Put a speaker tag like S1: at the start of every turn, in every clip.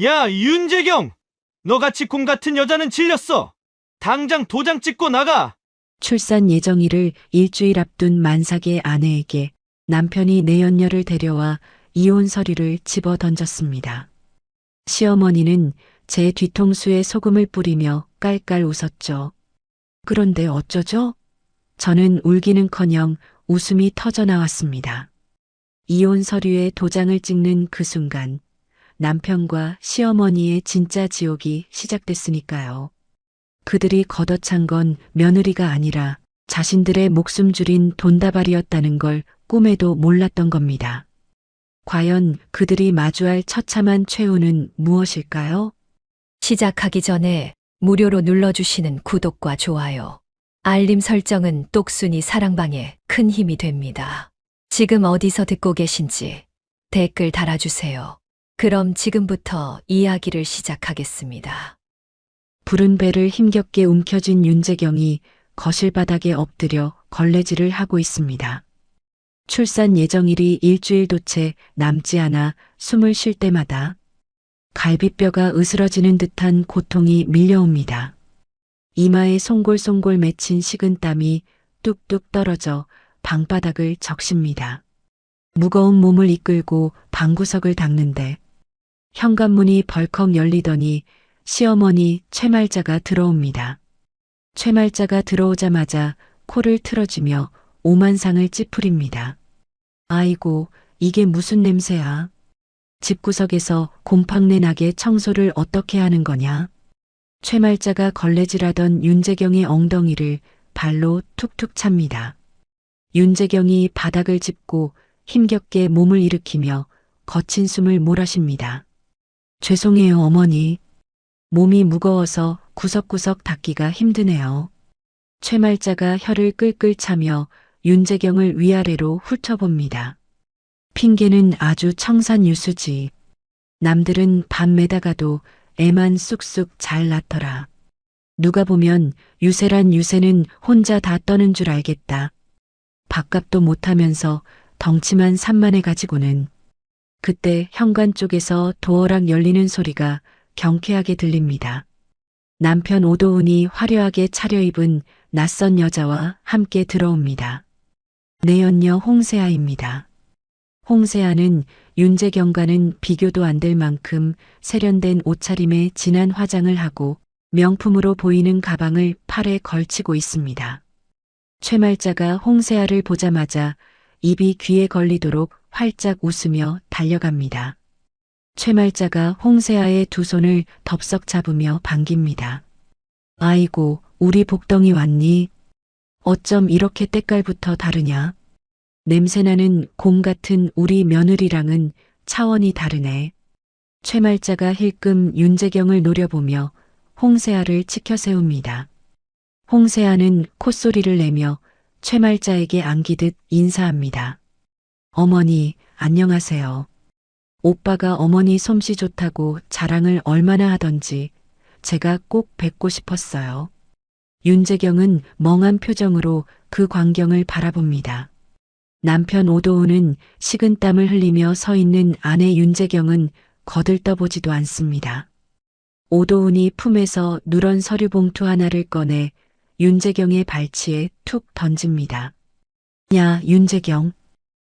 S1: 야, 윤재경! 너같이 곰 같은 여자는 질렸어! 당장 도장 찍고 나가!
S2: 출산 예정일을 일주일 앞둔 만삭의 아내에게 남편이 내연녀를 데려와 이혼 서류를 집어 던졌습니다. 시어머니는 제 뒤통수에 소금을 뿌리며 깔깔 웃었죠. 그런데 어쩌죠? 저는 울기는커녕 웃음이 터져 나왔습니다. 이혼 서류에 도장을 찍는 그 순간 남편과 시어머니의 진짜 지옥이 시작됐으니까요. 그들이 걷어찬 건 며느리가 아니라 자신들의 목숨 줄인 돈다발이었다는 걸 꿈에도 몰랐던 겁니다. 과연 그들이 마주할 처참한 최후는 무엇일까요?
S3: 시작하기 전에 무료로 눌러주시는 구독과 좋아요, 알림 설정은 똑순이 사랑방에 큰 힘이 됩니다. 지금 어디서 듣고 계신지 댓글 달아주세요. 그럼 지금부터 이야기를 시작하겠습니다.
S2: 부른 배를 힘겹게 움켜쥔 윤재경이 거실 바닥에 엎드려 걸레질을 하고 있습니다. 출산 예정일이 일주일도 채 남지 않아 숨을 쉴 때마다 갈비뼈가 으스러지는 듯한 고통이 밀려옵니다. 이마에 송골송골 맺힌 식은땀이 뚝뚝 떨어져 방바닥을 적십니다. 무거운 몸을 이끌고 방구석을 닦는데 현관문이 벌컥 열리더니 시어머니 최말자가 들어옵니다. 최말자가 들어오자마자 코를 틀어주며 오만상을 찌푸립니다. 아이고, 이게 무슨 냄새야? 집구석에서 곰팡내 나게 청소를 어떻게 하는 거냐? 최말자가 걸레질하던 윤재경의 엉덩이를 발로 툭툭 찹니다. 윤재경이 바닥을 짚고 힘겹게 몸을 일으키며 거친 숨을 몰아쉽니다. 죄송해요, 어머니. 몸이 무거워서 구석구석 닿기가 힘드네요. 최말자가 혀를 끌끌 차며 윤재경을 위아래로 훑어봅니다. 핑계는 아주 청산유수지. 남들은 밤 매다가도 애만 쑥쑥 잘 낳더라. 누가 보면 유세란 유세는 혼자 다 떠는 줄 알겠다. 밥값도 못하면서 덩치만 산만해 가지고는. 그때 현관 쪽에서 도어락 열리는 소리가 경쾌하게 들립니다. 남편 오도훈이 화려하게 차려입은 낯선 여자와 함께 들어옵니다. 내연녀 홍세아입니다. 홍세아는 윤재경과는 비교도 안 될 만큼 세련된 옷차림에 진한 화장을 하고 명품으로 보이는 가방을 팔에 걸치고 있습니다. 최말자가 홍세아를 보자마자 입이 귀에 걸리도록 활짝 웃으며 달려갑니다. 최말자가 홍세아의 두 손을 덥석 잡으며 반깁니다. 아이고, 우리 복덩이 왔니? 어쩜 이렇게 때깔부터 다르냐? 냄새나는 곰 같은 우리 며느리랑은 차원이 다르네. 최말자가 힐끔 윤재경을 노려보며 홍세아를 치켜 세웁니다. 홍세아는 콧소리를 내며 최말자에게 안기듯 인사합니다. 어머니, 안녕하세요. 오빠가 어머니 솜씨 좋다고 자랑을 얼마나 하던지 제가 꼭 뵙고 싶었어요. 윤재경은 멍한 표정으로 그 광경을 바라봅니다. 남편 오도훈은 식은땀을 흘리며 서 있는 아내 윤재경은 거들떠보지도 않습니다. 오도훈이 품에서 누런 서류 봉투 하나를 꺼내 윤재경의 발치에 툭 던집니다. 야, 윤재경.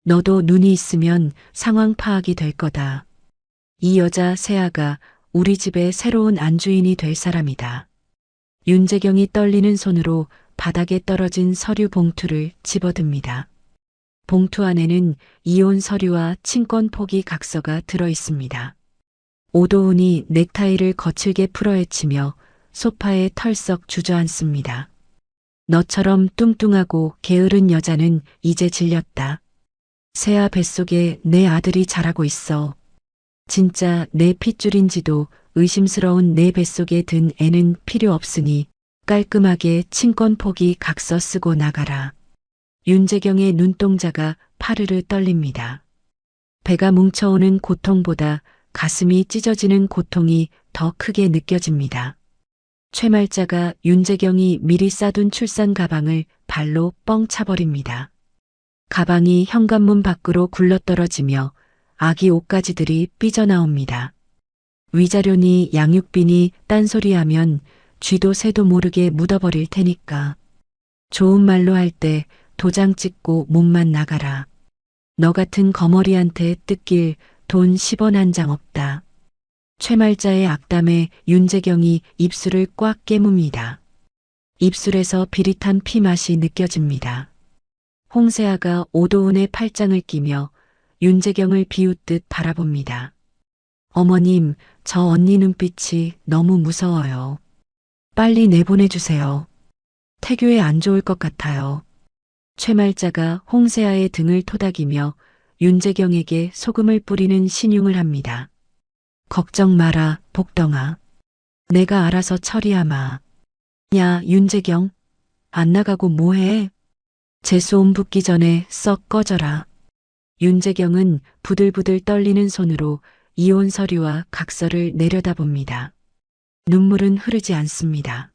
S2: 너도 눈이 있으면 상황 파악이 될 거다. 이 여자 세아가 우리 집의 새로운 안주인이 될 사람이다. 윤재경이 떨리는 손으로 바닥에 떨어진 서류 봉투를 집어듭니다. 봉투 안에는 이혼 서류와 친권 포기 각서가 들어 있습니다. 오도훈이 넥타이를 거칠게 풀어헤치며 소파에 털썩 주저앉습니다. 너처럼 뚱뚱하고 게으른 여자는 이제 질렸다. 세아 뱃속에 내 아들이 자라고 있어. 진짜 내 핏줄인지도 의심스러운 내 뱃속에 든 애는 필요 없으니 깔끔하게 친권 포기 각서 쓰고 나가라. 윤재경의 눈동자가 파르르 떨립니다. 배가 뭉쳐오는 고통보다 가슴이 찢어지는 고통이 더 크게 느껴집니다. 최말자가 윤재경이 미리 싸둔 출산 가방을 발로 뻥 차버립니다. 가방이 현관문 밖으로 굴러떨어지며 아기 옷가지들이 삐져나옵니다. 위자료니 양육비니 딴소리하면 쥐도 새도 모르게 묻어버릴 테니까. 좋은 말로 할 때 도장 찍고 몸만 나가라. 너 같은 거머리한테 뜯길 돈 10원 한 장 없다. 최말자의 악담에 윤재경이 입술을 꽉 깨뭅니다. 입술에서 비릿한 피 맛이 느껴집니다. 홍세아가 오도훈의 팔짱을 끼며 윤재경을 비웃듯 바라봅니다. 어머님, 저 언니 눈빛이 너무 무서워요. 빨리 내보내주세요. 태교에 안 좋을 것 같아요. 최말자가 홍세아의 등을 토닥이며 윤재경에게 소금을 뿌리는 신용을 합니다. 걱정 마라, 복덩아. 내가 알아서 처리하마. 야, 윤재경. 안 나가고 뭐해? 재수옴 붙기 전에 썩 꺼져라. 윤재경은 부들부들 떨리는 손으로 이혼 서류와 각서를 내려다봅니다. 눈물은 흐르지 않습니다.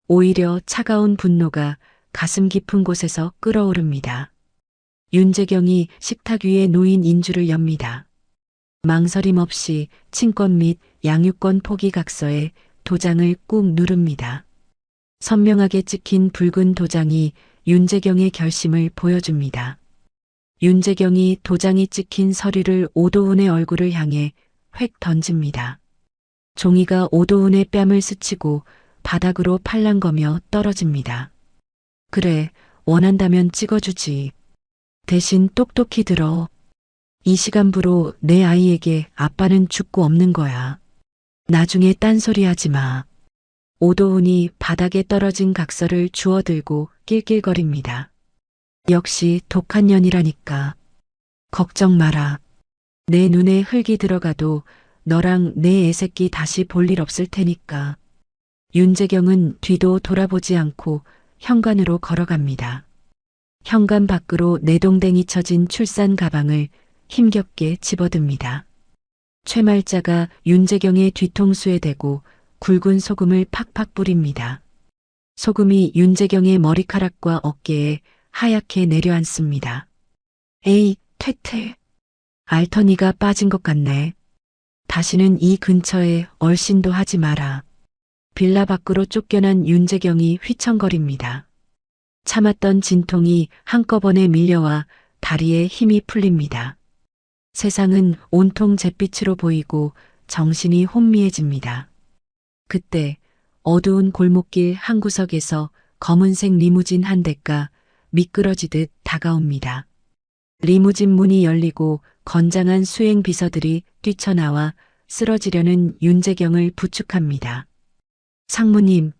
S2: 오히려 차가운 분노가 가슴 깊은 곳에서 끓어오릅니다. 윤재경이 식탁 위에 놓인 인주를 엽니다. 망설임 없이 친권 및 양육권 포기 각서에 도장을 꾹 누릅니다. 선명하게 찍힌 붉은 도장이 윤재경의 결심을 보여줍니다. 윤재경이 도장이 찍힌 서류를 오도훈의 얼굴을 향해 획 던집니다. 종이가 오도훈의 뺨을 스치고 바닥으로 팔랑거며 떨어집니다. 그래, 원한다면 찍어주지. 대신 똑똑히 들어. 이 시간부로 내 아이에게 아빠는 죽고 없는 거야. 나중에 딴소리 하지 마. 오도훈이 바닥에 떨어진 각서를 주워들고 낄낄거립니다. 역시 독한 년이라니까. 걱정 마라. 내 눈에 흙이 들어가도 너랑 내 애새끼 다시 볼 일 없을 테니까. 윤재경은 뒤도 돌아보지 않고 현관으로 걸어갑니다. 현관 밖으로 내동댕이 쳐진 출산 가방을 힘겹게 집어듭니다. 최말자가 윤재경의 뒤통수에 대고 굵은 소금을 팍팍 뿌립니다. 소금이 윤재경의 머리카락과 어깨에 하얗게 내려앉습니다. 에이, 퇴퇴. 알터니가 빠진 것 같네. 다시는 이 근처에 얼씬도 하지 마라. 빌라 밖으로 쫓겨난 윤재경이 휘청거립니다. 참았던 진통이 한꺼번에 밀려와 다리에 힘이 풀립니다. 세상은 온통 잿빛으로 보이고 정신이 혼미해집니다. 그때 어두운 골목길 한 구석에서 검은색 리무진 한 대가 미끄러지듯 다가옵니다. 리무진 문이 열리고 건장한 수행 비서들이 뛰쳐나와 쓰러지려는 윤재경을 부축합니다. 상무님,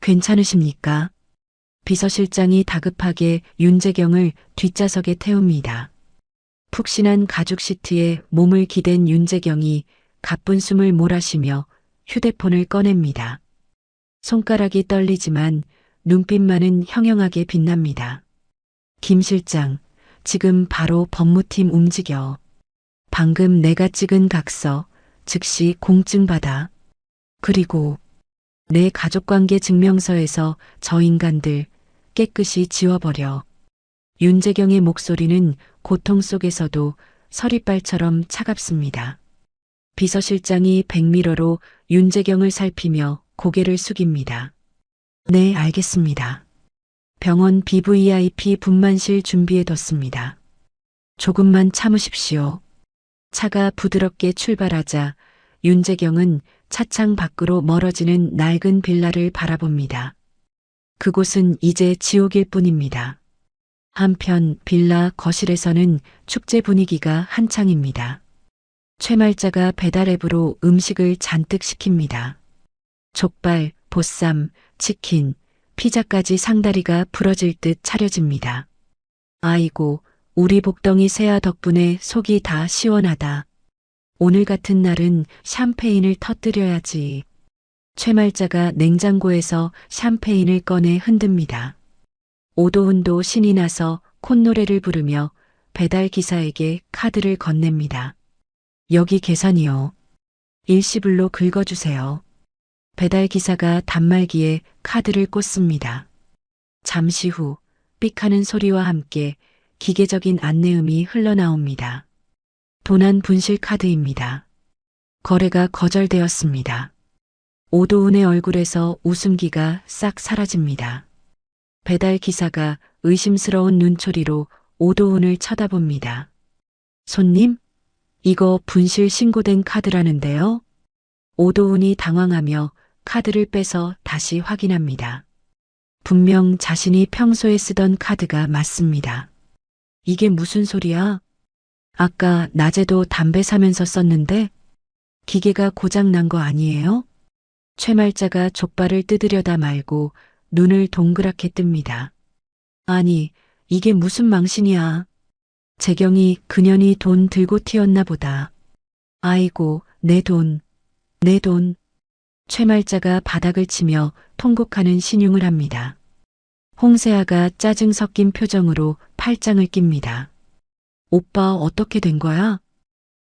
S2: 괜찮으십니까? 비서실장이 다급하게 윤재경을 뒷좌석에 태웁니다. 푹신한 가죽 시트에 몸을 기댄 윤재경이 가쁜 숨을 몰아쉬며 휴대폰을 꺼냅니다. 손가락이 떨리지만 눈빛만은 형형하게 빛납니다. 김 실장, 지금 바로 법무팀 움직여. 방금 내가 찍은 각서, 즉시 공증 받아. 그리고 내 가족관계 증명서에서 저 인간들 깨끗이 지워버려. 윤재경의 목소리는 고통 속에서도 서리발처럼 차갑습니다. 비서실장이 백미러로 윤재경을 살피며 고개를 숙입니다. 네, 알겠습니다. 병원 BVIP 분만실 준비해뒀습니다. 조금만 참으십시오. 차가 부드럽게 출발하자 윤재경은 차창 밖으로 멀어지는 낡은 빌라를 바라봅니다. 그곳은 이제 지옥일 뿐입니다. 한편 빌라 거실에서는 축제 분위기가 한창입니다. 최말자가 배달 앱으로 음식을 잔뜩 시킵니다. 족발, 보쌈, 치킨, 피자까지 상다리가 부러질 듯 차려집니다. 아이고, 우리 복덩이 새아 덕분에 속이 다 시원하다. 오늘 같은 날은 샴페인을 터뜨려야지. 최말자가 냉장고에서 샴페인을 꺼내 흔듭니다. 오도훈도 신이 나서 콧노래를 부르며 배달 기사에게 카드를 건넵니다. 여기 계산이요. 일시불로 긁어주세요. 배달 기사가 단말기에 카드를 꽂습니다. 잠시 후 삑하는 소리와 함께 기계적인 안내음이 흘러나옵니다. 도난 분실 카드입니다. 거래가 거절되었습니다. 오도훈의 얼굴에서 웃음기가 싹 사라집니다. 배달 기사가 의심스러운 눈초리로 오도훈을 쳐다봅니다. 손님? 이거 분실 신고된 카드라는데요? 오도훈이 당황하며 카드를 빼서 다시 확인합니다. 분명 자신이 평소에 쓰던 카드가 맞습니다. 이게 무슨 소리야? 아까 낮에도 담배 사면서 썼는데 기계가 고장 난 거 아니에요? 최말자가 족발을 뜯으려다 말고 눈을 동그랗게 뜹니다. 아니, 이게 무슨 망신이야. 재경이 그년이 돈 들고 튀었나 보다. 아이고, 내 돈, 내 돈. 최말자가 바닥을 치며 통곡하는 신용을 합니다. 홍세아가 짜증 섞인 표정으로 팔짱을 낍니다. 오빠 어떻게 된 거야?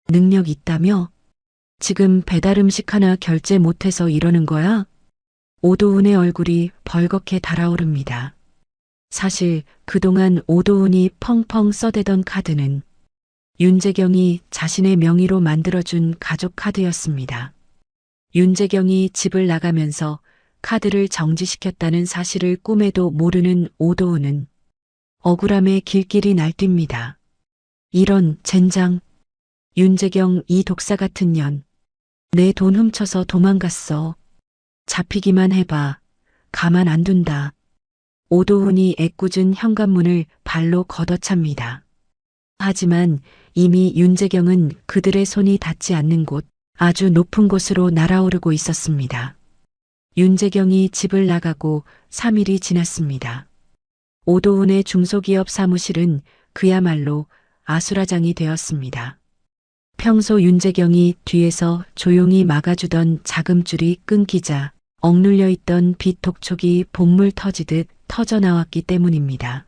S2: 능력 있다며? 지금 배달 음식 하나 결제 못해서 이러는 거야? 오도훈의 얼굴이 벌겋게 달아오릅니다. 사실 그동안 오도훈이 펑펑 써대던 카드는 윤재경이 자신의 명의로 만들어준 가족 카드였습니다. 윤재경이 집을 나가면서 카드를 정지시켰다는 사실을 꿈에도 모르는 오도훈은 억울함에 길길이 날뜁니다. 이런 젠장. 윤재경 이 독사 같은 년. 내 돈 훔쳐서 도망갔어. 잡히기만 해봐. 가만 안 둔다. 오도훈이 애꿎은 현관문을 발로 걷어찹니다. 하지만 이미 윤재경은 그들의 손이 닿지 않는 곳, 아주 높은 곳으로 날아오르고 있었습니다. 윤재경이 집을 나가고 3일이 지났습니다. 오도훈의 중소기업 사무실은 그야말로 아수라장이 되었습니다. 평소 윤재경이 뒤에서 조용히 막아주던 자금줄이 끊기자 억눌려 있던 빚 독촉이 본물 터지듯 터져나왔기 때문입니다.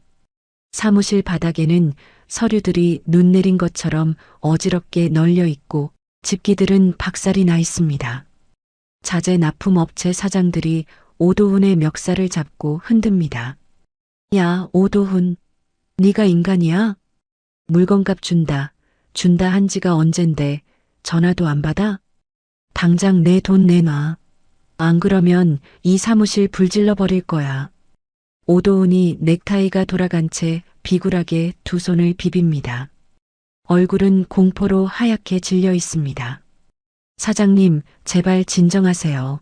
S2: 사무실 바닥에는 서류들이 눈 내린 것처럼 어지럽게 널려 있고 집기들은 박살이 나 있습니다. 자재 납품업체 사장들이 오도훈의 멱살을 잡고 흔듭니다. 야, 오도훈, 네가 인간이야? 물건값 준다 한 지가 언젠데 전화도 안 받아? 당장 내 돈 내놔. 안 그러면 이 사무실 불질러 버릴 거야. 오도훈이 넥타이가 돌아간 채 비굴하게 두 손을 비빕니다. 얼굴은 공포로 하얗게 질려 있습니다. 사장님, 제발 진정하세요.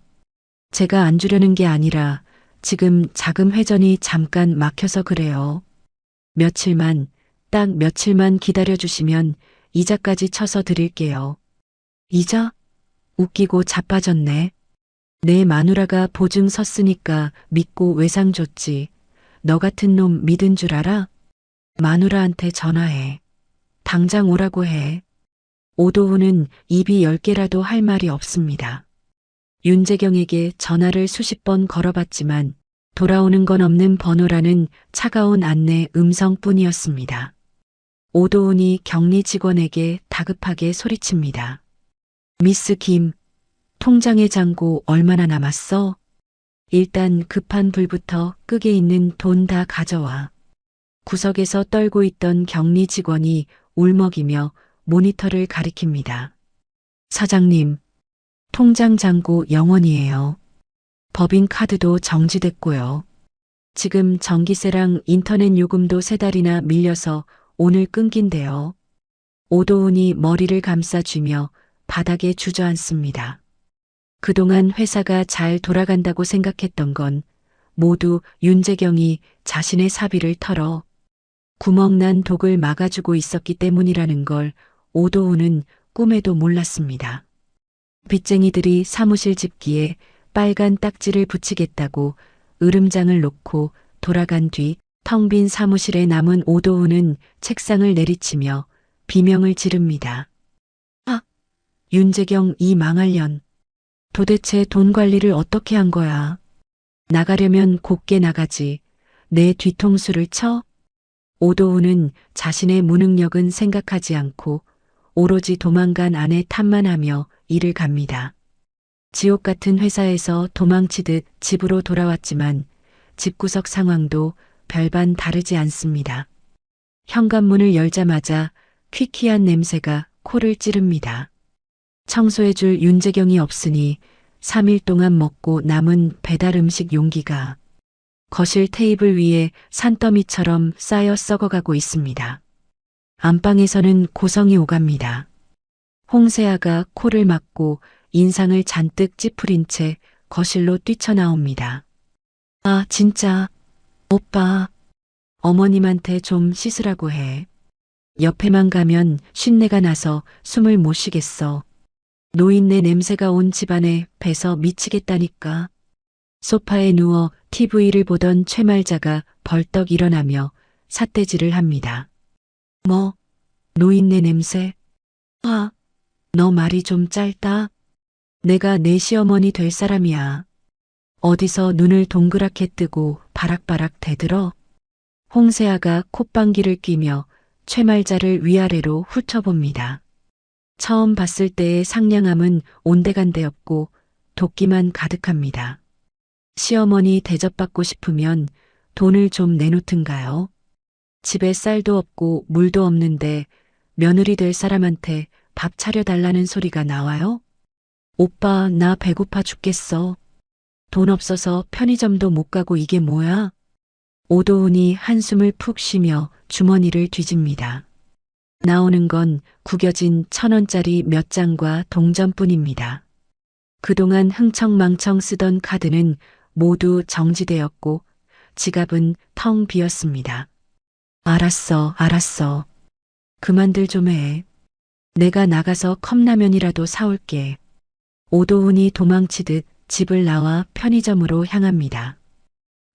S2: 제가 안 주려는 게 아니라 지금 자금 회전이 잠깐 막혀서 그래요. 딱 며칠만 기다려주시면 이자까지 쳐서 드릴게요. 이자? 웃기고 자빠졌네. 내 마누라가 보증 섰으니까 믿고 외상 줬지. 너 같은 놈 믿은 줄 알아? 마누라한테 전화해. 당장 오라고 해. 오도훈은 입이 10개라도 할 말이 없습니다. 윤재경에게 전화를 수십 번 걸어봤지만 돌아오는 건 없는 번호라는 차가운 안내 음성뿐이었습니다. 오도훈이 격리 직원에게 다급하게 소리칩니다. 미스 김, 통장에 잔고 얼마나 남았어? 일단 급한 불부터 끄게 있는 돈 다 가져와. 구석에서 떨고 있던 격리 직원이 울먹이며 모니터를 가리킵니다. 사장님, 통장 잔고 0원이에요. 법인카드도 정지됐고요. 지금 전기세랑 인터넷 요금도 3달이나 밀려서 오늘 끊긴대요. 오도훈이 머리를 감싸쥐며 바닥에 주저앉습니다. 그동안 회사가 잘 돌아간다고 생각했던 건 모두 윤재경이 자신의 사비를 털어 구멍난 독을 막아주고 있었기 때문이라는 걸 오도훈은 꿈에도 몰랐습니다. 빚쟁이들이 사무실 집기에 빨간 딱지를 붙이겠다고 으름장을 놓고 돌아간 뒤 텅 빈 사무실에 남은 오도훈은 책상을 내리치며 비명을 지릅니다. 아, 윤재경 이 망할년. 도대체 돈 관리를 어떻게 한 거야? 나가려면 곱게 나가지. 내 뒤통수를 쳐? 오도훈은 자신의 무능력은 생각하지 않고 오로지 도망간 아내 탓만 하며 일을 갑니다. 지옥 같은 회사에서 도망치듯 집으로 돌아왔지만 집구석 상황도 별반 다르지 않습니다. 현관문을 열자마자 퀴퀴한 냄새가 코를 찌릅니다. 청소해줄 윤재경이 없으니 3일 동안 먹고 남은 배달 음식 용기가 거실 테이블 위에 산더미처럼 쌓여 썩어가고 있습니다. 안방에서는 고성이 오갑니다. 홍세아가 코를 막고 인상을 잔뜩 찌푸린 채 거실로 뛰쳐나옵니다. 아, 진짜. 오빠. 어머님한테 좀 씻으라고 해. 옆에만 가면 쉰내가 나서 숨을 못 쉬겠어. 노인네 냄새가 온 집안에 배서 미치겠다니까. 소파에 누워 TV를 보던 최말자가 벌떡 일어나며 삿대질을 합니다. 뭐? 노인네 냄새? 아, 너 말이 좀 짧다. 내가 내 시어머니 될 사람이야. 어디서 눈을 동그랗게 뜨고 바락바락 대들어? 홍세아가 콧방귀를 뀌며 최말자를 위아래로 훑어봅니다. 처음 봤을 때의 상냥함은 온데간데 없고 도끼만 가득합니다. 시어머니 대접받고 싶으면 돈을 좀 내놓든가요? 집에 쌀도 없고 물도 없는데 며느리 될 사람한테 밥 차려달라는 소리가 나와요? 오빠, 나 배고파 죽겠어. 돈 없어서 편의점도 못 가고 이게 뭐야? 오도훈이 한숨을 푹 쉬며 주머니를 뒤집니다. 나오는 건 구겨진 1,000원짜리 몇 장과 동전뿐입니다. 그동안 흥청망청 쓰던 카드는 모두 정지되었고 지갑은 텅 비었습니다. 알았어, 알았어. 그만들 좀 해. 내가 나가서 컵라면이라도 사올게. 오도훈이 도망치듯 집을 나와 편의점으로 향합니다.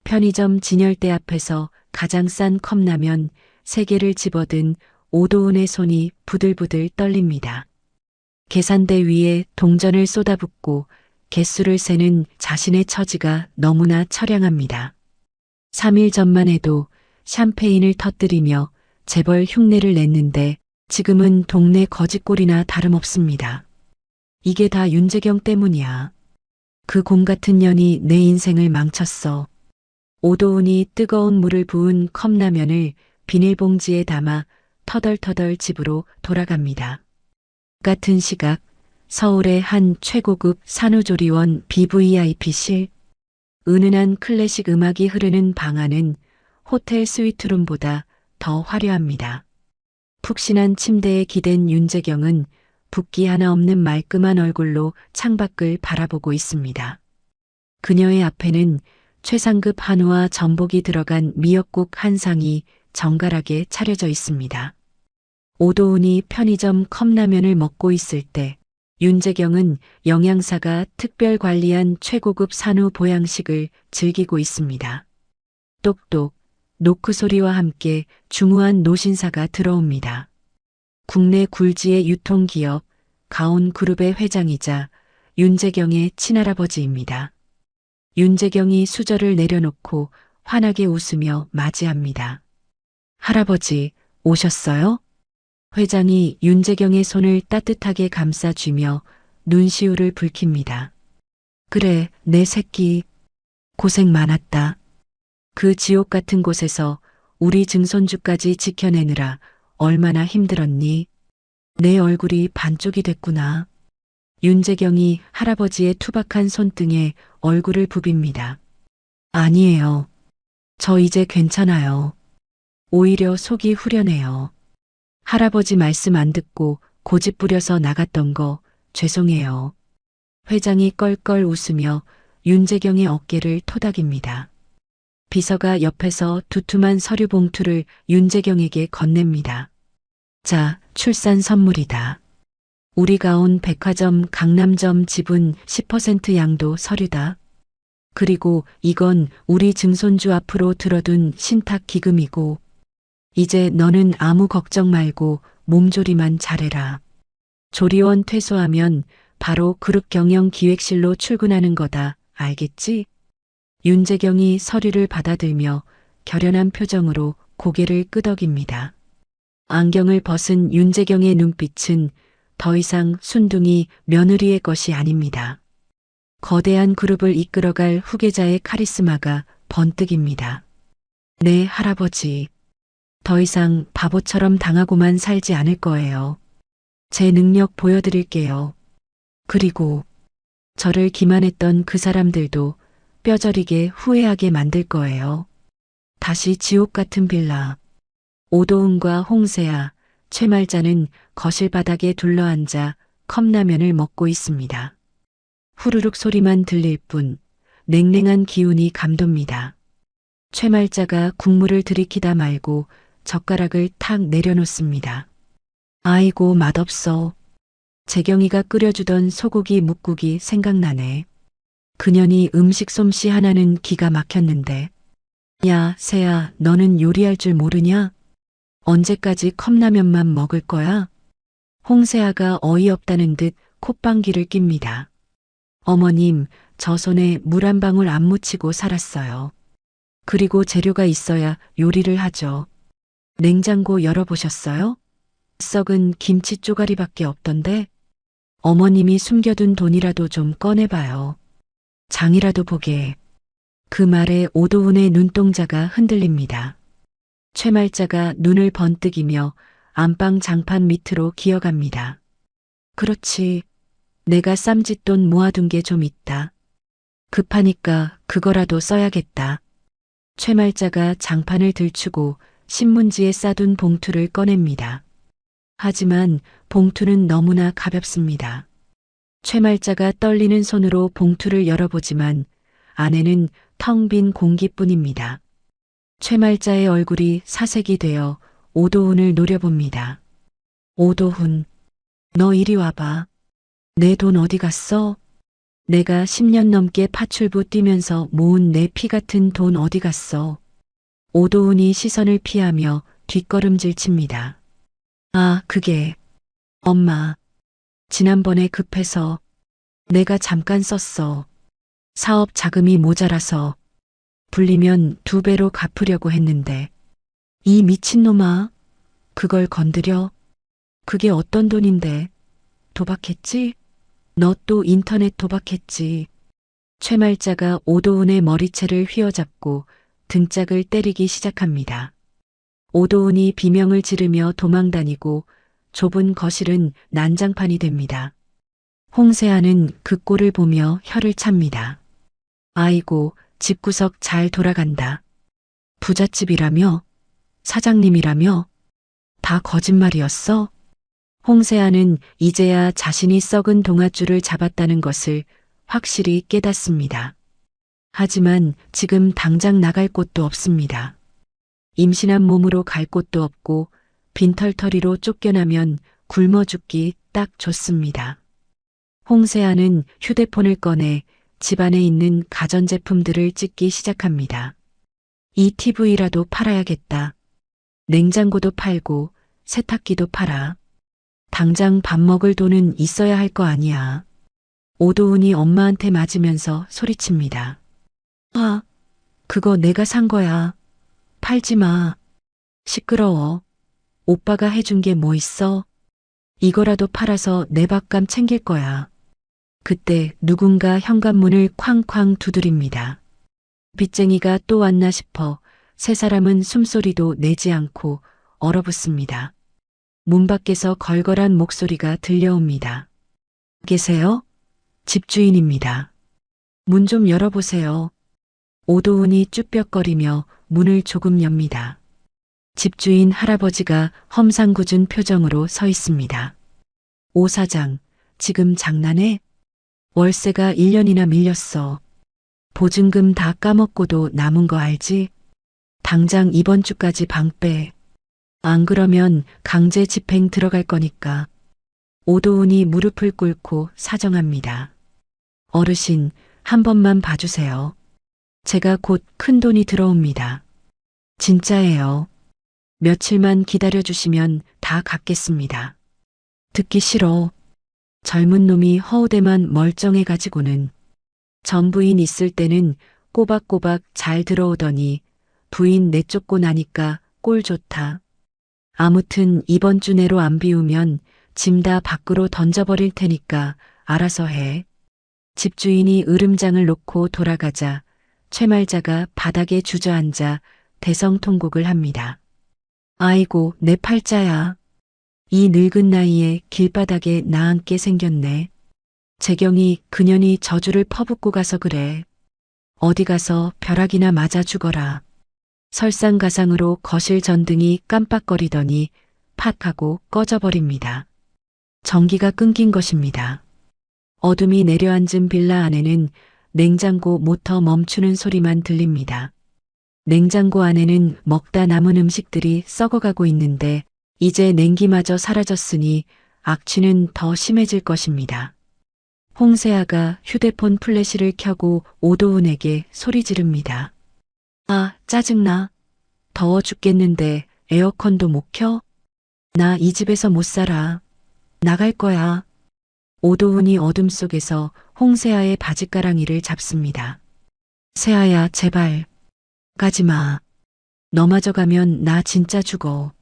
S2: 편의점 진열대 앞에서 가장 싼 컵라면 3개를 집어든 오도훈의 손이 부들부들 떨립니다. 계산대 위에 동전을 쏟아붓고 개수를 세는 자신의 처지가 너무나 처량합니다. 3일 전만 해도 샴페인을 터뜨리며 재벌 흉내를 냈는데 지금은 동네 거지꼴이나 다름없습니다. 이게 다 윤재경 때문이야. 그 곰 같은 년이 내 인생을 망쳤어. 오도훈이 뜨거운 물을 부은 컵라면을 비닐봉지에 담아 터덜터덜 집으로 돌아갑니다. 같은 시각 서울의 한 최고급 산후조리원 BVIP실, 은은한 클래식 음악이 흐르는 방 안은 호텔 스위트룸보다 더 화려합니다. 푹신한 침대에 기댄 윤재경은 붓기 하나 없는 말끔한 얼굴로 창밖을 바라보고 있습니다. 그녀의 앞에는 최상급 한우와 전복이 들어간 미역국 한 상이 정갈하게 차려져 있습니다. 오도훈이 편의점 컵라면을 먹고 있을 때 윤재경은 영양사가 특별 관리한 최고급 산후 보양식을 즐기고 있습니다. 똑똑, 노크 소리와 함께 중후한 노신사가 들어옵니다. 국내 굴지의 유통기업 가온그룹의 회장이자 윤재경의 친할아버지입니다. 윤재경이 수저를 내려놓고 환하게 웃으며 맞이합니다. 할아버지, 오셨어요? 회장이 윤재경의 손을 따뜻하게 감싸쥐며 눈시울을 붉힙니다. 그래, 내 새끼. 고생 많았다. 그 지옥 같은 곳에서 우리 증손주까지 지켜내느라 얼마나 힘들었니? 내 얼굴이 반쪽이 됐구나. 윤재경이 할아버지의 투박한 손등에 얼굴을 부빕니다. 아니에요. 저 이제 괜찮아요. 오히려 속이 후련해요. 할아버지 말씀 안 듣고 고집 부려서 나갔던 거 죄송해요. 회장이 껄껄 웃으며 윤재경의 어깨를 토닥입니다. 비서가 옆에서 두툼한 서류 봉투를 윤재경에게 건넵니다. 자, 출산 선물이다. 우리가 온 백화점 강남점 지분 10% 양도 서류다. 그리고 이건 우리 증손주 앞으로 들어둔 신탁 기금이고 이제 너는 아무 걱정 말고 몸조리만 잘해라. 조리원 퇴소하면 바로 그룹 경영 기획실로 출근하는 거다. 알겠지? 윤재경이 서류를 받아들며 결연한 표정으로 고개를 끄덕입니다. 안경을 벗은 윤재경의 눈빛은 더 이상 순둥이 며느리의 것이 아닙니다. 거대한 그룹을 이끌어갈 후계자의 카리스마가 번뜩입니다. 네, 할아버지. 더 이상 바보처럼 당하고만 살지 않을 거예요. 제 능력 보여드릴게요. 그리고 저를 기만했던 그 사람들도 뼈저리게 후회하게 만들 거예요. 다시 지옥 같은 빌라. 오도훈과 홍세아, 최말자는 거실 바닥에 둘러앉아 컵라면을 먹고 있습니다. 후루룩 소리만 들릴 뿐 냉랭한 기운이 감돕니다. 최말자가 국물을 들이키다 말고 젓가락을 탁 내려놓습니다. 아이고 맛없어. 재경이가 끓여주던 소고기 묵국이 생각나네. 그년이 음식 솜씨 하나는 기가 막혔는데. 야, 새야, 너는 요리할 줄 모르냐? 언제까지 컵라면만 먹을 거야? 홍세아가 어이없다는 듯 콧방귀를 낍니다. 어머님, 저 손에 물 한 방울 안 묻히고 살았어요. 그리고 재료가 있어야 요리를 하죠. 냉장고 열어보셨어요? 썩은 김치 쪼가리밖에 없던데? 어머님이 숨겨둔 돈이라도 좀 꺼내봐요. 장이라도 보게. 그 말에 오도훈의 눈동자가 흔들립니다. 최말자가 눈을 번뜩이며 안방 장판 밑으로 기어갑니다. 그렇지. 내가 쌈짓돈 모아둔 게 좀 있다. 급하니까 그거라도 써야겠다. 최말자가 장판을 들추고 신문지에 싸둔 봉투를 꺼냅니다. 하지만 봉투는 너무나 가볍습니다. 최말자가 떨리는 손으로 봉투를 열어보지만 안에는 텅 빈 공기뿐입니다. 최말자의 얼굴이 사색이 되어 오도훈을 노려봅니다. 오도훈, 너 이리 와봐. 내 돈 어디 갔어? 내가 10년 넘게 파출부 뛰면서 모은 내 피 같은 돈 어디 갔어? 오도훈이 시선을 피하며 뒷걸음질 칩니다. 아, 그게. 엄마. 지난번에 급해서 내가 잠깐 썼어. 사업 자금이 모자라서 불리면 2배로 갚으려고 했는데. 이 미친놈아. 그걸 건드려? 그게 어떤 돈인데? 도박했지? 너 또 인터넷 도박했지. 최말자가 오도훈의 머리채를 휘어잡고 등짝을 때리기 시작합니다. 오도훈이 비명을 지르며 도망다니고 좁은 거실은 난장판이 됩니다. 홍세아는 그 꼴을 보며 혀를 찹니다. 아이고, 집구석 잘 돌아간다. 부잣집이라며? 사장님이라며? 다 거짓말이었어? 홍세아는 이제야 자신이 썩은 동아줄을 잡았다는 것을 확실히 깨닫습니다. 하지만 지금 당장 나갈 곳도 없습니다. 임신한 몸으로 갈 곳도 없고 빈털터리로 쫓겨나면 굶어 죽기 딱 좋습니다. 홍세아는 휴대폰을 꺼내 집안에 있는 가전제품들을 찍기 시작합니다. 이 TV라도 팔아야겠다. 냉장고도 팔고 세탁기도 팔아. 당장 밥 먹을 돈은 있어야 할 거 아니야. 오도훈이 엄마한테 맞으면서 소리칩니다. 아, 그거 내가 산 거야. 팔지 마. 시끄러워. 오빠가 해준 게 뭐 있어? 이거라도 팔아서 내 밥값 챙길 거야. 그때 누군가 현관문을 쾅쾅 두드립니다. 빚쟁이가 또 왔나 싶어 세 사람은 숨소리도 내지 않고 얼어붙습니다. 문 밖에서 걸걸한 목소리가 들려옵니다. 계세요? 집주인입니다. 문 좀 열어보세요. 오도훈이 쭈뼛거리며 문을 조금 엽니다. 집주인 할아버지가 험상궂은 표정으로 서 있습니다. 오 사장, 지금 장난해? 월세가 1년이나 밀렸어. 보증금 다 까먹고도 남은 거 알지? 당장 이번 주까지 방 빼. 안 그러면 강제 집행 들어갈 거니까. 오도훈이 무릎을 꿇고 사정합니다. 어르신, 한 번만 봐주세요. 제가 곧 큰 돈이 들어옵니다. 진짜예요. 며칠만 기다려주시면 다 갚겠습니다. 듣기 싫어. 젊은 놈이 허우대만 멀쩡해가지고는. 전 부인 있을 때는 꼬박꼬박 잘 들어오더니 부인 내쫓고 나니까 꼴 좋다. 아무튼 이번 주 내로 안 비우면 짐 다 밖으로 던져버릴 테니까 알아서 해. 집주인이 으름장을 놓고 돌아가자 최말자가 바닥에 주저앉아 대성통곡을 합니다. 아이고, 내 팔자야. 이 늙은 나이에 길바닥에 나앉게 생겼네. 재경이 그년이 저주를 퍼붓고 가서 그래. 어디 가서 벼락이나 맞아 죽어라. 설상가상으로 거실 전등이 깜빡거리더니 팍 하고 꺼져버립니다. 전기가 끊긴 것입니다. 어둠이 내려앉은 빌라 안에는 냉장고 모터 멈추는 소리만 들립니다. 냉장고 안에는 먹다 남은 음식들이 썩어가고 있는데 이제 냉기마저 사라졌으니 악취는 더 심해질 것입니다. 홍세아가 휴대폰 플래시를 켜고 오도훈에게 소리 지릅니다. 아, 짜증나. 더워 죽겠는데 에어컨도 못 켜? 나 이 집에서 못 살아. 나갈 거야. 오도훈이 어둠 속에서 홍세아의 바짓가랑이를 잡습니다. 세아야, 제발. 가지 마. 너마저 가면 나 진짜 죽어.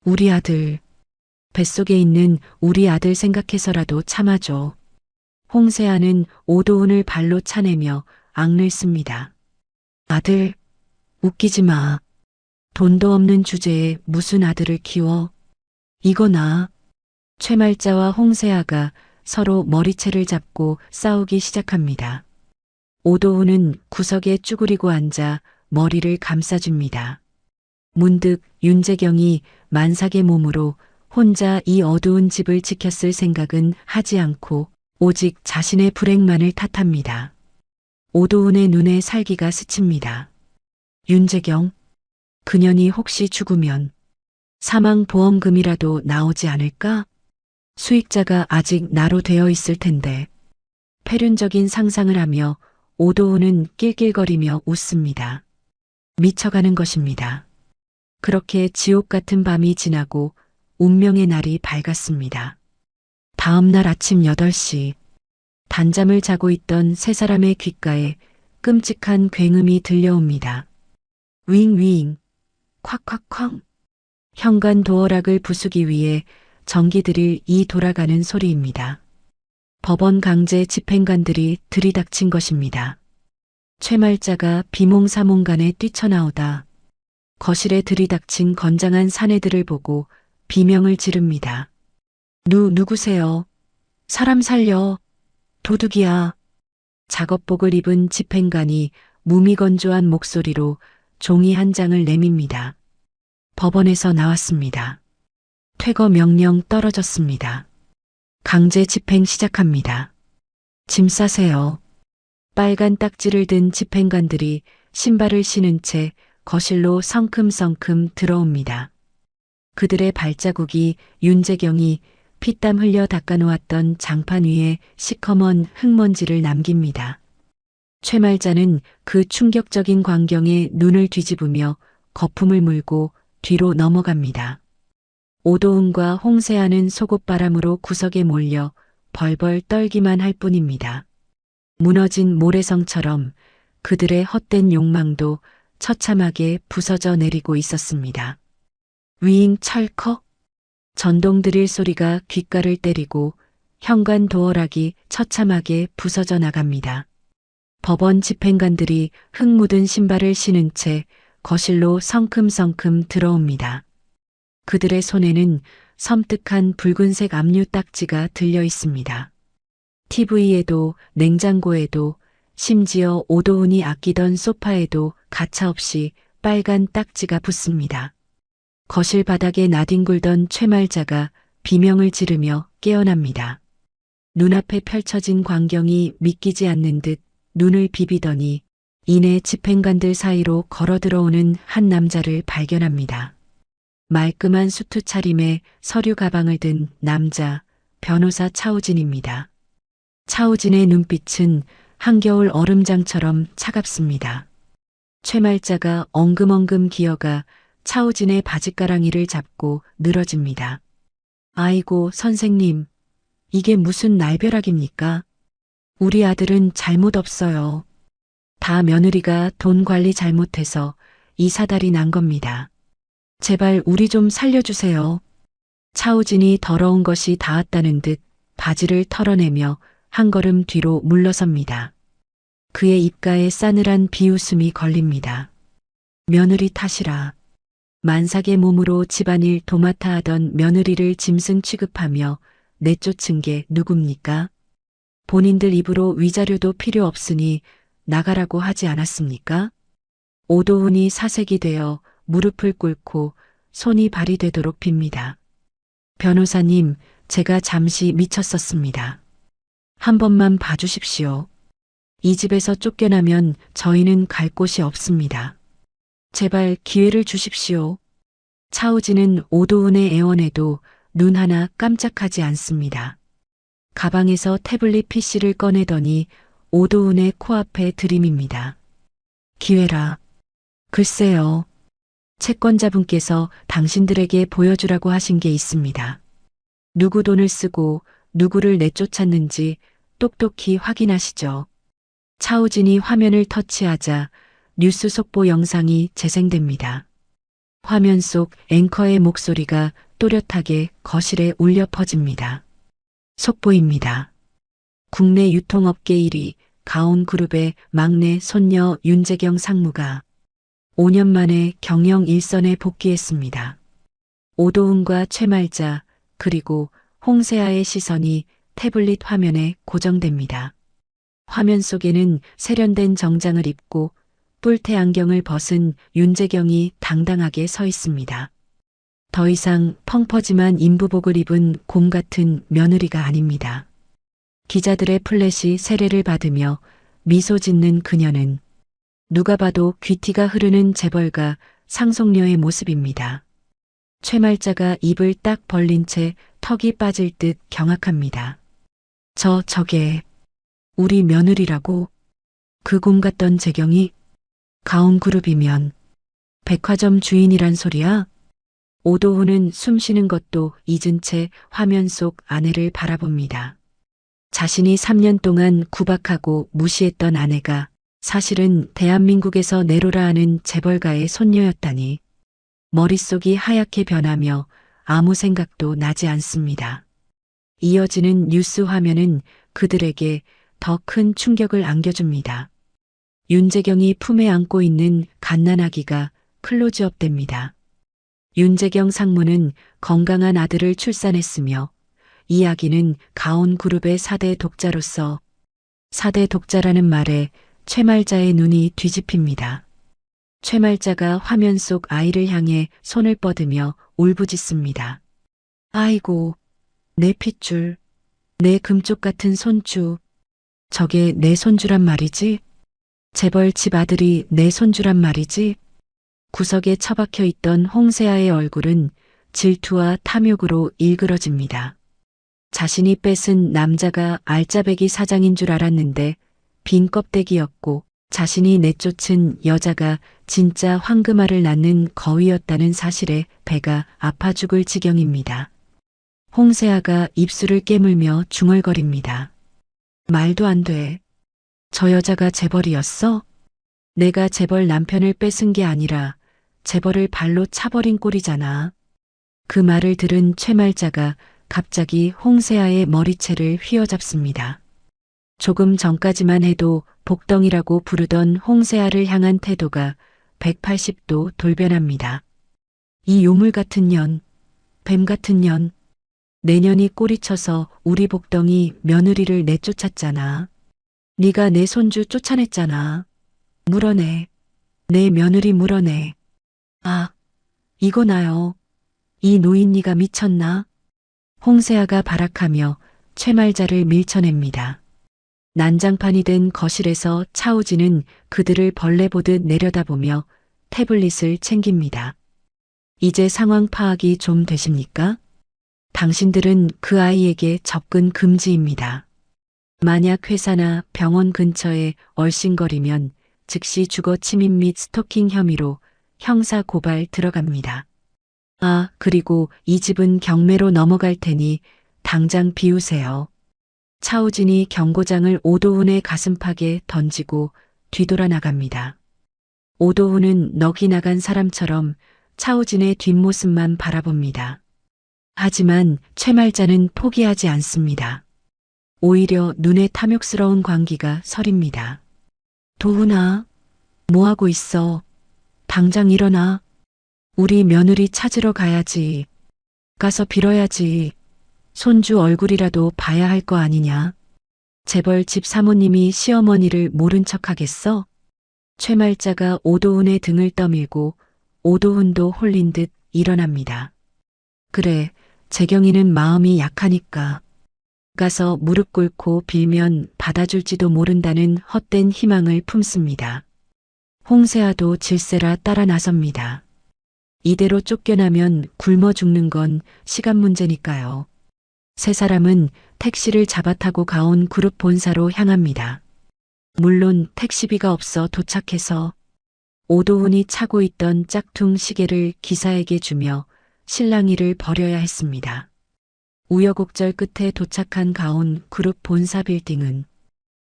S2: 우리 아들. 뱃속에 있는 우리 아들 생각해서라도 참아줘. 홍세아는 오도훈을 발로 차내며 악을 씁니다. 아들, 웃기지 마. 돈도 없는 주제에 무슨 아들을 키워. 이거 나. 최말자와 홍세아가 서로 머리채를 잡고 싸우기 시작합니다. 오도훈은 구석에 쭈그리고 앉아 머리를 감싸줍니다. 문득 윤재경이 만삭의 몸으로 혼자 이 어두운 집을 지켰을 생각은 하지 않고 오직 자신의 불행만을 탓합니다. 오도훈의 눈에 살기가 스칩니다. 윤재경, 그년이 혹시 죽으면 사망보험금이라도 나오지 않을까? 수익자가 아직 나로 되어 있을 텐데. 폐륜적인 상상을 하며 오도훈은 낄낄거리며 웃습니다. 미쳐가는 것입니다. 그렇게 지옥 같은 밤이 지나고 운명의 날이 밝았습니다. 다음 날 아침 8시, 단잠을 자고 있던 세 사람의 귓가에 끔찍한 굉음이 들려옵니다. 윙윙, 콱콱쾅. 현관 도어락을 부수기 위해 전기 드릴 이 돌아가는 소리입니다. 법원 강제 집행관들이 들이닥친 것입니다. 최말자가 비몽사몽간에 뛰쳐나오다 거실에 들이닥친 건장한 사내들을 보고 비명을 지릅니다. 누구세요? 사람 살려. 도둑이야. 작업복을 입은 집행관이 무미건조한 목소리로 종이 한 장을 내밉니다. 법원에서 나왔습니다. 퇴거 명령 떨어졌습니다. 강제 집행 시작합니다. 짐 싸세요. 빨간 딱지를 든 집행관들이 신발을 신은 채 거실로 성큼성큼 들어옵니다. 그들의 발자국이 윤재경이 피땀 흘려 닦아놓았던 장판 위에 시커먼 흙먼지를 남깁니다. 최말자는 그 충격적인 광경에 눈을 뒤집으며 거품을 물고 뒤로 넘어갑니다. 오도훈과 홍세아는 속옷바람으로 구석에 몰려 벌벌 떨기만 할 뿐입니다. 무너진 모래성처럼 그들의 헛된 욕망도 처참하게 부서져 내리고 있었습니다. 위잉 철컥 전동 드릴 소리가 귓가를 때리고 현관 도어락이 처참하게 부서져 나갑니다. 법원 집행관들이 흙 묻은 신발을 신은 채 거실로 성큼성큼 들어옵니다. 그들의 손에는 섬뜩한 붉은색 압류 딱지가 들려 있습니다. TV에도 냉장고에도 심지어 오도훈이 아끼던 소파에도 가차없이 빨간 딱지가 붙습니다. 거실 바닥에 나뒹굴던 최말자가 비명을 지르며 깨어납니다. 눈앞에 펼쳐진 광경이 믿기지 않는 듯 눈을 비비더니 이내 집행관들 사이로 걸어 들어오는 한 남자를 발견합니다. 말끔한 수트 차림에 서류 가방을 든 남자, 변호사 차우진입니다. 차우진의 눈빛은 한겨울 얼음장처럼 차갑습니다. 최말자가 엉금엉금 기어가 차우진의 바짓가랑이를 잡고 늘어집니다. 아이고, 선생님, 이게 무슨 날벼락입니까? 우리 아들은 잘못 없어요. 다 며느리가 돈 관리 잘못해서 이 사달이 난 겁니다. 제발 우리 좀 살려주세요. 차우진이 더러운 것이 닿았다는 듯 바지를 털어내며 한 걸음 뒤로 물러섭니다. 그의 입가에 싸늘한 비웃음이 걸립니다. 며느리 탓이라. 만삭의 몸으로 집안일 도맡아 하던 며느리를 짐승 취급하며 내쫓은 게 누굽니까? 본인들 입으로 위자료도 필요 없으니 나가라고 하지 않았습니까? 오도훈이 사색이 되어 무릎을 꿇고 손이 발이 되도록 빕니다. 변호사님, 제가 잠시 미쳤었습니다. 한 번만 봐주십시오. 이 집에서 쫓겨나면 저희는 갈 곳이 없습니다. 제발 기회를 주십시오. 차우진은 오도훈의 애원에도 눈 하나 깜짝하지 않습니다. 가방에서 태블릿 PC를 꺼내더니 오도훈의 코앞에 들이밉니다. 기회라. 글쎄요. 채권자분께서 당신들에게 보여주라고 하신 게 있습니다. 누구 돈을 쓰고 누구를 내쫓았는지 똑똑히 확인하시죠. 차우진이 화면을 터치하자 뉴스 속보 영상이 재생됩니다. 화면 속 앵커의 목소리가 또렷하게 거실에 울려 퍼집니다. 속보입니다. 국내 유통업계 1위 가온그룹의 막내 손녀 윤재경 상무가 5년 만에 경영 일선에 복귀했습니다. 오도훈과 최말자 그리고 홍세아의 시선이 태블릿 화면에 고정됩니다. 화면 속에는 세련된 정장을 입고 뿔테 안경을 벗은 윤재경이 당당하게 서 있습니다. 더 이상 펑퍼짐한 인부복을 입은 곰 같은 며느리가 아닙니다. 기자들의 플래시 세례를 받으며 미소 짓는 그녀는 누가 봐도 귀티가 흐르는 재벌가 상속녀의 모습입니다. 최말자가 입을 딱 벌린 채 턱이 빠질 듯 경악합니다. 저게 우리 며느리라고? 그 곰 같던 재경이 가온그룹이면 백화점 주인이란 소리야? 오도훈은 숨 쉬는 것도 잊은 채 화면 속 아내를 바라봅니다. 자신이 3년 동안 구박하고 무시했던 아내가 사실은 대한민국에서 내로라 하는 재벌가의 손녀였다니 머릿속이 하얗게 변하며 아무 생각도 나지 않습니다. 이어지는 뉴스 화면은 그들에게 더 큰 충격을 안겨줍니다. 윤재경이 품에 안고 있는 갓난아기가 클로즈업 됩니다. 윤재경 상무는 건강한 아들을 출산했으며 이 아기는 가온그룹의 4대 독자로서 4대 독자라는 말에 최말자의 눈이 뒤집힙니다. 최말자가 화면 속 아이를 향해 손을 뻗으며 울부짖습니다. 아이고, 내 핏줄, 내 금쪽 같은 손주, 저게 내 손주란 말이지? 재벌 집 아들이 내 손주란 말이지? 구석에 처박혀 있던 홍세아의 얼굴은 질투와 탐욕으로 일그러집니다. 자신이 뺏은 남자가 알짜배기 사장인 줄 알았는데 빈 껍데기였고 자신이 내쫓은 여자가 진짜 황금알을 낳는 거위였다는 사실에 배가 아파 죽을 지경입니다. 홍세아가 입술을 깨물며 중얼거립니다. 말도 안 돼. 저 여자가 재벌이었어? 내가 재벌 남편을 뺏은 게 아니라 재벌을 발로 차버린 꼴이잖아. 그 말을 들은 최말자가 갑자기 홍세아의 머리채를 휘어잡습니다. 조금 전까지만 해도 복덩이라고 부르던 홍세아를 향한 태도가 180도 돌변합니다. 이 요물 같은 년, 뱀 같은 년, 내년이 꼬리쳐서 우리 복덩이 며느리를 내쫓았잖아. 네가 내 손주 쫓아냈잖아. 물어내. 내 며느리 물어내. 아, 이거 나요. 이 노인니가 미쳤나? 홍세아가 발악하며 최말자를 밀쳐냅니다. 난장판이 된 거실에서 차우진은 그들을 벌레 보듯 내려다보며 태블릿을 챙깁니다. 이제 상황 파악이 좀 되십니까? 당신들은 그 아이에게 접근 금지입니다. 만약 회사나 병원 근처에 얼씬거리면 즉시 주거 침입 및 스토킹 혐의로 형사 고발 들어갑니다. 아, 그리고 이 집은 경매로 넘어갈 테니 당장 비우세요. 차우진이 경고장을 오도훈의 가슴팍에 던지고 뒤돌아 나갑니다. 오도훈은 넋이 나간 사람처럼 차우진의 뒷모습만 바라봅니다. 하지만 최말자는 포기하지 않습니다. 오히려 눈에 탐욕스러운 광기가 서립니다. 도훈아, 뭐하고 있어? 당장 일어나. 우리 며느리 찾으러 가야지. 가서 빌어야지. 손주 얼굴이라도 봐야 할 거 아니냐. 재벌 집 사모님이 시어머니를 모른 척하겠어? 최말자가 오도훈의 등을 떠밀고 오도훈도 홀린 듯 일어납니다. 그래, 재경이는 마음이 약하니까. 가서 무릎 꿇고 빌면 받아줄지도 모른다는 헛된 희망을 품습니다. 홍세아도 질세라 따라 나섭니다. 이대로 쫓겨나면 굶어 죽는 건 시간 문제니까요. 세 사람은 택시를 잡아타고 가온 그룹 본사로 향합니다. 물론 택시비가 없어 도착해서 오도훈이 차고 있던 짝퉁 시계를 기사에게 주며 실랑이를 벌여야 했습니다. 우여곡절 끝에 도착한 가온 그룹 본사 빌딩은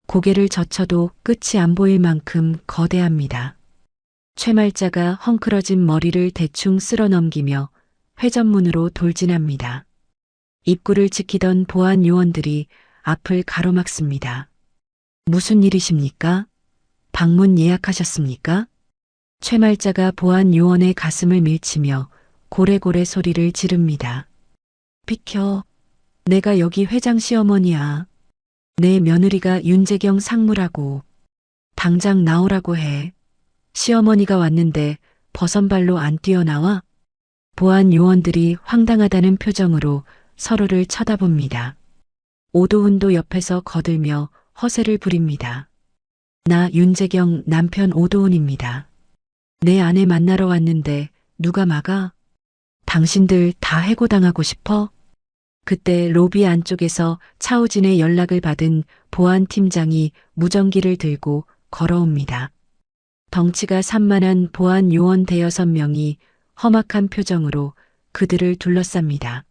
S2: 고개를 젖혀도 끝이 안 보일 만큼 거대합니다. 최말자가 헝클어진 머리를 대충 쓸어 넘기며 회전문으로 돌진합니다. 입구를 지키던 보안 요원들이 앞을 가로막습니다. 무슨 일이십니까? 방문 예약하셨습니까? 최말자가 보안 요원의 가슴을 밀치며 고래고래 소리를 지릅니다. 비켜. 내가 여기 회장 시어머니야. 내 며느리가 윤재경 상무라고. 당장 나오라고 해. 시어머니가 왔는데 버선발로 안 뛰어나와? 보안 요원들이 황당하다는 표정으로 서로를 쳐다봅니다. 오도훈도 옆에서 거들며 허세를 부립니다. 나 윤재경 남편 오도훈입니다. 내 아내 만나러 왔는데 누가 막아? 당신들 다 해고당하고 싶어? 그때 로비 안쪽에서 차우진의 연락을 받은 보안팀장이 무전기를 들고 걸어옵니다. 덩치가 산만한 보안 요원 대여섯 명이 험악한 표정으로 그들을 둘러쌉니다.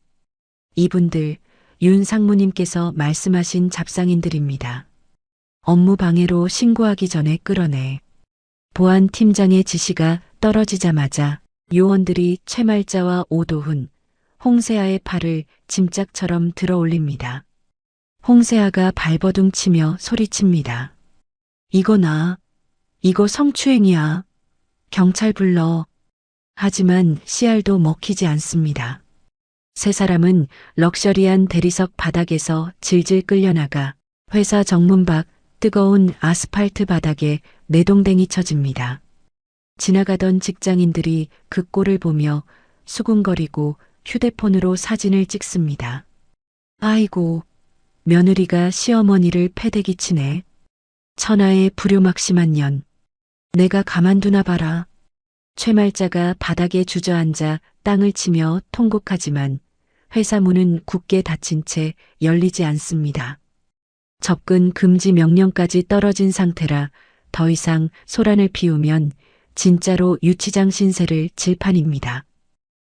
S2: 이분들 윤 상무님께서 말씀하신 잡상인들입니다. 업무 방해로 신고하기 전에 끌어내. 보안팀장의 지시가 떨어지자마자 요원들이 최말자와 오도훈, 홍세아의 팔을 짐짝처럼 들어 올립니다. 홍세아가 발버둥 치며 소리칩니다. 이거 성추행이야. 경찰 불러. 하지만 씨알도 먹히지 않습니다. 세 사람은 럭셔리한 대리석 바닥에서 질질 끌려나가 회사 정문 밖 뜨거운 아스팔트 바닥에 내동댕이 쳐집니다. 지나가던 직장인들이 그 꼴을 보며 수군거리고 휴대폰으로 사진을 찍습니다. 아이고, 며느리가 시어머니를 패대기 치네. 천하의 불효막심한 년. 내가 가만두나 봐라. 최말자가 바닥에 주저앉아 땅을 치며 통곡하지만 회사 문은 굳게 닫힌 채 열리지 않습니다. 접근 금지 명령까지 떨어진 상태라 더 이상 소란을 피우면 진짜로 유치장 신세를 질 판입니다.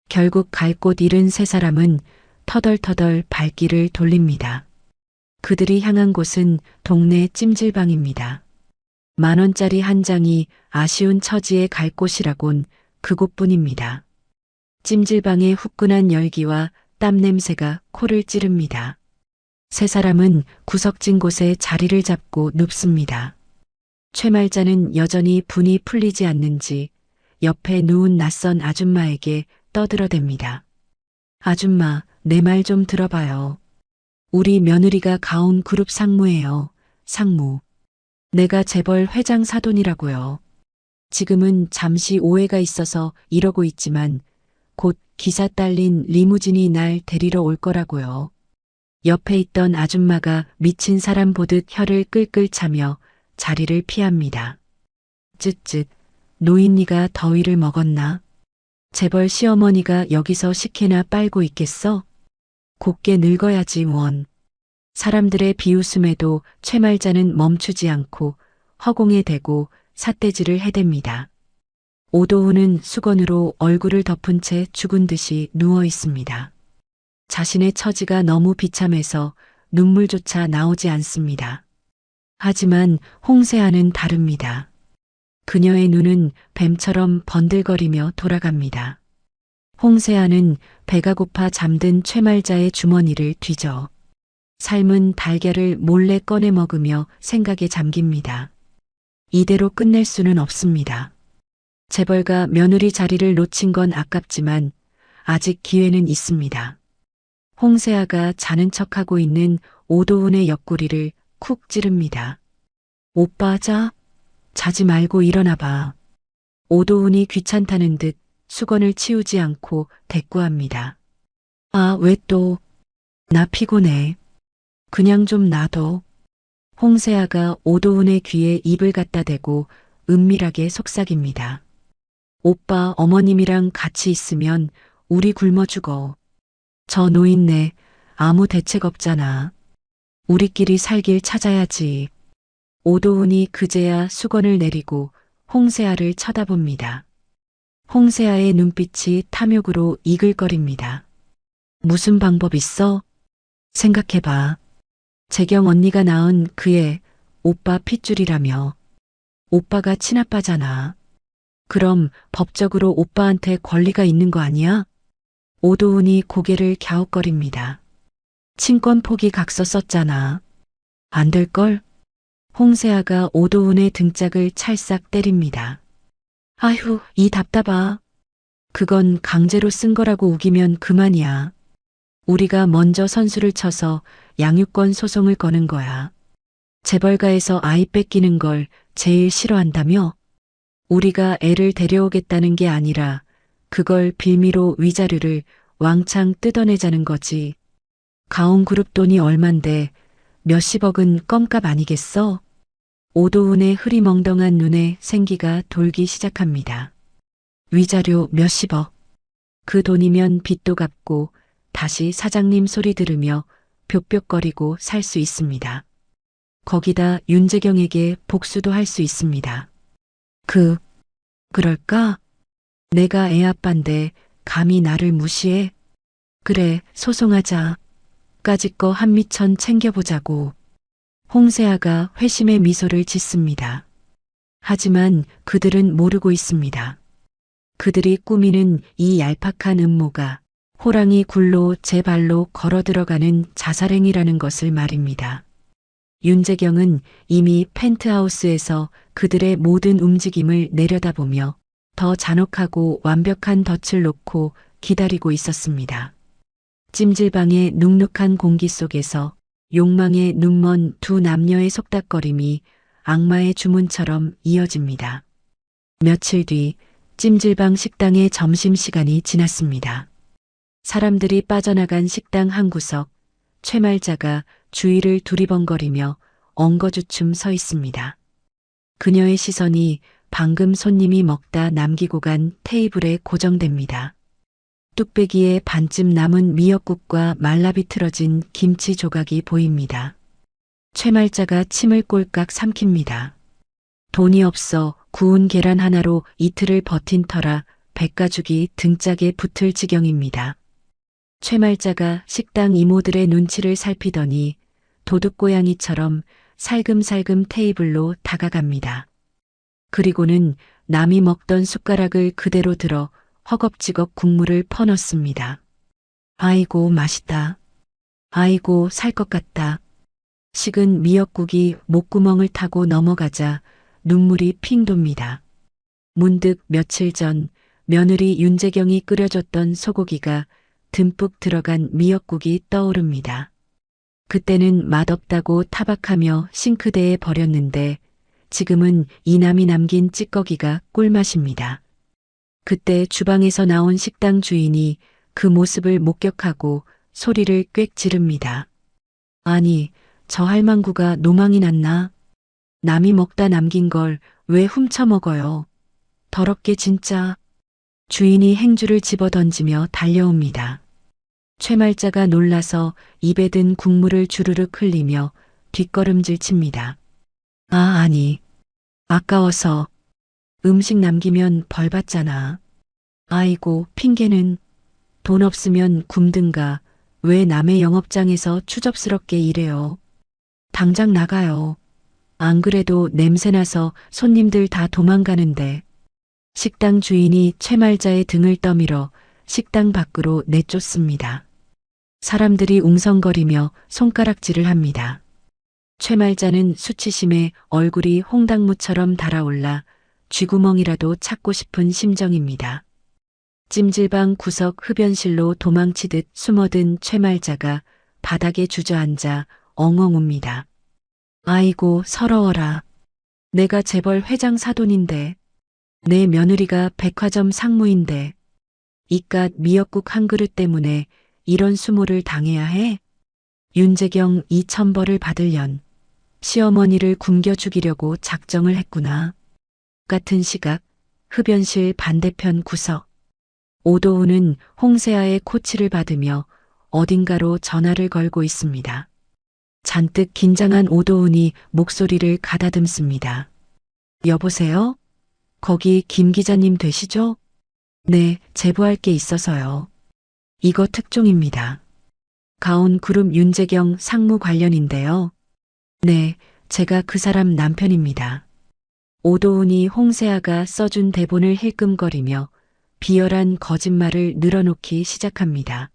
S2: 결국 갈 곳 잃은 세 사람은 터덜터덜 발길을 돌립니다. 그들이 향한 곳은 동네 찜질방입니다. 10,000원짜리 한 장이 아쉬운 처지에 갈 곳이라곤 그곳뿐입니다. 찜질방의 후끈한 열기와 땀 냄새가 코를 찌릅니다. 세 사람은 구석진 곳에 자리를 잡고 눕습니다. 최말자는 여전히 분이 풀리지 않는지 옆에 누운 낯선 아줌마에게 떠들어댑니다. 아줌마, 내 말 좀 들어봐요. 우리 며느리가 가온 그룹 상무예요. 상무. 내가 재벌 회장 사돈이라고요. 지금은 잠시 오해가 있어서 이러고 있지만 곧 기사 딸린 리무진이 날 데리러 올 거라고요. 옆에 있던 아줌마가 미친 사람 보듯 혀를 끌끌 차며 자리를 피합니다. 쯧쯧, 노인니가 더위를 먹었나? 재벌 시어머니가 여기서 식혜나 빨고 있겠어? 곱게 늙어야지 원. 사람들의 비웃음에도 최말자는 멈추지 않고 허공에 대고 삿대질을 해댑니다. 오도훈은 수건으로 얼굴을 덮은 채 죽은 듯이 누워 있습니다. 자신의 처지가 너무 비참해서 눈물조차 나오지 않습니다. 하지만 홍세아는 다릅니다. 그녀의 눈은 뱀처럼 번들거리며 돌아갑니다. 홍세아는 배가 고파 잠든 최말자의 주머니를 뒤져 삶은 달걀을 몰래 꺼내 먹으며 생각에 잠깁니다. 이대로 끝낼 수는 없습니다. 재벌가 며느리 자리를 놓친 건 아깝지만 아직 기회는 있습니다. 홍세아가 자는 척하고 있는 오도훈의 옆구리를 쿡 찌릅니다. 오빠 자지 말고 일어나봐. 오도훈이 귀찮다는 듯 수건을 치우지 않고 대꾸합니다. 아, 왜 또? 나 피곤해. 그냥 좀 놔둬. 홍세아가 오도훈의 귀에 입을 갖다 대고 은밀하게 속삭입니다. 오빠 어머님이랑 같이 있으면 우리 굶어 죽어. 저 노인네 아무 대책 없잖아. 우리끼리 살 길 찾아야지. 오도훈이 그제야 수건을 내리고 홍세아를 쳐다봅니다. 홍세아의 눈빛이 탐욕으로 이글거립니다. 무슨 방법 있어? 생각해봐. 재경 언니가 낳은 그의 오빠 핏줄이라며. 오빠가 친아빠잖아. 그럼 법적으로 오빠한테 권리가 있는 거 아니야? 오도훈이 고개를 갸웃거립니다. 친권 포기 각서 썼잖아. 안 될걸? 홍세아가 오도훈의 등짝을 찰싹 때립니다. 아휴, 이 답답아. 그건 강제로 쓴 거라고 우기면 그만이야. 우리가 먼저 선수를 쳐서 양육권 소송을 거는 거야. 재벌가에서 아이 뺏기는 걸 제일 싫어한다며? 우리가 애를 데려오겠다는 게 아니라 그걸 빌미로 위자료를 왕창 뜯어내자는 거지. 가온그룹 돈이 얼만데 몇십억은 껌값 아니겠어? 오도훈의 흐리멍덩한 눈에 생기가 돌기 시작합니다. 위자료 몇십억. 그 돈이면 빚도 갚고 다시 사장님 소리 들으며 벽벽거리고 살 수 있습니다. 거기다 윤재경에게 복수도 할 수 있습니다. 그럴까? 내가 애 아빠인데 감히 나를 무시해? 그래, 소송하자. 까짓 거 한미천 챙겨보자고. 홍세아가 회심의 미소를 짓습니다. 하지만 그들은 모르고 있습니다. 그들이 꾸미는 이 얄팍한 음모가 호랑이 굴로 제 발로 걸어 들어가는 자살행위라는 것을 말입니다. 윤재경은 이미 펜트하우스에서 그들의 모든 움직임을 내려다보며 더 잔혹하고 완벽한 덫을 놓고 기다리고 있었습니다. 찜질방의 눅눅한 공기 속에서 욕망에 눈먼 두 남녀의 속닥거림이 악마의 주문처럼 이어집니다. 며칠 뒤 찜질방 식당의 점심시간이 지났습니다. 사람들이 빠져나간 식당 한 구석, 최말자가 주위를 두리번거리며 엉거주춤 서 있습니다. 그녀의 시선이 방금 손님이 먹다 남기고 간 테이블에 고정됩니다. 뚝배기에 반쯤 남은 미역국과 말라비틀어진 김치 조각이 보입니다. 최말자가 침을 꼴깍 삼킵니다. 돈이 없어 구운 계란 하나로 이틀을 버틴 터라 백가죽이 등짝에 붙을 지경입니다. 최말자가 식당 이모들의 눈치를 살피더니 도둑고양이처럼 살금살금 테이블로 다가갑니다. 그리고는 남이 먹던 숟가락을 그대로 들어 허겁지겁 국물을 퍼넣습니다. 아이고 맛있다. 아이고 살 것 같다. 식은 미역국이 목구멍을 타고 넘어가자 눈물이 핑 돕니다. 문득 며칠 전 며느리 윤재경이 끓여줬던 소고기가 듬뿍 들어간 미역국이 떠오릅니다. 그때는 맛없다고 타박하며 싱크대에 버렸는데 지금은 이남이 남긴 찌꺼기가 꿀맛입니다. 그때 주방에서 나온 식당 주인이 그 모습을 목격하고 소리를 꽥 지릅니다. 아니, 저 할망구가 노망이 났나? 남이 먹다 남긴 걸 왜 훔쳐 먹어요? 더럽게 진짜. 주인이 행주를 집어 던지며 달려옵니다. 최말자가 놀라서 입에 든 국물을 주르륵 흘리며 뒷걸음질 칩니다. 아, 아니. 아까워서. 음식 남기면 벌 받잖아. 아이고, 핑계는. 돈 없으면 굶든가. 왜 남의 영업장에서 추접스럽게 일해요? 당장 나가요. 안 그래도 냄새나서 손님들 다 도망가는데. 식당 주인이 최말자의 등을 떠밀어 식당 밖으로 내쫓습니다. 사람들이 웅성거리며 손가락질을 합니다. 최말자는 수치심에 얼굴이 홍당무처럼 달아올라 쥐구멍이라도 찾고 싶은 심정입니다. 찜질방 구석 흡연실로 도망치듯 숨어든 최말자가 바닥에 주저앉아 엉엉 웁니다. 아이고 서러워라. 내가 재벌 회장 사돈인데, 내 며느리가 백화점 상무인데, 이깟 미역국 한 그릇 때문에 이런 수모를 당해야 해? 윤재경 2,000벌을 받으련 시어머니를 굶겨 죽이려고 작정을 했구나. 같은 시각 흡연실 반대편 구석. 오도훈은 홍세아의 코치를 받으며 어딘가로 전화를 걸고 있습니다. 잔뜩 긴장한 오도훈이 목소리를 가다듬습니다. 여보세요? 거기 김 기자님 되시죠? 네, 제보할 게 있어서요. 이거 특종입니다. 가온그룹 윤재경 상무 관련인데요. 네, 제가 그 사람 남편입니다. 오도훈이 홍세아가 써준 대본을 힐끔거리며 비열한 거짓말을 늘어놓기 시작합니다.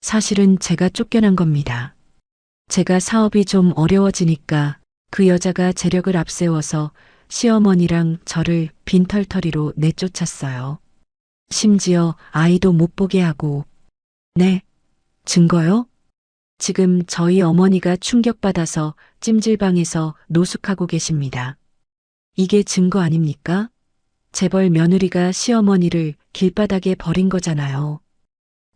S2: 사실은 제가 쫓겨난 겁니다. 제가 사업이 좀 어려워지니까 그 여자가 재력을 앞세워서 시어머니랑 저를 빈털터리로 내쫓았어요. 심지어 아이도 못 보게 하고. 네, 증거요? 지금 저희 어머니가 충격받아서 찜질방에서 노숙하고 계십니다. 이게 증거 아닙니까? 재벌 며느리가 시어머니를 길바닥에 버린 거잖아요.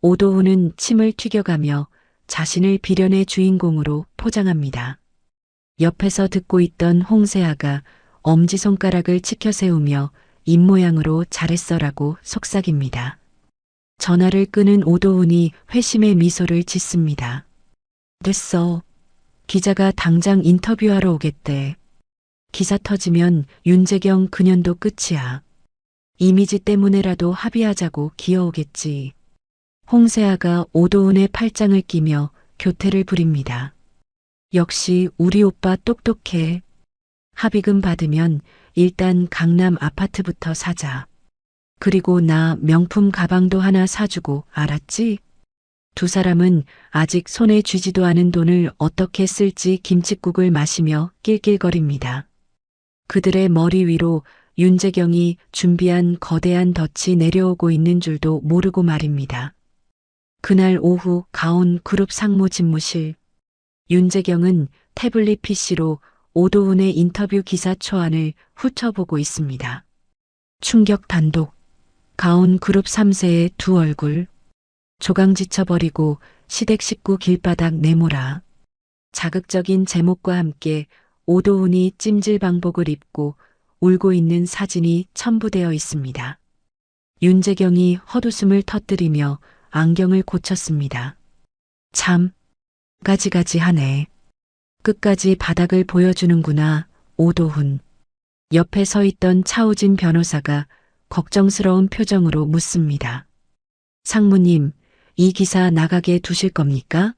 S2: 오도훈은 침을 튀겨가며 자신을 비련의 주인공으로 포장합니다. 옆에서 듣고 있던 홍세아가 엄지손가락을 치켜 세우며 입모양으로 잘했어라고 속삭입니다. 전화를 끄는 오도훈이 회심의 미소를 짓습니다. 됐어. 기자가 당장 인터뷰하러 오겠대. 기사 터지면 윤재경 그년도 끝이야. 이미지 때문에라도 합의하자고 기어오겠지. 홍세아가 오도훈의 팔짱을 끼며 교태를 부립니다. 역시 우리 오빠 똑똑해. 합의금 받으면 일단 강남 아파트부터 사자. 그리고 나 명품 가방도 하나 사주고, 알았지? 두 사람은 아직 손에 쥐지도 않은 돈을 어떻게 쓸지 김칫국을 마시며 낄낄거립니다. 그들의 머리 위로 윤재경이 준비한 거대한 덫이 내려오고 있는 줄도 모르고 말입니다. 그날 오후 가온그룹 상무 집무실. 윤재경은 태블릿 PC로 오도훈의 인터뷰 기사 초안을 훑어보고 있습니다. 충격 단독. 가온그룹 3세의 두 얼굴. 조강 지쳐버리고 시댁 식구 길바닥 내몰아. 자극적인 제목과 함께 오도훈이 찜질방복을 입고 울고 있는 사진이 첨부되어 있습니다. 윤재경이 헛웃음을 터뜨리며 안경을 고쳤습니다. 참, 가지가지하네. 끝까지 바닥을 보여주는구나, 오도훈. 옆에 서 있던 차우진 변호사가 걱정스러운 표정으로 묻습니다. 상무님, 이 기사 나가게 두실 겁니까?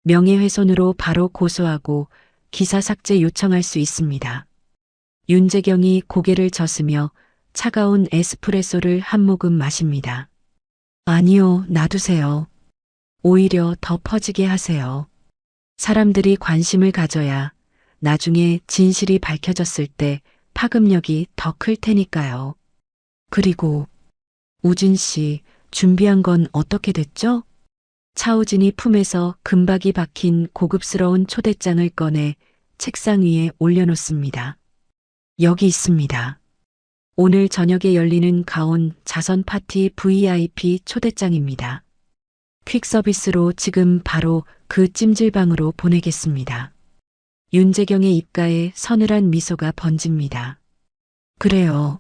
S2: 명예훼손으로 바로 고소하고 기사 삭제 요청할 수 있습니다. 윤재경이 고개를 젓으며 차가운 에스프레소를 한 모금 마십니다. 아니요, 놔두세요. 오히려 더 퍼지게 하세요. 사람들이 관심을 가져야 나중에 진실이 밝혀졌을 때 파급력이 더 클 테니까요. 그리고 우진 씨, 준비한 건 어떻게 됐죠? 차우진이 품에서 금박이 박힌 고급스러운 초대장을 꺼내 책상 위에 올려놓습니다. 여기 있습니다. 오늘 저녁에 열리는 가온 자선 파티 VIP 초대장입니다. 퀵 서비스로 지금 바로 그 찜질방으로 보내겠습니다. 윤재경의 입가에 서늘한 미소가 번집니다. 그래요.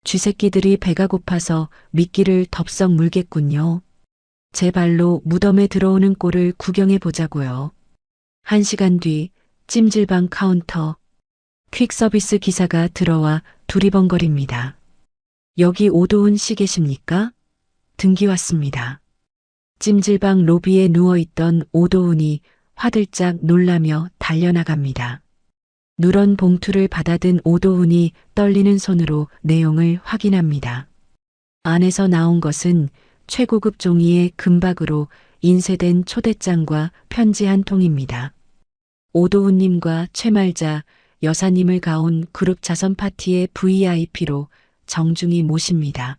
S2: 쥐새끼들이 배가 고파서 미끼를 덥석 물겠군요. 제 발로 무덤에 들어오는 꼴을 구경해 보자고요. 1시간 뒤 찜질방 카운터. 퀵 서비스 기사가 들어와 두리번거립니다. 여기 오도훈 씨 계십니까? 등기 왔습니다. 찜질방 로비에 누워있던 오도훈이 화들짝 놀라며 달려나갑니다. 누런 봉투를 받아든 오도훈이 떨리는 손으로 내용을 확인합니다. 안에서 나온 것은 최고급 종이의 금박으로 인쇄된 초대장과 편지 한 통입니다. 오도훈님과 최말자 여사님을 가온 그룹 자선 파티의 VIP로 정중히 모십니다.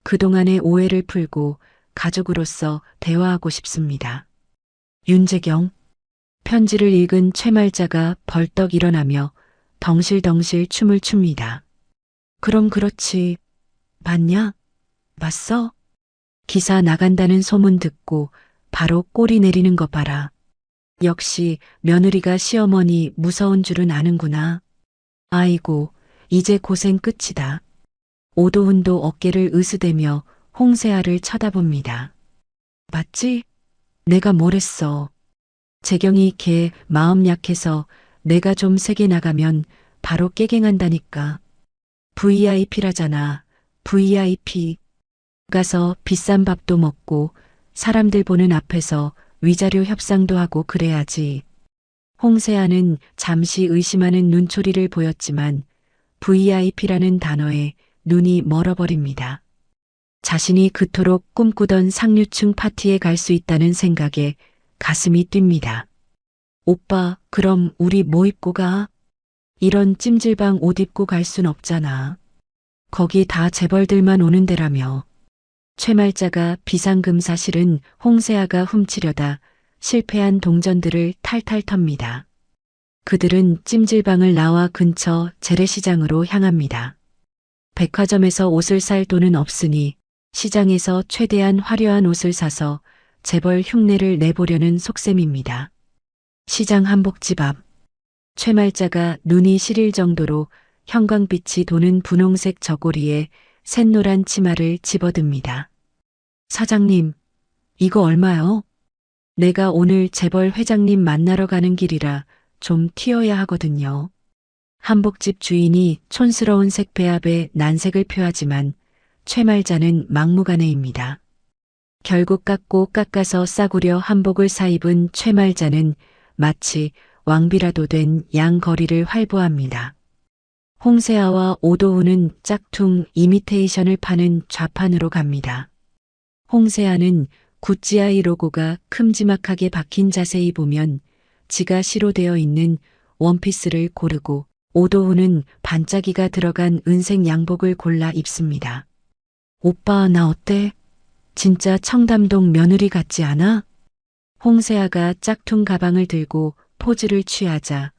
S2: 그동안의 오해를 풀고 가족으로서 대화하고 싶습니다. 윤재경, 편지를 읽은 최말자가 벌떡 일어나며 덩실덩실 춤을 춥니다. 그럼 그렇지. 맞냐? 맞어? 기사 나간다는 소문 듣고 바로 꼬리 내리는 거 봐라. 역시 며느리가 시어머니 무서운 줄은 아는구나. 아이고, 이제 고생 끝이다. 오도훈도 어깨를 으스대며 홍세아를 쳐다봅니다. 맞지? 내가 뭘 했어. 재경이 걔 마음 약해서 내가 좀 세게 나가면 바로 깨갱한다니까. VIP라잖아. VIP. 가서 비싼 밥도 먹고 사람들 보는 앞에서 위자료 협상도 하고 그래야지. 홍세아는 잠시 의심하는 눈초리를 보였지만 VIP라는 단어에 눈이 멀어버립니다. 자신이 그토록 꿈꾸던 상류층 파티에 갈 수 있다는 생각에 가슴이 뜁니다. 오빠, 그럼 우리 뭐 입고 가? 이런 찜질방 옷 입고 갈 순 없잖아. 거기 다 재벌들만 오는 데라며. 최말자가 비상금 사실은 홍세아가 훔치려다 실패한 동전들을 탈탈 텁니다. 그들은 찜질방을 나와 근처 재래시장으로 향합니다. 백화점에서 옷을 살 돈은 없으니 시장에서 최대한 화려한 옷을 사서 재벌 흉내를 내보려는 속셈입니다. 시장 한복집 앞. 최말자가 눈이 시릴 정도로 형광빛이 도는 분홍색 저고리에 샛노란 치마를 집어듭니다. 사장님, 이거 얼마요? 내가 오늘 재벌 회장님 만나러 가는 길이라 좀 튀어야 하거든요. 한복집 주인이 촌스러운 색배합에 난색을 표하지만 최말자는 막무가내입니다. 결국 깎고 깎아서 싸구려 한복을 사입은 최말자는 마치 왕비라도 된 양거리를 활보합니다. 홍세아와 오도훈은 짝퉁 이미테이션을 파는 좌판으로 갑니다. 홍세아는 구찌아이 로고가 큼지막하게 박힌 자세히 보면 지가 시로되어 있는 원피스를 고르고 오도훈은 반짝이가 들어간 은색 양복을 골라 입습니다. 오빠, 나 어때? 진짜 청담동 며느리 같지 않아? 홍세아가 짝퉁 가방을 들고 포즈를 취하자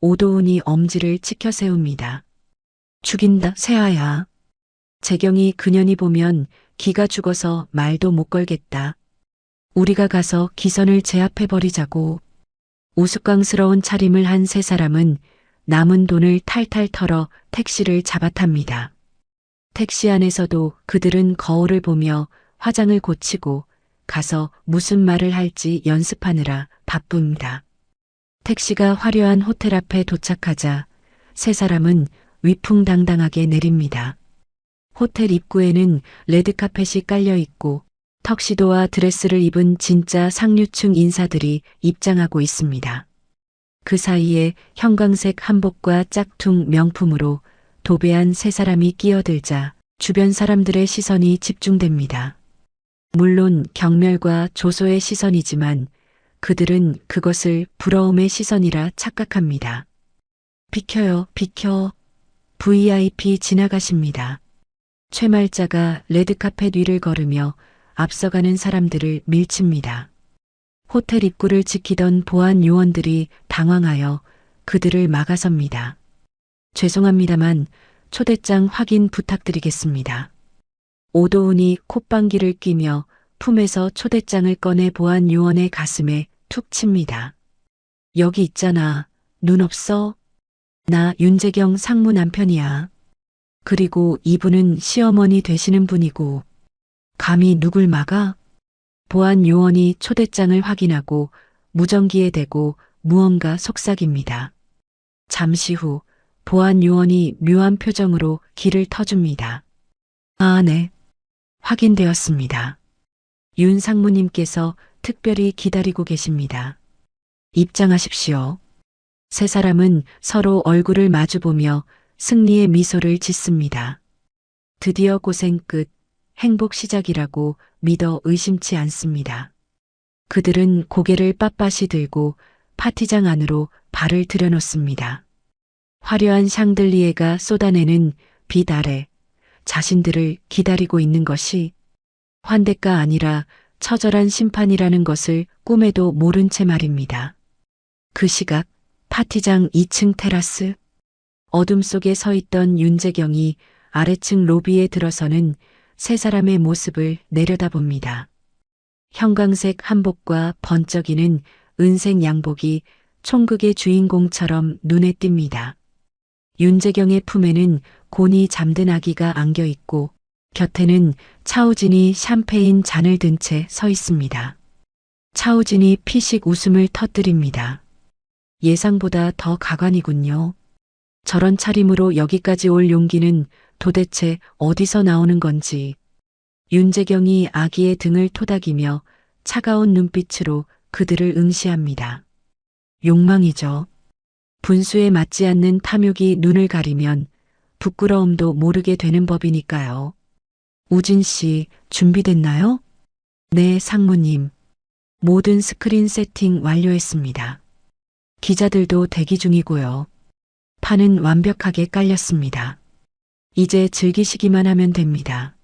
S2: 오도훈이 엄지를 치켜 세웁니다. 죽인다, 세아야. 재경이 그년이 보면 기가 죽어서 말도 못 걸겠다. 우리가 가서 기선을 제압해버리자고. 우스꽝스러운 차림을 한 세 사람은 남은 돈을 탈탈 털어 택시를 잡아탑니다. 택시 안에서도 그들은 거울을 보며 화장을 고치고 가서 무슨 말을 할지 연습하느라 바쁩니다. 택시가 화려한 호텔 앞에 도착하자 세 사람은 위풍당당하게 내립니다. 호텔 입구에는 레드카펫이 깔려 있고 턱시도와 드레스를 입은 진짜 상류층 인사들이 입장하고 있습니다. 그 사이에 형광색 한복과 짝퉁 명품으로 도배한 세 사람이 끼어들자 주변 사람들의 시선이 집중됩니다. 물론 경멸과 조소의 시선이지만 그들은 그것을 부러움의 시선이라 착각합니다. 비켜요, 비켜. VIP 지나가십니다. 최말자가 레드카펫 위를 걸으며 앞서가는 사람들을 밀칩니다. 호텔 입구를 지키던 보안 요원들이 당황하여 그들을 막아섭니다. 죄송합니다만 초대장 확인 부탁드리겠습니다. 오도훈이 콧방귀를 뀌며 품에서 초대장을 꺼내 보안 요원의 가슴에 툭 칩니다. 여기 있잖아. 눈 없어? 나 윤재경 상무 남편이야. 그리고 이분은 시어머니 되시는 분이고 감히 누굴 막아? 보안 요원이 초대장을 확인하고 무전기에 대고 무언가 속삭입니다. 잠시 후 보안 요원이 묘한 표정으로 길을 터줍니다. 아, 네. 확인되었습니다. 윤 상무님께서 특별히 기다리고 계십니다. 입장하십시오. 세 사람은 서로 얼굴을 마주보며 승리의 미소를 짓습니다. 드디어 고생 끝, 행복 시작이라고 믿어 의심치 않습니다. 그들은 고개를 빳빳이 들고 파티장 안으로 발을 들여놓습니다. 화려한 샹들리에가 쏟아내는 빛 아래 자신들을 기다리고 있는 것이 환대가 아니라 처절한 심판이라는 것을 꿈에도 모른 채 말입니다. 그 시각 파티장 2층 테라스. 어둠 속에 서 있던 윤재경이 아래층 로비에 들어서는 세 사람의 모습을 내려다봅니다. 형광색 한복과 번쩍이는 은색 양복이 총극의 주인공처럼 눈에 띕니다. 윤재경의 품에는 곤히 잠든 아기가 안겨 있고 곁에는 차우진이 샴페인 잔을 든 채 서 있습니다. 차우진이 피식 웃음을 터뜨립니다. 예상보다 더 가관이군요. 저런 차림으로 여기까지 올 용기는 도대체 어디서 나오는 건지. 윤재경이 아기의 등을 토닥이며 차가운 눈빛으로 그들을 응시합니다. 욕망이죠. 분수에 맞지 않는 탐욕이 눈을 가리면 부끄러움도 모르게 되는 법이니까요. 우진 씨, 준비됐나요? 네, 상무님. 모든 스크린 세팅 완료했습니다. 기자들도 대기 중이고요. 판은 완벽하게 깔렸습니다. 이제 즐기시기만 하면 됩니다.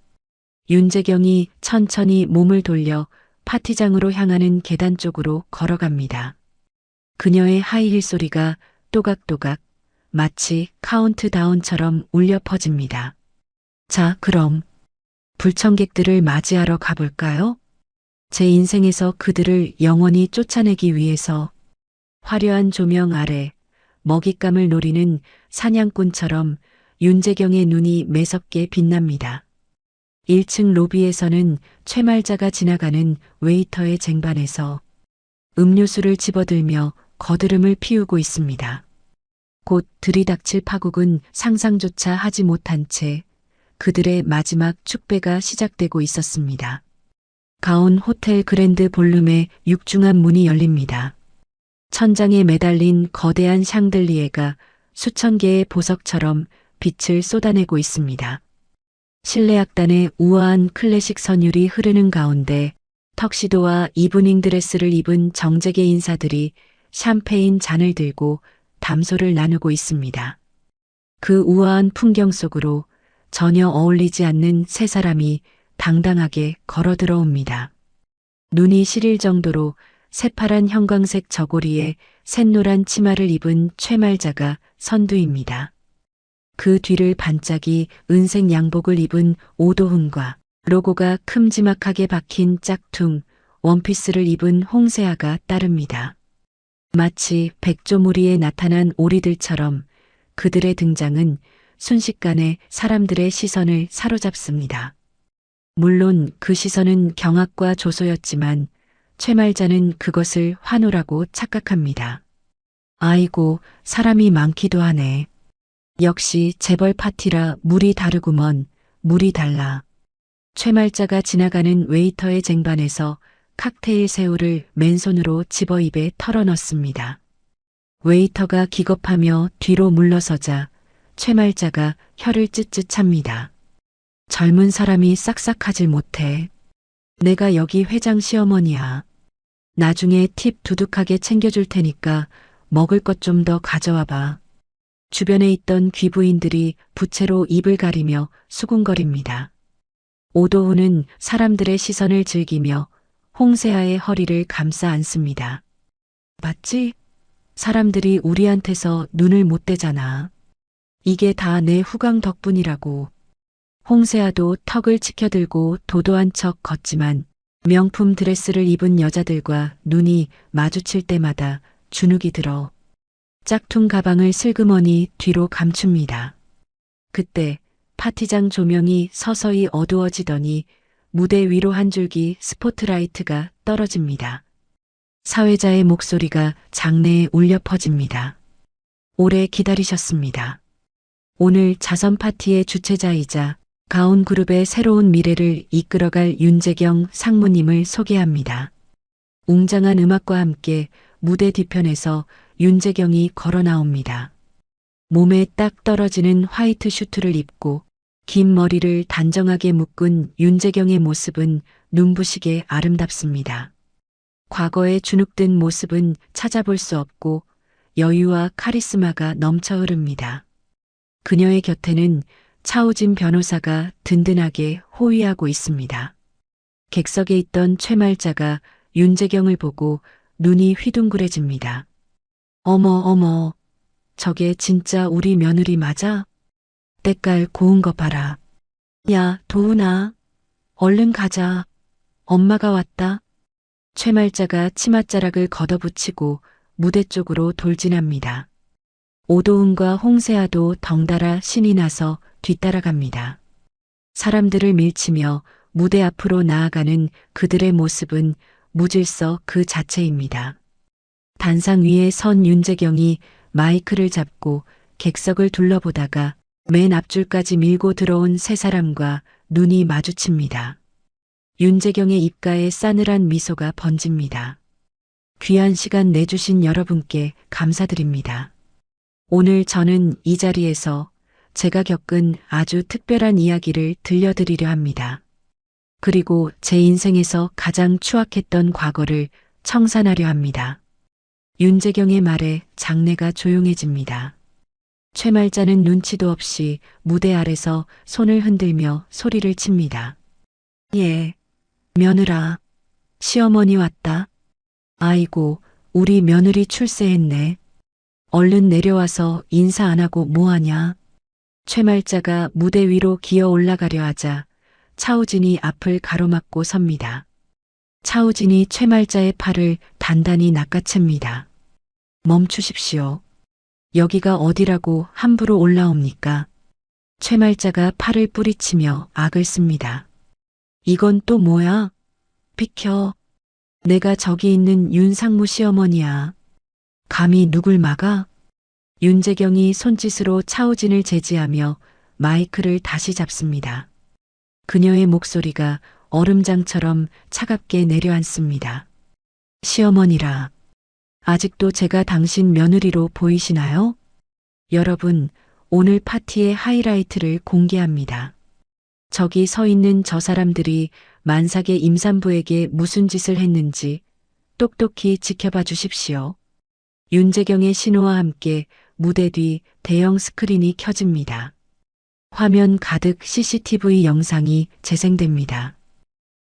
S2: 윤재경이 천천히 몸을 돌려 파티장으로 향하는 계단 쪽으로 걸어갑니다. 그녀의 하이힐 소리가 또각또각 마치 카운트다운처럼 울려 퍼집니다. 자, 그럼 불청객들을 맞이하러 가볼까요? 제 인생에서 그들을 영원히 쫓아내기 위해서. 화려한 조명 아래 먹잇감을 노리는 사냥꾼처럼 윤재경의 눈이 매섭게 빛납니다. 1층 로비에서는 최말자가 지나가는 웨이터의 쟁반에서 음료수를 집어들며 거드름을 피우고 있습니다. 곧 들이닥칠 파국은 상상조차 하지 못한 채 그들의 마지막 축배가 시작되고 있었습니다. 가온 호텔 그랜드 볼룸의 육중한 문이 열립니다. 천장에 매달린 거대한 샹들리에가 수천 개의 보석처럼 빛을 쏟아내고 있습니다. 실내 악단의 우아한 클래식 선율이 흐르는 가운데 턱시도와 이브닝 드레스를 입은 정재계 인사들이 샴페인 잔을 들고 담소를 나누고 있습니다. 그 우아한 풍경 속으로 전혀 어울리지 않는 세 사람이 당당하게 걸어 들어옵니다. 눈이 시릴 정도로 새파란 형광색 저고리에 샛노란 치마를 입은 최말자가 선두입니다. 그 뒤를 반짝이 은색 양복을 입은 오도훈과 로고가 큼지막하게 박힌 짝퉁 원피스를 입은 홍세아가 따릅니다. 마치 백조무리에 나타난 오리들처럼 그들의 등장은 순식간에 사람들의 시선을 사로잡습니다. 물론 그 시선은 경악과 조소였지만 최말자는 그것을 환호라고 착각합니다. 아이고, 사람이 많기도 하네. 역시 재벌 파티라 물이 다르구먼. 물이 달라. 최말자가 지나가는 웨이터의 쟁반에서 칵테일 새우를 맨손으로 집어 입에 털어넣습니다. 웨이터가 기겁하며 뒤로 물러서자 최말자가 혀를 찢찢 찹니다. 젊은 사람이 싹싹하질 못해. 내가 여기 회장 시어머니야. 나중에 팁 두둑하게 챙겨줄 테니까 먹을 것 좀 더 가져와 봐. 주변에 있던 귀부인들이 부채로 입을 가리며 수군거립니다. 오도훈은 사람들의 시선을 즐기며 홍세아의 허리를 감싸 안습니다. 맞지? 사람들이 우리한테서 눈을 못 떼잖아. 이게 다 내 후광 덕분이라고. 홍세아도 턱을 치켜들고 도도한 척 걷지만 명품 드레스를 입은 여자들과 눈이 마주칠 때마다 주눅이 들어 짝퉁 가방을 슬그머니 뒤로 감춥니다. 그때 파티장 조명이 서서히 어두워지더니 무대 위로 한 줄기 스포트라이트가 떨어집니다. 사회자의 목소리가 장내에 울려 퍼집니다. 오래 기다리셨습니다. 오늘 자선 파티의 주최자이자 가온그룹의 새로운 미래를 이끌어갈 윤재경 상무님을 소개합니다. 웅장한 음악과 함께 무대 뒤편에서 윤재경이 걸어 나옵니다. 몸에 딱 떨어지는 화이트 슈트를 입고 긴 머리를 단정하게 묶은 윤재경의 모습은 눈부시게 아름답습니다. 과거의 주눅든 모습은 찾아볼 수 없고 여유와 카리스마가 넘쳐 흐릅니다. 그녀의 곁에는 차우진 변호사가 든든하게 호위하고 있습니다. 객석에 있던 최말자가 윤재경을 보고 눈이 휘둥그레집니다. 어머, 어머, 저게 진짜 우리 며느리 맞아? 때깔 고운 거 봐라. 야, 도훈아, 얼른 가자. 엄마가 왔다. 최말자가 치맛자락을 걷어붙이고 무대 쪽으로 돌진합니다. 오도훈과 홍세아도 덩달아 신이 나서 뒤따라갑니다. 사람들을 밀치며 무대 앞으로 나아가는 그들의 모습은 무질서 그 자체입니다. 단상 위에 선 윤재경이 마이크를 잡고 객석을 둘러보다가 맨 앞줄까지 밀고 들어온 세 사람과 눈이 마주칩니다. 윤재경의 입가에 싸늘한 미소가 번집니다. 귀한 시간 내주신 여러분께 감사드립니다. 오늘 저는 이 자리에서 제가 겪은 아주 특별한 이야기를 들려드리려 합니다. 그리고 제 인생에서 가장 추악했던 과거를 청산하려 합니다. 윤재경의 말에 장내가 조용해집니다. 최말자는 눈치도 없이 무대 아래서 손을 흔들며 소리를 칩니다. 예, 며느라, 시어머니 왔다. 아이고, 우리 며느리 출세했네. 얼른 내려와서 인사 안 하고 뭐하냐. 최말자가 무대 위로 기어 올라가려 하자 차우진이 앞을 가로막고 섭니다. 차우진이 최말자의 팔을 단단히 낚아챕니다. 멈추십시오. 여기가 어디라고 함부로 올라옵니까? 최말자가 팔을 뿌리치며 악을 씁니다. 이건 또 뭐야? 비켜. 내가 저기 있는 윤상무 시어머니야. 감히 누굴 막아? 윤재경이 손짓으로 차우진을 제지하며 마이크를 다시 잡습니다. 그녀의 목소리가 얼음장처럼 차갑게 내려앉습니다. 시어머니라. 아직도 제가 당신 며느리로 보이시나요? 여러분, 오늘 파티의 하이라이트를 공개합니다. 저기 서 있는 저 사람들이 만삭의 임산부에게 무슨 짓을 했는지 똑똑히 지켜봐 주십시오. 윤재경의 신호와 함께 무대 뒤 대형 스크린이 켜집니다. 화면 가득 CCTV 영상이 재생됩니다.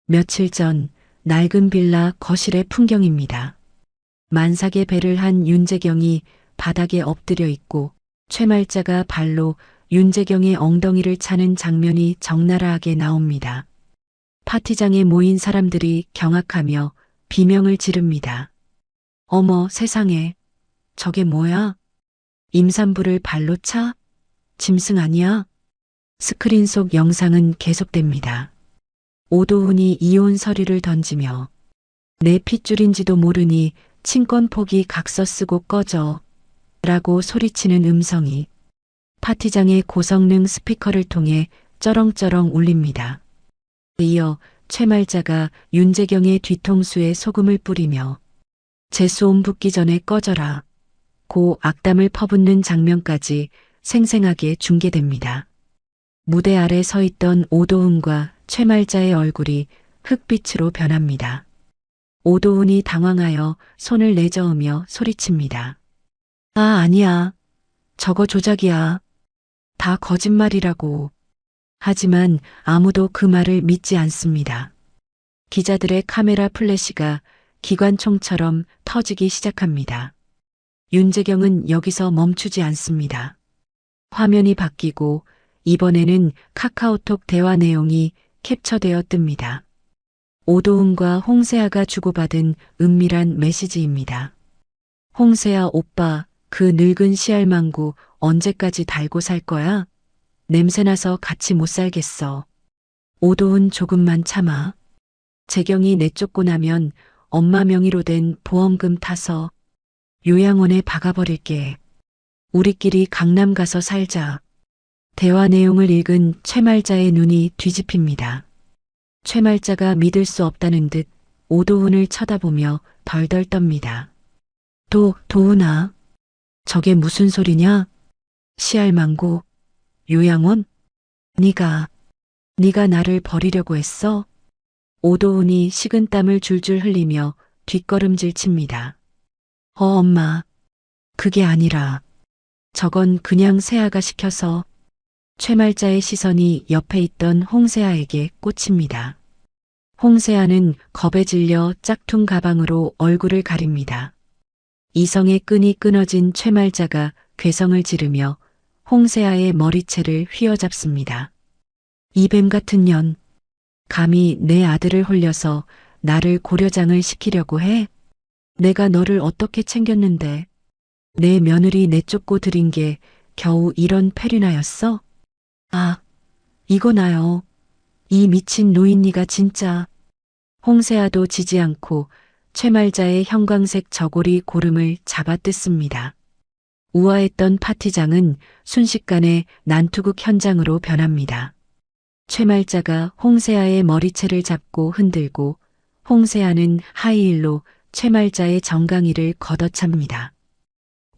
S2: 며칠 전 낡은 빌라 거실의 풍경입니다. 만삭의 배를 한 윤재경이 바닥에 엎드려 있고 최말자가 발로 윤재경의 엉덩이를 차는 장면이 적나라하게 나옵니다. 파티장에 모인 사람들이 경악하며 비명을 지릅니다. 어머 세상에, 저게 뭐야? 임산부를 발로 차? 짐승 아니야? 스크린 속 영상은 계속됩니다. 오도훈이 이혼 서류를 던지며 내 핏줄인지도 모르니 친권 포기 각서 쓰고 꺼져 라고 소리치는 음성이 파티장의 고성능 스피커를 통해 쩌렁쩌렁 울립니다. 이어 최말자가 윤재경의 뒤통수에 소금을 뿌리며 재수옴 붙기 전에 꺼져라 고 악담을 퍼붓는 장면까지 생생하게 중계됩니다. 무대 아래 서 있던 오도훈과 최말자의 얼굴이 흑빛으로 변합니다. 오도훈이 당황하여 손을 내저으며 소리칩니다. 아, 아니야. 저거 조작이야. 다 거짓말이라고. 하지만 아무도 그 말을 믿지 않습니다. 기자들의 카메라 플래시가 기관총처럼 터지기 시작합니다. 윤재경은 여기서 멈추지 않습니다. 화면이 바뀌고 이번에는 카카오톡 대화 내용이 캡처되어 뜹니다. 오도훈과 홍세아가 주고받은 은밀한 메시지입니다. 홍세아 오빠, 그 늙은 시알망구 언제까지 달고 살 거야? 냄새나서 같이 못 살겠어. 오도훈 조금만 참아. 재경이 내쫓고 나면 엄마 명의로 된 보험금 타서 요양원에 박아버릴게. 우리끼리 강남 가서 살자. 대화 내용을 읽은 최말자의 눈이 뒤집힙니다. 최말자가 믿을 수 없다는 듯 오도훈을 쳐다보며 덜덜 떱니다. 도훈아, 저게 무슨 소리냐? 시알망고, 요양원? 네가 나를 버리려고 했어? 오도훈이 식은땀을 줄줄 흘리며 뒷걸음질 칩니다. 엄마, 그게 아니라 저건 그냥 세아가 시켜서. 최말자의 시선이 옆에 있던 홍세아에게 꽂힙니다. 홍세아는 겁에 질려 짝퉁 가방으로 얼굴을 가립니다. 이성의 끈이 끊어진 최말자가 괴성을 지르며 홍세아의 머리채를 휘어잡습니다. 이 뱀 같은 년, 감히 내 아들을 홀려서 나를 고려장을 시키려고 해? 내가 너를 어떻게 챙겼는데 내 며느리 내쫓고 들인 게 겨우 이런 페리나였어? 아, 이거 나요. 이 미친 노인니가 진짜. 홍세아도 지지 않고 최말자의 형광색 저고리 고름을 잡아뜯습니다. 우아했던 파티장은 순식간에 난투극 현장으로 변합니다. 최말자가 홍세아의 머리채를 잡고 흔들고 홍세아는 하이힐로 최말자의 정강이를 걷어찹니다.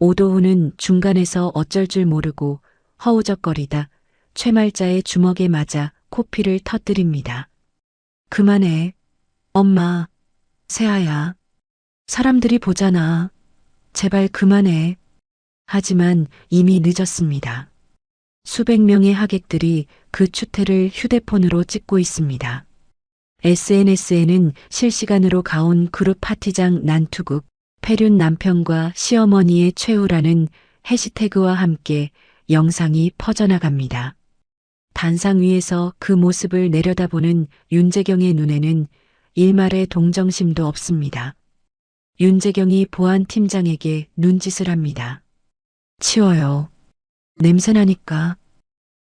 S2: 오도훈은 중간에서 어쩔 줄 모르고 허우적거리다 최말자의 주먹에 맞아 코피를 터뜨립니다. 그만해. 엄마, 세아야. 사람들이 보잖아. 제발 그만해. 하지만 이미 늦었습니다. 수백 명의 하객들이 그 추태를 휴대폰으로 찍고 있습니다. SNS에는 실시간으로 가온 그룹 파티장 난투극, 폐륜 남편과 시어머니의 최후라는 해시태그와 함께 영상이 퍼져나갑니다. 단상 위에서 그 모습을 내려다보는 윤재경의 눈에는 일말의 동정심도 없습니다. 윤재경이 보안팀장에게 눈짓을 합니다. 치워요. 냄새나니까.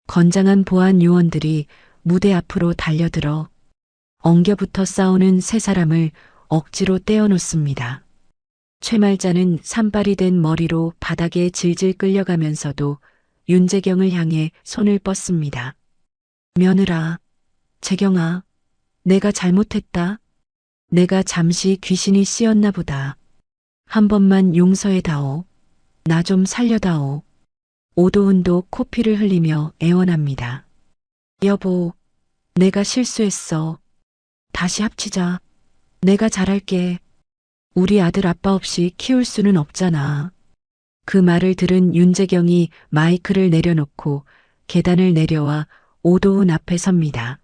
S2: 건장한 보안 요원들이 무대 앞으로 달려들어 엉겨붙어 싸우는 세 사람을 억지로 떼어놓습니다. 최말자는 산발이 된 머리로 바닥에 질질 끌려가면서도 윤재경을 향해 손을 뻗습니다. 며느라, 재경아, 내가 잘못했다. 내가 잠시 귀신이 씌었나 보다. 한 번만 용서해다오. 나 좀 살려다오. 오도훈도 코피를 흘리며 애원합니다. 여보, 내가 실수했어. 다시 합치자. 내가 잘할게. 우리 아들 아빠 없이 키울 수는 없잖아. 그 말을 들은 윤재경이 마이크를 내려놓고 계단을 내려와 오도훈 앞에 섭니다.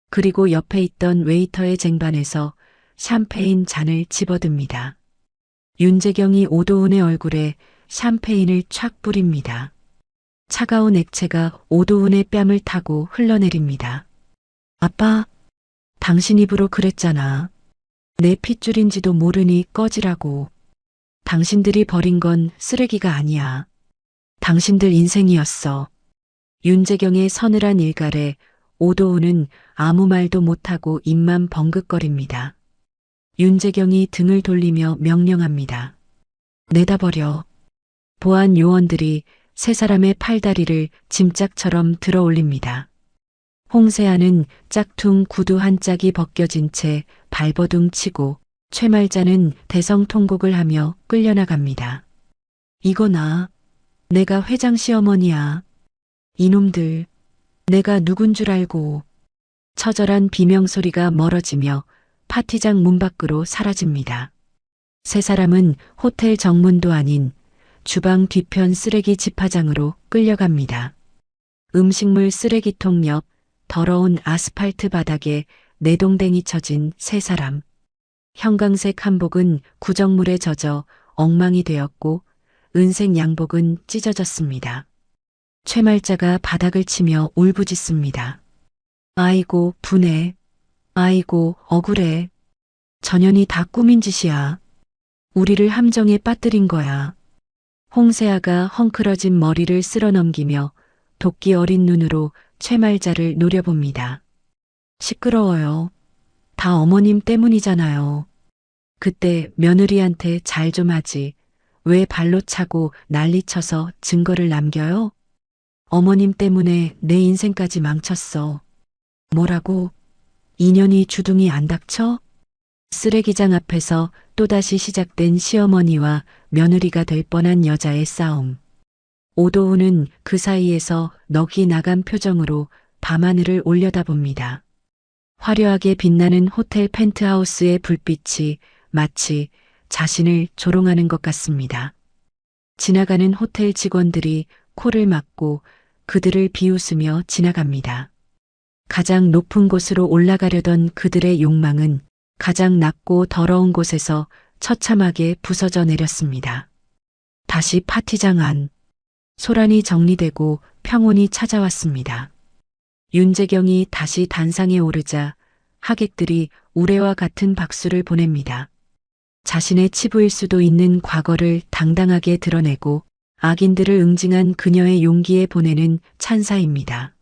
S2: 그리고 옆에 있던 웨이터의 쟁반에서 샴페인 잔을 집어듭니다. 윤재경이 오도훈의 얼굴에 샴페인을 촥 뿌립니다. 차가운 액체가 오도훈의 뺨을 타고 흘러내립니다. 아빠, 당신 입으로 그랬잖아. 내 핏줄인지도 모르니 꺼지라고. 당신들이 버린 건 쓰레기가 아니야. 당신들 인생이었어. 윤재경의 서늘한 일갈에 오도훈은 아무 말도 못하고 입만 벙긋거립니다. 윤재경이 등을 돌리며 명령합니다. 내다버려. 보안 요원들이 세 사람의 팔다리를 짐짝처럼 들어 올립니다. 홍세아는 짝퉁 구두 한 짝이 벗겨진 채 발버둥 치고 최말자는 대성통곡을 하며 끌려나갑니다. 이거 나. 내가 회장 시어머니야. 이놈들. 내가 누군 줄 알고. 처절한 비명소리가 멀어지며 파티장 문 밖으로 사라집니다. 세 사람은 호텔 정문도 아닌 주방 뒤편 쓰레기 집화장으로 끌려갑니다. 음식물 쓰레기통 옆 더러운 아스팔트 바닥에 내동댕이 쳐진 세 사람. 형광색 한복은 구정물에 젖어 엉망이 되었고 은색 양복은 찢어졌습니다. 최말자가 바닥을 치며 울부짖습니다. 아이고 분해. 아이고 억울해. 전현이 다 꾸민 짓이야. 우리를 함정에 빠뜨린 거야. 홍세아가 헝클어진 머리를 쓸어넘기며 도끼 어린 눈으로 최말자를 노려봅니다. 시끄러워요. 다 어머님 때문이잖아요. 그때 며느리한테 잘 좀 하지. 왜 발로 차고 난리쳐서 증거를 남겨요? 어머님 때문에 내 인생까지 망쳤어. 뭐라고? 인연이 주둥이 안 닥쳐? 쓰레기장 앞에서 또다시 시작된 시어머니와 며느리가 될 뻔한 여자의 싸움. 오도훈은 그 사이에서 넋이 나간 표정으로 밤하늘을 올려다봅니다. 화려하게 빛나는 호텔 펜트하우스의 불빛이 마치 자신을 조롱하는 것 같습니다. 지나가는 호텔 직원들이 코를 막고 그들을 비웃으며 지나갑니다. 가장 높은 곳으로 올라가려던 그들의 욕망은 가장 낮고 더러운 곳에서 처참하게 부서져 내렸습니다. 다시 파티장 안. 소란이 정리되고 평온이 찾아왔습니다. 윤재경이 다시 단상에 오르자 하객들이 우레와 같은 박수를 보냅니다. 자신의 치부일 수도 있는 과거를 당당하게 드러내고 악인들을 응징한 그녀의 용기에 보내는 찬사입니다.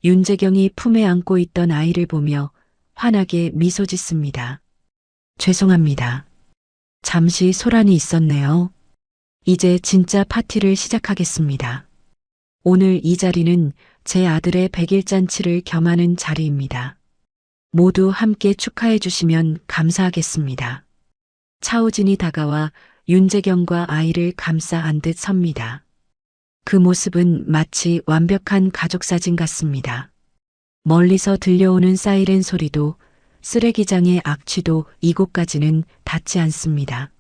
S2: 윤재경이 품에 안고 있던 아이를 보며 환하게 미소 짓습니다. 죄송합니다. 잠시 소란이 있었네요. 이제 진짜 파티를 시작하겠습니다. 오늘 이 자리는 제 아들의 100일 잔치를 겸하는 자리입니다. 모두 함께 축하해 주시면 감사하겠습니다. 차우진이 다가와 윤재경과 아이를 감싸 안듯 섭니다. 그 모습은 마치 완벽한 가족사진 같습니다. 멀리서 들려오는 사이렌 소리도 쓰레기장의 악취도 이곳까지는 닿지 않습니다.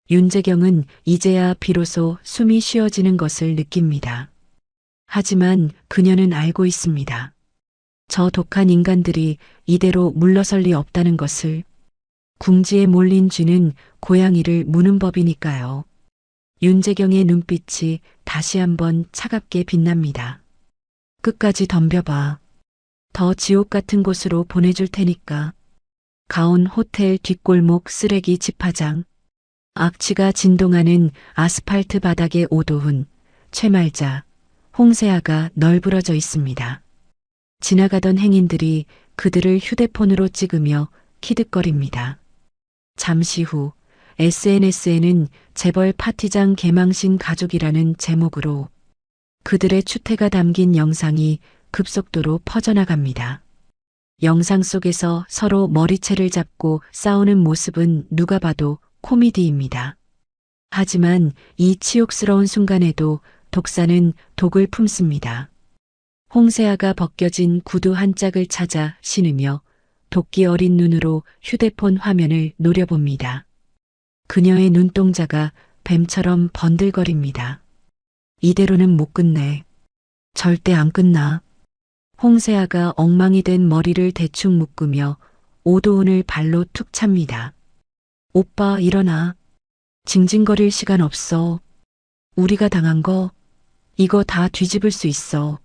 S2: 윤재경은 이제야 비로소 숨이 쉬어지는 것을 느낍니다. 하지만 그녀는 알고 있습니다. 저 독한 인간들이 이대로 물러설 리 없다는 것을. 궁지에 몰린 쥐는 고양이를 무는 법이니까요. 윤재경의 눈빛이 다시 한번 차갑게 빛납니다. 끝까지 덤벼봐. 더 지옥 같은 곳으로 보내줄 테니까. 가온 호텔 뒷골목 쓰레기 집화장. 악취가 진동하는 아스팔트 바닥에 오도훈, 최말자, 홍세아가 널브러져 있습니다. 지나가던 행인들이 그들을 휴대폰으로 찍으며 키득거립니다. 잠시 후 SNS에는 재벌 파티장 개망신 가족이라는 제목으로 그들의 추태가 담긴 영상이 급속도로 퍼져나갑니다. 영상 속에서 서로 머리채를 잡고 싸우는 모습은 누가 봐도 코미디입니다. 하지만 이 치욕스러운 순간에도 독사는 독을 품습니다. 홍세아가 벗겨진 구두 한 짝을 찾아 신으며 도끼 어린 눈으로 휴대폰 화면을 노려봅니다. 그녀의 눈동자가 뱀처럼 번들거립니다. 이대로는 못 끝내. 절대 안 끝나. 홍세아가 엉망이 된 머리를 대충 묶으며 오도훈을 발로 툭 찹니다. 오빠 일어나. 징징거릴 시간 없어. 우리가 당한 거 이거 다 뒤집을 수 있어.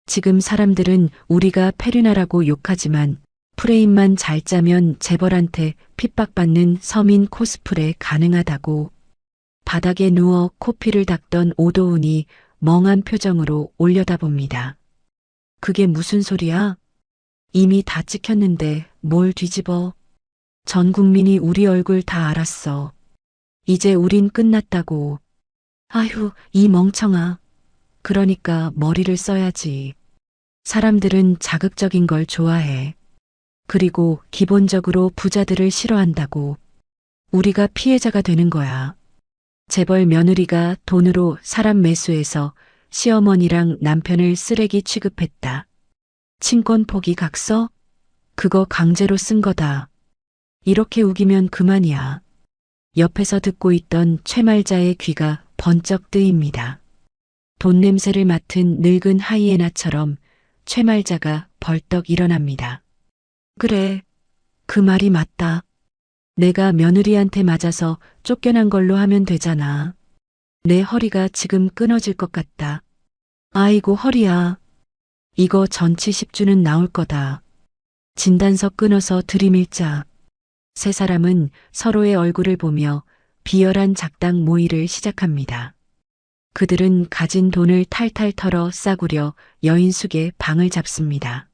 S2: 지금 사람들은 우리가 페르나라고 욕하지만 프레임만 잘 짜면 재벌한테 핍박받는 서민 코스프레 가능하다고. 바닥에 누워 코피를 닦던 오도훈이 멍한 표정으로 올려다봅니다. 그게 무슨 소리야? 이미 다 찍혔는데 뭘 뒤집어. 전 국민이 우리 얼굴 다 알았어. 이제 우린 끝났다고. 아휴, 이 멍청아. 그러니까 머리를 써야지. 사람들은 자극적인 걸 좋아해. 그리고 기본적으로 부자들을 싫어한다고. 우리가 피해자가 되는 거야. 재벌 며느리가 돈으로 사람 매수해서 시어머니랑 남편을 쓰레기 취급했다. 친권 포기 각서? 그거 강제로 쓴 거다. 이렇게 우기면 그만이야. 옆에서 듣고 있던 최말자의 귀가 번쩍 뜨입니다. 돈 냄새를 맡은 늙은 하이에나처럼 최말자가 벌떡 일어납니다. 그래, 그 말이 맞다. 내가 며느리한테 맞아서 쫓겨난 걸로 하면 되잖아. 내 허리가 지금 끊어질 것 같다. 아이고 허리야. 이거 전치 10주는 나올 거다. 진단서 끊어서 들이밀자. 세 사람은 서로의 얼굴을 보며 비열한 작당 모의를 시작합니다. 그들은 가진 돈을 탈탈 털어 싸구려 여인숙의 방을 잡습니다.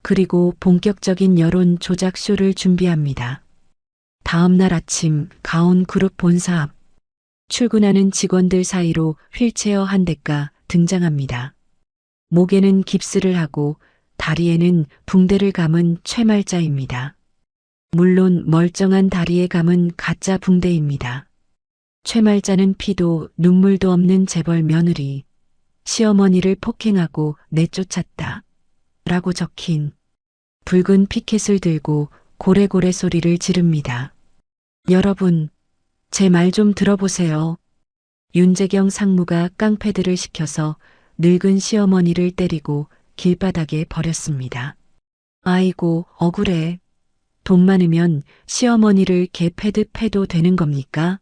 S2: 그리고 본격적인 여론 조작 쇼를 준비합니다. 다음 날 아침 가온 그룹 본사 앞 출근하는 직원들 사이로 휠체어 한 대가 등장합니다. 목에는 깁스를 하고 다리에는 붕대를 감은 최말자입니다. 물론 멀쩡한 다리에 감은 가짜 붕대입니다. 최말자는 피도 눈물도 없는 재벌 며느리, 시어머니를 폭행하고 내쫓았다. 라고 적힌 붉은 피켓을 들고 고래고래 소리를 지릅니다. 여러분, 제 말 좀 들어보세요. 윤재경 상무가 깡패들을 시켜서 늙은 시어머니를 때리고 길바닥에 버렸습니다. 아이고, 억울해. 돈 많으면 시어머니를 개패듯해도 되는 겁니까?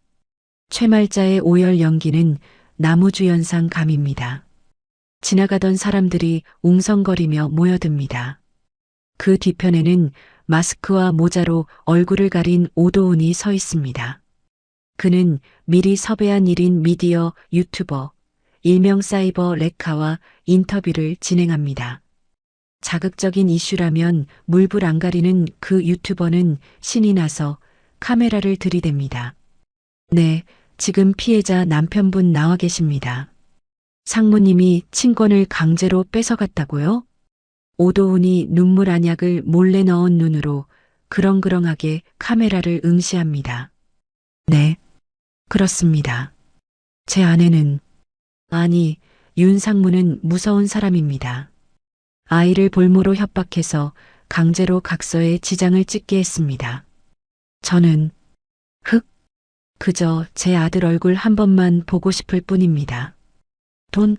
S2: 최말자의 오열 연기는 나무주연상 감입니다. 지나가던 사람들이 웅성거리며 모여듭니다. 그 뒤편에는 마스크와 모자로 얼굴을 가린 오도훈이 서 있습니다. 그는 미리 섭외한 1인 미디어 유튜버, 일명 사이버 레카와 인터뷰를 진행합니다. 자극적인 이슈라면 물불 안 가리는 그 유튜버는 신이 나서 카메라를 들이댑니다. 네, 지금 피해자 남편분 나와 계십니다. 상무님이 친권을 강제로 뺏어갔다고요? 오도훈이 눈물 안약을 몰래 넣은 눈으로 그렁그렁하게 카메라를 응시합니다. 네, 그렇습니다. 제 아내는, 아니, 윤 상무는 무서운 사람입니다. 아이를 볼모로 협박해서 강제로 각서에 지장을 찍게 했습니다. 저는 그저 제 아들 얼굴 한 번만 보고 싶을 뿐입니다. 돈,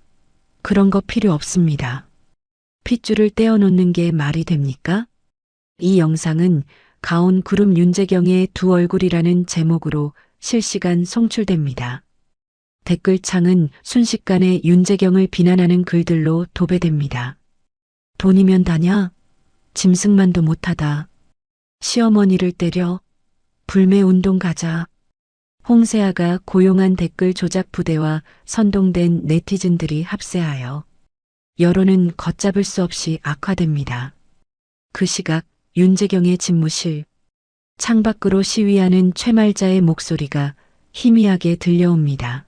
S2: 그런 거 필요 없습니다. 핏줄을 떼어놓는 게 말이 됩니까? 이 영상은 가온 그룹 윤재경의 두 얼굴이라는 제목으로 실시간 송출됩니다. 댓글창은 순식간에 윤재경을 비난하는 글들로 도배됩니다. 돈이면 다냐? 짐승만도 못하다. 시어머니를 때려. 불매운동 가자. 홍세아가 고용한 댓글 조작 부대와 선동된 네티즌들이 합세하여 여론은 걷잡을 수 없이 악화됩니다. 그 시각 윤재경의 집무실, 창밖으로 시위하는 최말자의 목소리가 희미하게 들려옵니다.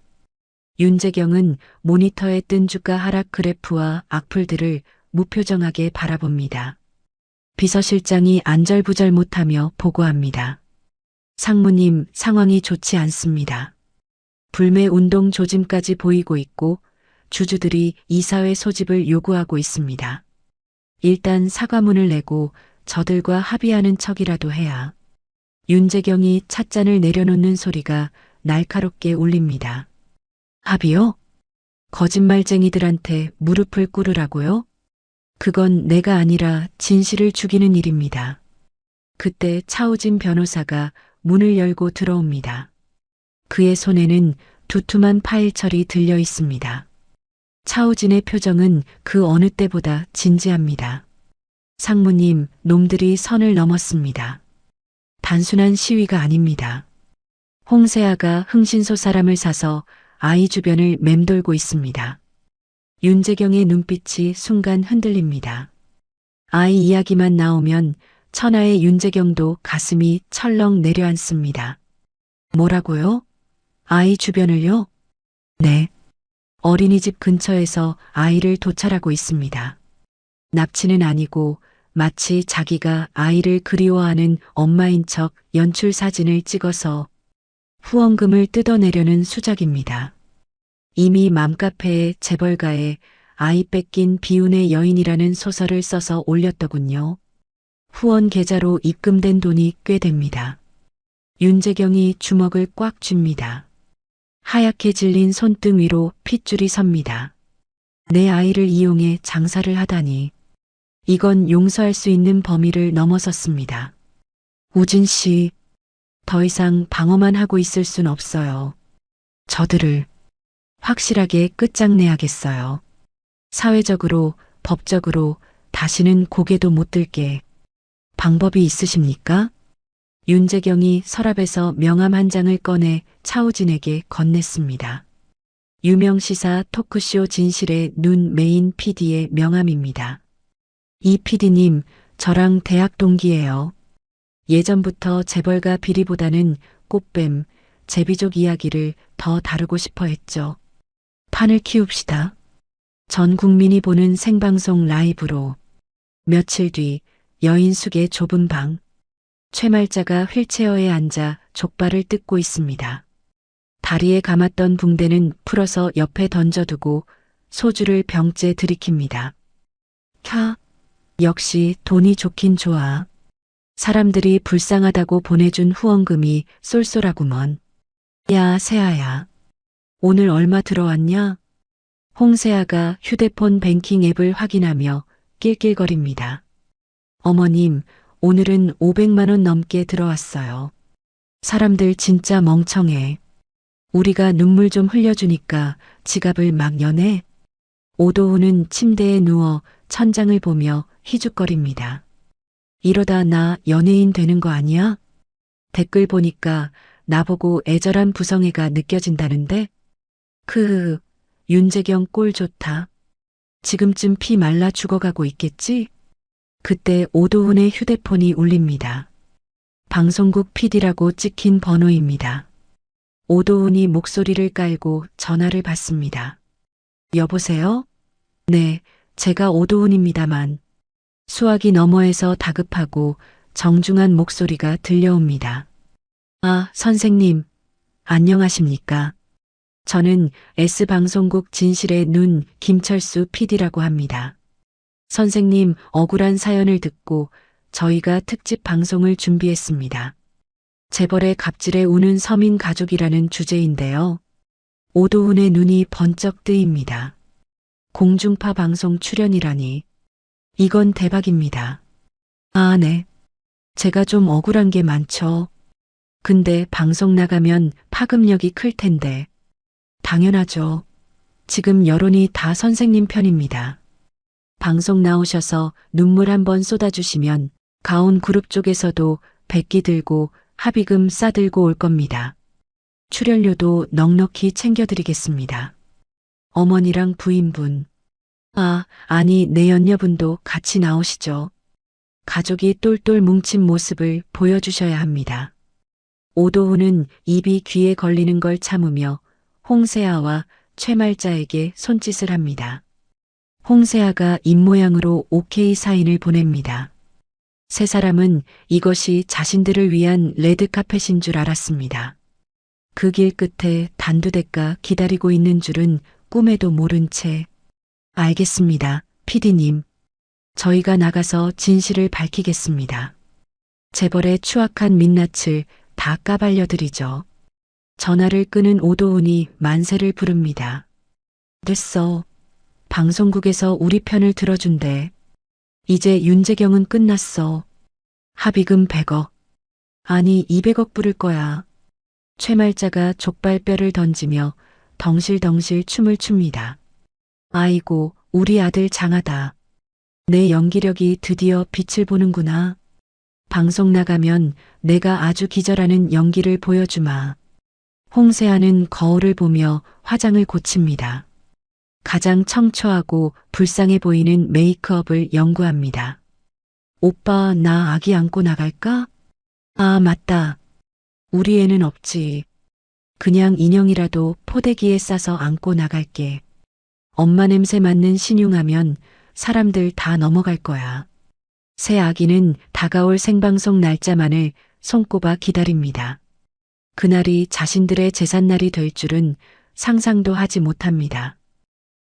S2: 윤재경은 모니터에 뜬 주가 하락 그래프와 악플들을 무표정하게 바라봅니다. 비서실장이 안절부절 못하며 보고합니다. 상무님, 상황이 좋지 않습니다. 불매운동 조짐까지 보이고 있고 주주들이 이사회 소집을 요구하고 있습니다. 일단 사과문을 내고 저들과 합의하는 척이라도 해야. 윤재경이 찻잔을 내려놓는 소리가 날카롭게 울립니다. 합의요? 거짓말쟁이들한테 무릎을 꿇으라고요? 그건 내가 아니라 진실을 죽이는 일입니다. 그때 차우진 변호사가 문을 열고 들어옵니다. 그의 손에는 두툼한 파일철이 들려 있습니다. 차우진의 표정은 그 어느 때보다 진지합니다. 상무님, 놈들이 선을 넘었습니다. 단순한 시위가 아닙니다. 홍세아가 흥신소 사람을 사서 아이 주변을 맴돌고 있습니다. 윤재경의 눈빛이 순간 흔들립니다. 아이 이야기만 나오면 천하의 윤재경도 가슴이 철렁 내려앉습니다. 뭐라고요? 아이 주변을요? 네. 어린이집 근처에서 아이를 도찰하고 있습니다. 납치는 아니고 마치 자기가 아이를 그리워하는 엄마인 척 연출 사진을 찍어서 후원금을 뜯어내려는 수작입니다. 이미 맘카페에 재벌가에 아이 뺏긴 비운의 여인이라는 소설을 써서 올렸더군요. 후원 계좌로 입금된 돈이 꽤 됩니다. 윤재경이 주먹을 꽉 쥡니다. 하얗게 질린 손등 위로 핏줄이 섭니다. 내 아이를 이용해 장사를 하다니. 이건 용서할 수 있는 범위를 넘어섰습니다. 우진 씨, 더 이상 방어만 하고 있을 순 없어요. 저들을 확실하게 끝장내야겠어요. 사회적으로, 법적으로 다시는 고개도 못 들게. 방법이 있으십니까? 윤재경이 서랍에서 명함 한 장을 꺼내 차우진에게 건넸습니다. 유명 시사 토크쇼 진실의 눈 메인 PD의 명함입니다. 이 PD님, 저랑 대학 동기예요. 예전부터 재벌가 비리보다는 꽃뱀, 제비족 이야기를 더 다루고 싶어 했죠. 판을 키웁시다. 전 국민이 보는 생방송 라이브로. 며칠 뒤 여인숙의 좁은 방. 최말자가 휠체어에 앉아 족발을 뜯고 있습니다. 다리에 감았던 붕대는 풀어서 옆에 던져두고 소주를 병째 들이킵니다. 역시 돈이 좋긴 좋아. 사람들이 불쌍하다고 보내준 후원금이 쏠쏠하구먼. 야, 세아야. 오늘 얼마 들어왔냐? 홍세아가 휴대폰 뱅킹 앱을 확인하며 낄낄거립니다. 어머님, 오늘은 500만 원 넘게 들어왔어요. 사람들 진짜 멍청해. 우리가 눈물 좀 흘려주니까 지갑을 막 여네. 오도훈은 침대에 누워 천장을 보며 희죽거립니다. 이러다 나 연예인 되는 거 아니야? 댓글 보니까 나보고 애절한 부성애가 느껴진다는데? 윤재경 꼴 좋다. 지금쯤 피 말라 죽어가고 있겠지? 그때 오도훈의 휴대폰이 울립니다. 방송국 PD라고 찍힌 번호입니다. 오도훈이 목소리를 깔고 전화를 받습니다. 여보세요? 네, 제가 오도훈입니다만. 수화기 너머에서 다급하고 정중한 목소리가 들려옵니다. 아, 선생님, 안녕하십니까? 저는 S방송국 진실의 눈 김철수 PD라고 합니다. 선생님 억울한 사연을 듣고 저희가 특집 방송을 준비했습니다. 재벌의 갑질에 우는 서민 가족이라는 주제인데요. 오도훈의 눈이 번쩍 뜨입니다. 공중파 방송 출연이라니. 이건 대박입니다. 아, 네. 제가 좀 억울한 게 많죠. 근데 방송 나가면 파급력이 클 텐데. 당연하죠. 지금 여론이 다 선생님 편입니다. 방송 나오셔서 눈물 한번 쏟아주시면 가온 그룹 쪽에서도 백기 들고 합의금 싸들고 올 겁니다. 출연료도 넉넉히 챙겨드리겠습니다. 어머니랑 부인분. 아니 내 연녀분도 같이 나오시죠. 가족이 똘똘 뭉친 모습을 보여주셔야 합니다. 오도훈은 입이 귀에 걸리는 걸 참으며 홍세아와 최말자에게 손짓을 합니다. 홍세아가 입모양으로 오케이 사인을 보냅니다. 세 사람은 이것이 자신들을 위한 레드카펫인 줄 알았습니다. 그 길 끝에 단두대가 기다리고 있는 줄은 꿈에도 모른 채. 알겠습니다, PD님. 저희가 나가서 진실을 밝히겠습니다. 재벌의 추악한 민낯을 다 까발려드리죠. 전화를 끄는 오도훈이 만세를 부릅니다. 됐어. 방송국에서 우리 편을 들어준대. 이제 윤재경은 끝났어. 합의금 100억. 아니 200억 부를 거야. 최말자가 족발뼈를 던지며 덩실덩실 춤을 춥니다. 아이고, 우리 아들 장하다. 내 연기력이 드디어 빛을 보는구나. 방송 나가면 내가 아주 기절하는 연기를 보여주마. 홍세아는 거울을 보며 화장을 고칩니다. 가장 청초하고 불쌍해 보이는 메이크업을 연구합니다. 오빠, 나 아기 안고 나갈까? 아, 맞다. 우리 애는 없지. 그냥 인형이라도 포대기에 싸서 안고 나갈게. 엄마 냄새 맡는 신용하면 사람들 다 넘어갈 거야. 새 아기는 다가올 생방송 날짜만을 손꼽아 기다립니다. 그날이 자신들의 제삿날이 될 줄은 상상도 하지 못합니다.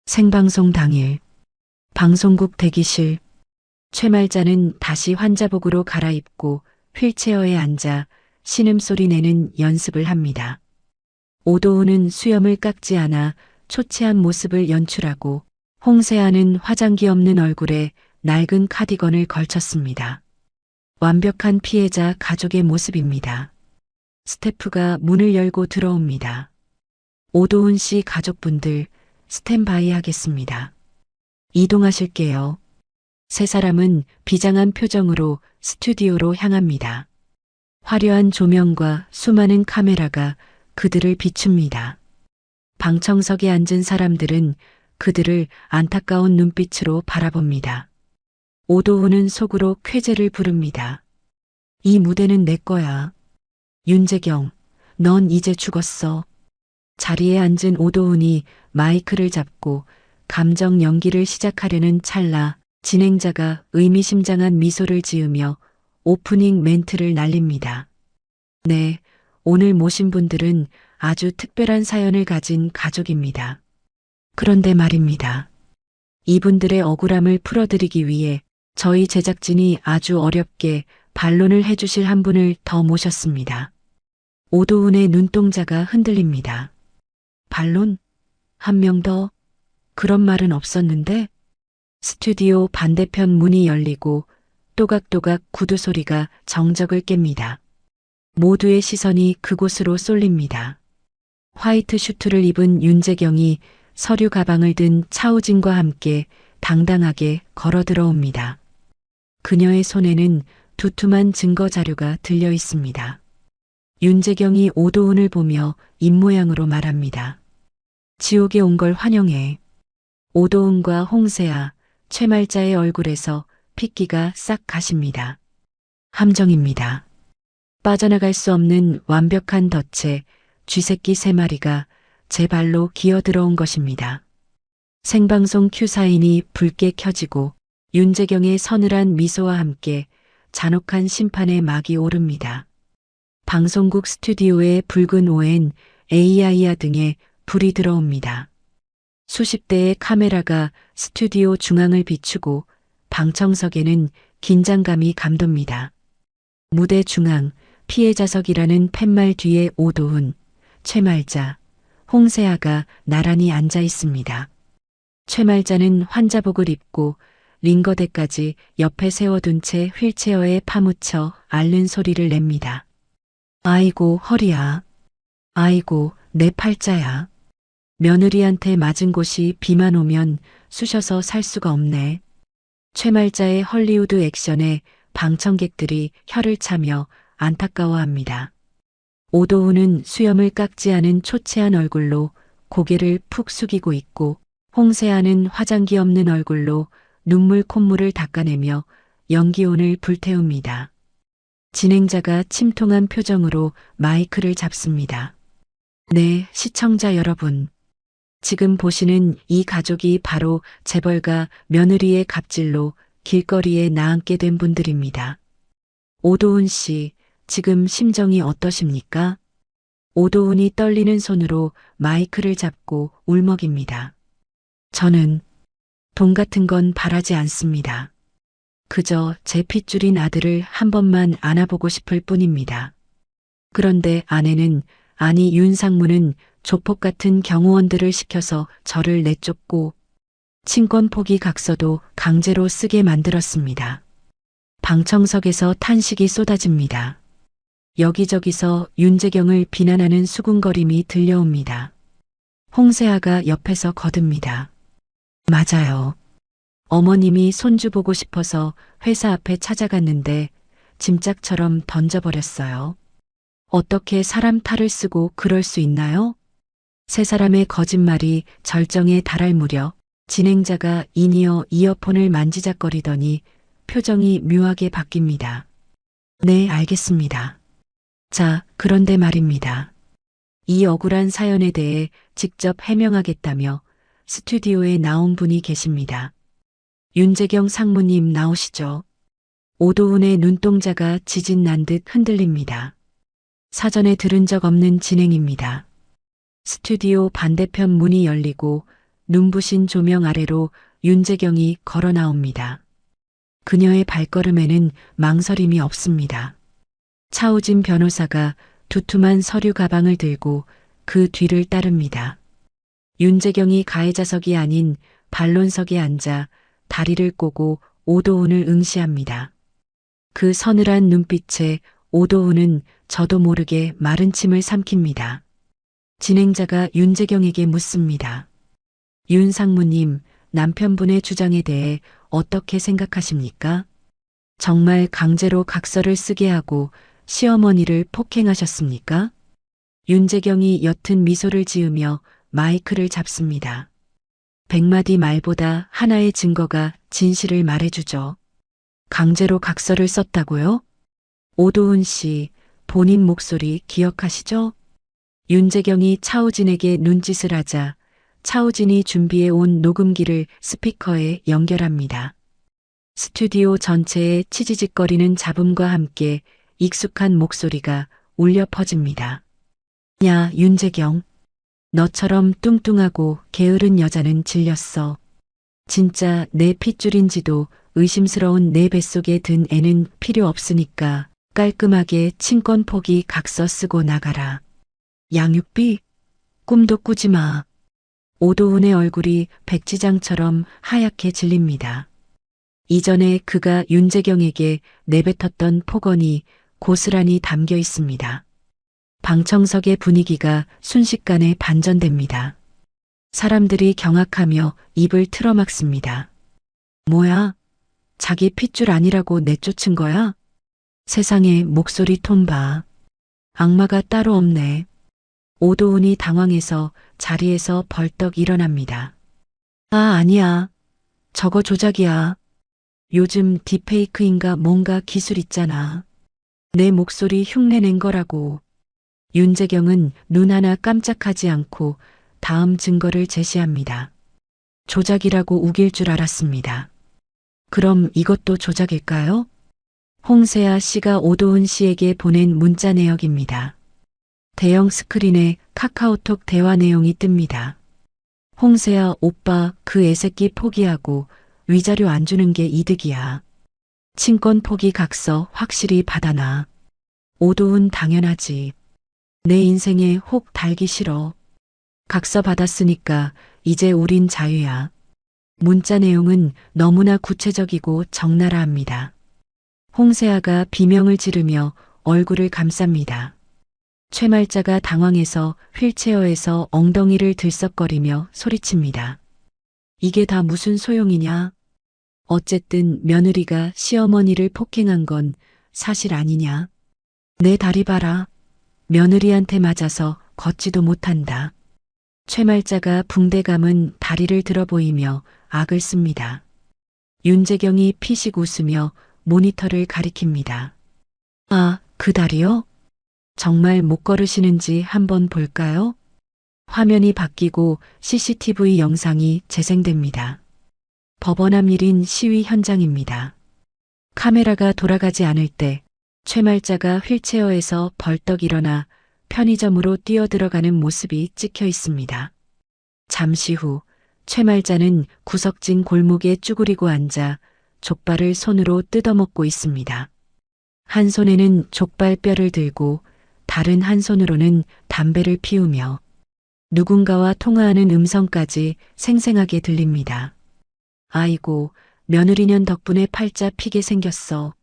S2: 생방송 당일, 방송국 대기실, 최말자는 다시 환자복으로 갈아입고 휠체어에 앉아 신음소리 내는 연습을 합니다. 오도훈은 수염을 깎지 않아 초췌한 모습을 연출하고 홍세아는 화장기 없는 얼굴에 낡은 카디건을 걸쳤습니다. 완벽한 피해자 가족의 모습입니다. 스태프가 문을 열고 들어옵니다. 오도훈 씨 가족분들 스탠바이 하겠습니다. 이동하실게요. 세 사람은 비장한 표정으로 스튜디오로 향합니다. 화려한 조명과 수많은 카메라가 그들을 비춥니다. 방청석에 앉은 사람들은 그들을 안타까운 눈빛으로 바라봅니다. 오도훈은 속으로 쾌재를 부릅니다. 이 무대는 내 거야. 윤재경, 넌 이제 죽었어. 자리에 앉은 오도훈이 마이크를 잡고 감정 연기를 시작하려는 찰나 진행자가 의미심장한 미소를 지으며 오프닝 멘트를 날립니다. 네, 오늘 모신 분들은 아주 특별한 사연을 가진 가족입니다. 그런데 말입니다. 이분들의 억울함을 풀어드리기 위해 저희 제작진이 아주 어렵게 반론을 해주실 한 분을 더 모셨습니다. 오도훈의 눈동자가 흔들립니다. 반론? 한 명 더? 그런 말은 없었는데? 스튜디오 반대편 문이 열리고 또각또각 구두 소리가 정적을 깹니다. 모두의 시선이 그곳으로 쏠립니다. 화이트 슈트를 입은 윤재경이 서류 가방을 든 차우진과 함께 당당하게 걸어 들어옵니다. 그녀의 손에는 두툼한 증거 자료가 들려 있습니다. 윤재경이 오도훈을 보며 입모양으로 말합니다. 지옥에 온 걸 환영해. 오도훈과 홍세아, 최말자의 얼굴에서 핏기가 싹 가십니다. 함정입니다. 빠져나갈 수 없는 완벽한 덫에 쥐새끼 3마리가 제 발로 기어 들어온 것입니다. 생방송 큐사인이 붉게 켜지고 윤재경의 서늘한 미소와 함께 잔혹한 심판의 막이 오릅니다. 방송국 스튜디오에 붉은 ON, AIR 등의 불이 들어옵니다. 수십 대의 카메라가 스튜디오 중앙을 비추고 방청석에는 긴장감이 감돕니다. 무대 중앙 피해자석이라는 팻말 뒤에 오도훈, 최말자, 홍세아가 나란히 앉아 있습니다. 최말자는 환자복을 입고 링거대까지 옆에 세워둔 채 휠체어에 파묻혀 앓는 소리를 냅니다. 아이고 허리야. 아이고 내 팔자야. 며느리한테 맞은 곳이 비만 오면 쑤셔서 살 수가 없네. 최말자의 헐리우드 액션에 방청객들이 혀를 차며 안타까워합니다. 오도훈은 수염을 깎지 않은 초췌한 얼굴로 고개를 푹 숙이고 있고 홍세아는 화장기 없는 얼굴로 눈물 콧물을 닦아내며 연기온을 불태웁니다. 진행자가 침통한 표정으로 마이크를 잡습니다. 네, 시청자 여러분. 지금 보시는 이 가족이 바로 재벌가 며느리의 갑질로 길거리에 나앉게 된 분들입니다. 오도훈 씨, 지금 심정이 어떠십니까? 오도훈이 떨리는 손으로 마이크를 잡고 울먹입니다. 저는 돈 같은 건 바라지 않습니다. 그저 제 핏줄인 아들을 한 번만 안아보고 싶을 뿐입니다. 그런데 아내는, 아니 윤상무는 조폭 같은 경호원들을 시켜서 저를 내쫓고 친권 포기 각서도 강제로 쓰게 만들었습니다. 방청석에서 탄식이 쏟아집니다. 여기저기서 윤재경을 비난하는 수군거림이 들려옵니다. 홍세아가 옆에서 거듭니다. 맞아요. 어머님이 손주 보고 싶어서 회사 앞에 찾아갔는데 짐짝처럼 던져버렸어요. 어떻게 사람 탈을 쓰고 그럴 수 있나요? 세 사람의 거짓말이 절정에 달할 무렵 진행자가 인이어 이어폰을 만지작거리더니 표정이 묘하게 바뀝니다. 네, 알겠습니다. 자, 그런데 말입니다. 이 억울한 사연에 대해 직접 해명하겠다며 스튜디오에 나온 분이 계십니다. 윤재경 상무님 나오시죠. 오도훈의 눈동자가 지진 난 듯 흔들립니다. 사전에 들은 적 없는 진행입니다. 스튜디오 반대편 문이 열리고 눈부신 조명 아래로 윤재경이 걸어 나옵니다. 그녀의 발걸음에는 망설임이 없습니다. 차우진 변호사가 두툼한 서류 가방을 들고 그 뒤를 따릅니다. 윤재경이 가해자석이 아닌 반론석에 앉아 다리를 꼬고 오도훈을 응시합니다. 그 서늘한 눈빛에 오도훈은 저도 모르게 마른 침을 삼킵니다. 진행자가 윤재경에게 묻습니다. 윤 상무님, 남편분의 주장에 대해 어떻게 생각하십니까? 정말 강제로 각서를 쓰게 하고 시어머니를 폭행하셨습니까? 윤재경이 옅은 미소를 지으며 마이크를 잡습니다. 100마디 말보다 하나의 증거가 진실을 말해주죠. 강제로 각서를 썼다고요? 오도훈 씨, 본인 목소리 기억하시죠? 윤재경이 차우진에게 눈짓을 하자 차우진이 준비해 온 녹음기를 스피커에 연결합니다. 스튜디오 전체에 치지직거리는 잡음과 함께 익숙한 목소리가 울려 퍼집니다. 야, 윤재경. 너처럼 뚱뚱하고 게으른 여자는 질렸어. 진짜 내 핏줄인지도 의심스러운 내 뱃속에 든 애는 필요 없으니까 깔끔하게 친권 포기 각서 쓰고 나가라. 양육비? 꿈도 꾸지 마. 오도훈의 얼굴이 백지장처럼 하얗게 질립니다. 이전에 그가 윤재경에게 내뱉었던 폭언이 고스란히 담겨 있습니다. 방청석의 분위기가 순식간에 반전됩니다. 사람들이 경악하며 입을 틀어막습니다. 뭐야? 자기 핏줄 아니라고 내쫓은 거야? 세상에 목소리 톤 봐. 악마가 따로 없네. 오도훈이 당황해서 자리에서 벌떡 일어납니다. 아, 아니야. 저거 조작이야. 요즘 딥페이크인가 뭔가 기술 있잖아. 내 목소리 흉내낸 거라고. 윤재경은 눈 하나 깜짝하지 않고 다음 증거를 제시합니다. 조작이라고 우길 줄 알았습니다. 그럼 이것도 조작일까요? 홍세아 씨가 오도훈 씨에게 보낸 문자 내역입니다. 대형 스크린에 카카오톡 대화 내용이 뜹니다. 홍세아 오빠 그 애새끼 포기하고 위자료 안 주는 게 이득이야. 친권 포기 각서 확실히 받아놔. 오도훈 당연하지. 내 인생에 혹 달기 싫어. 각서 받았으니까 이제 우린 자유야. 문자 내용은 너무나 구체적이고 적나라합니다. 홍세아가 비명을 지르며 얼굴을 감쌉니다. 최말자가 당황해서 휠체어에서 엉덩이를 들썩거리며 소리칩니다. 이게 다 무슨 소용이냐? 어쨌든 며느리가 시어머니를 폭행한 건 사실 아니냐? 내 다리 봐라. 며느리한테 맞아서 걷지도 못한다. 최말자가 붕대 감은 다리를 들어 보이며 악을 씁니다. 윤재경이 피식 웃으며 모니터를 가리킵니다. 아, 그 다리요? 정말 못 걸으시는지 한번 볼까요? 화면이 바뀌고 CCTV 영상이 재생됩니다. 법원 앞 일인 시위 현장입니다. 카메라가 돌아가지 않을 때 최말자가 휠체어에서 벌떡 일어나 편의점으로 뛰어들어가는 모습이 찍혀 있습니다. 잠시 후 최말자는 구석진 골목에 쭈그리고 앉아 족발을 손으로 뜯어먹고 있습니다. 한 손에는 족발뼈를 들고 다른 한 손으로는 담배를 피우며 누군가와 통화하는 음성까지 생생하게 들립니다. 아이고, 며느리년 덕분에 팔자 피게 생겼어.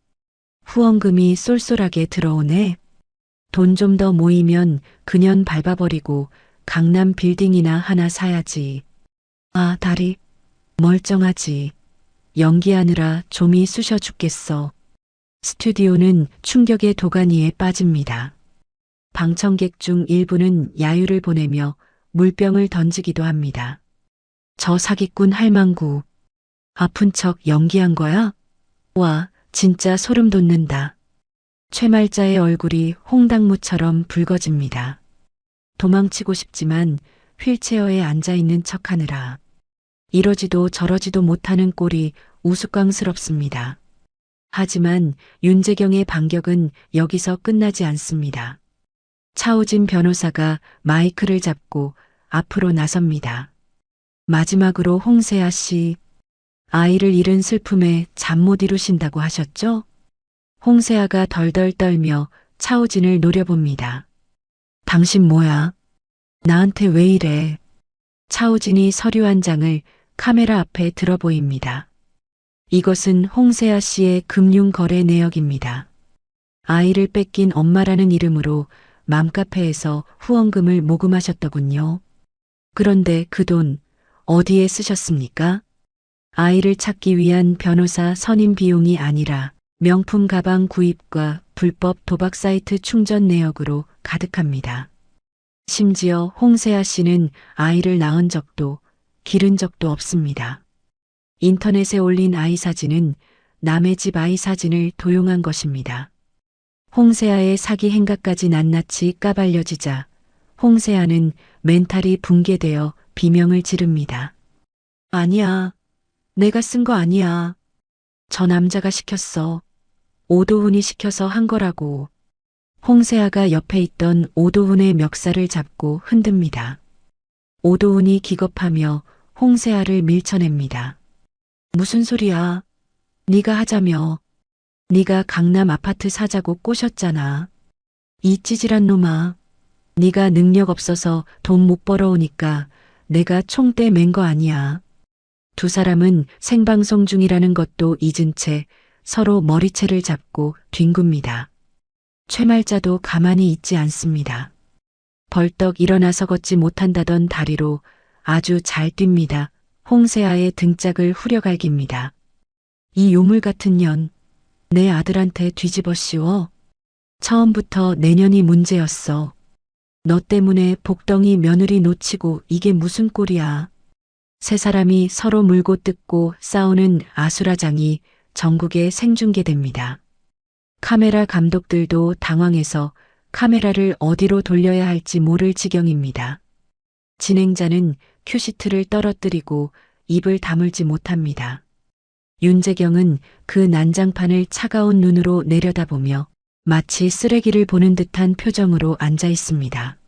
S2: 후원금이 쏠쏠하게 들어오네. 돈 좀 더 모이면 그년 밟아버리고 강남 빌딩이나 하나 사야지. 아, 다리 멀쩡하지. 연기하느라 좀이 쑤셔 죽겠어. 스튜디오는 충격의 도가니에 빠집니다. 방청객 중 일부는 야유를 보내며 물병을 던지기도 합니다. 저 사기꾼 할망구. 아픈 척 연기한 거야? 와, 진짜 소름 돋는다. 최말자의 얼굴이 홍당무처럼 붉어집니다. 도망치고 싶지만 휠체어에 앉아있는 척하느라 이러지도 저러지도 못하는 꼴이 우스꽝스럽습니다. 하지만 윤재경의 반격은 여기서 끝나지 않습니다. 차우진 변호사가 마이크를 잡고 앞으로 나섭니다. 마지막으로 홍세아 씨, 아이를 잃은 슬픔에 잠 못 이루신다고 하셨죠? 홍세아가 덜덜 떨며 차우진을 노려봅니다. 당신 뭐야? 나한테 왜 이래? 차우진이 서류 한 장을 카메라 앞에 들어 보입니다. 이것은 홍세아 씨의 금융거래 내역입니다. 아이를 뺏긴 엄마라는 이름으로 맘카페에서 후원금을 모금하셨더군요. 그런데 그 돈 어디에 쓰셨습니까? 아이를 찾기 위한 변호사 선임 비용이 아니라 명품 가방 구입과 불법 도박 사이트 충전 내역으로 가득합니다. 심지어 홍세아 씨는 아이를 낳은 적도 기른 적도 없습니다. 인터넷에 올린 아이 사진은 남의 집 아이 사진을 도용한 것입니다. 홍세아의 사기 행각까지 낱낱이 까발려지자 홍세아는 멘탈이 붕괴되어 비명을 지릅니다. 아니야. 내가 쓴 거 아니야. 저 남자가 시켰어. 오도훈이 시켜서 한 거라고. 홍세아가 옆에 있던 오도훈의 멱살을 잡고 흔듭니다. 오도훈이 기겁하며 홍세아를 밀쳐냅니다. 무슨 소리야? 네가 하자며. 네가 강남 아파트 사자고 꼬셨잖아. 이 찌질한 놈아. 네가 능력 없어서 돈 못 벌어오니까 내가 총대 맨 거 아니야. 두 사람은 생방송 중이라는 것도 잊은 채 서로 머리채를 잡고 뒹굽니다. 최말자도 가만히 있지 않습니다. 벌떡 일어나서 걷지 못한다던 다리로 아주 잘 뜁니다. 홍세아의 등짝을 후려갈깁니다. 이 요물 같은 년, 내 아들한테 뒤집어 씌워. 처음부터 내년이 문제였어. 너 때문에 복덩이 며느리 놓치고 이게 무슨 꼴이야. 세 사람이 서로 물고 뜯고 싸우는 아수라장이 전국에 생중계됩니다. 카메라 감독들도 당황해서 카메라를 어디로 돌려야 할지 모를 지경입니다. 진행자는 큐시트를 떨어뜨리고 입을 다물지 못합니다. 윤재경은 그 난장판을 차가운 눈으로 내려다보며 마치 쓰레기를 보는 듯한 표정으로 앉아 있습니다.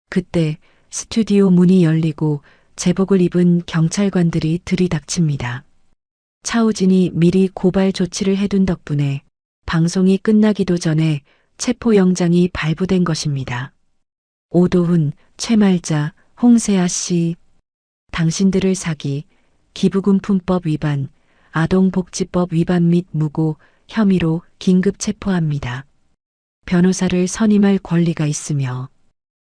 S2: 그때 스튜디오 문이 열리고 제복을 입은 경찰관들이 들이닥칩니다. 차우진이 미리 고발 조치를 해둔 덕분에 방송이 끝나기도 전에 체포영장이 발부된 것입니다. 오도훈, 최말자, 홍세아 씨, 당신들을 사기, 기부금품법 위반, 아동복지법 위반 및 무고 혐의로 긴급 체포합니다. 변호사를 선임할 권리가 있으며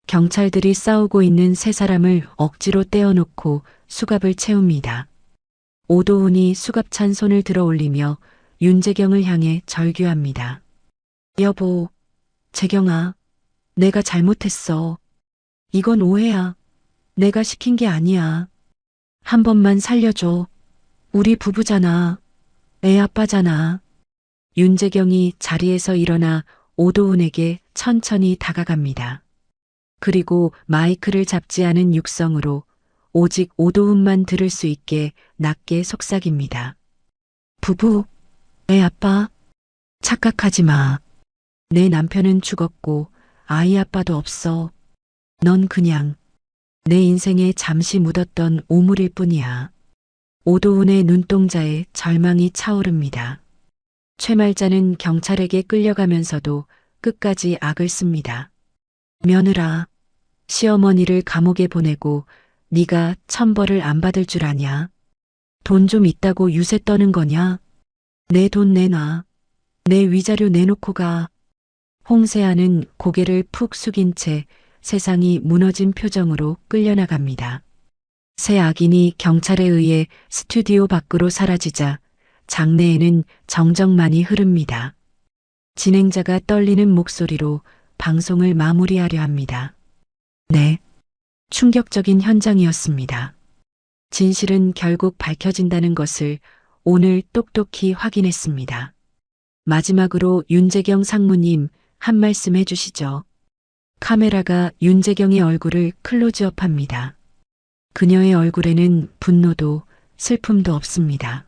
S2: 경찰들이 싸우고 있는 세 사람을 억지로 떼어놓고 수갑을 채웁니다. 오도훈이 수갑찬 손을 들어 올리며 윤재경을 향해 절규합니다. 여보, 재경아, 내가 잘못했어. 이건 오해야. 내가 시킨 게 아니야. 한 번만 살려줘. 우리 부부잖아. 애 아빠잖아. 윤재경이 자리에서 일어나 오도훈에게 천천히 다가갑니다. 그리고 마이크를 잡지 않은 육성으로 오직 오도훈만 들을 수 있게 낮게 속삭입니다. 부부, 애 아빠, 착각하지 마. 내 남편은 죽었고 아이 아빠도 없어. 넌 그냥 내 인생에 잠시 묻었던 오물일 뿐이야. 오도훈의 눈동자에 절망이 차오릅니다. 최말자는 경찰에게 끌려가면서도 끝까지 악을 씁니다. 며느라, 시어머니를 감옥에 보내고 네가 천벌을 안 받을 줄 아냐? 돈 좀 있다고 유세 떠는 거냐? 내 돈 내놔. 내 위자료 내놓고 가. 홍세아는 고개를 푹 숙인 채 세상이 무너진 표정으로 끌려나갑니다. 새 악인이 경찰에 의해 스튜디오 밖으로 사라지자 장내에는 정적만이 흐릅니다. 진행자가 떨리는 목소리로 방송을 마무리하려 합니다. 네, 충격적인 현장이었습니다. 진실은 결국 밝혀진다는 것을 오늘 똑똑히 확인했습니다. 마지막으로 윤재경 상무님 한 말씀 해주시죠. 카메라가 윤재경의 얼굴을 클로즈업합니다. 그녀의 얼굴에는 분노도 슬픔도 없습니다.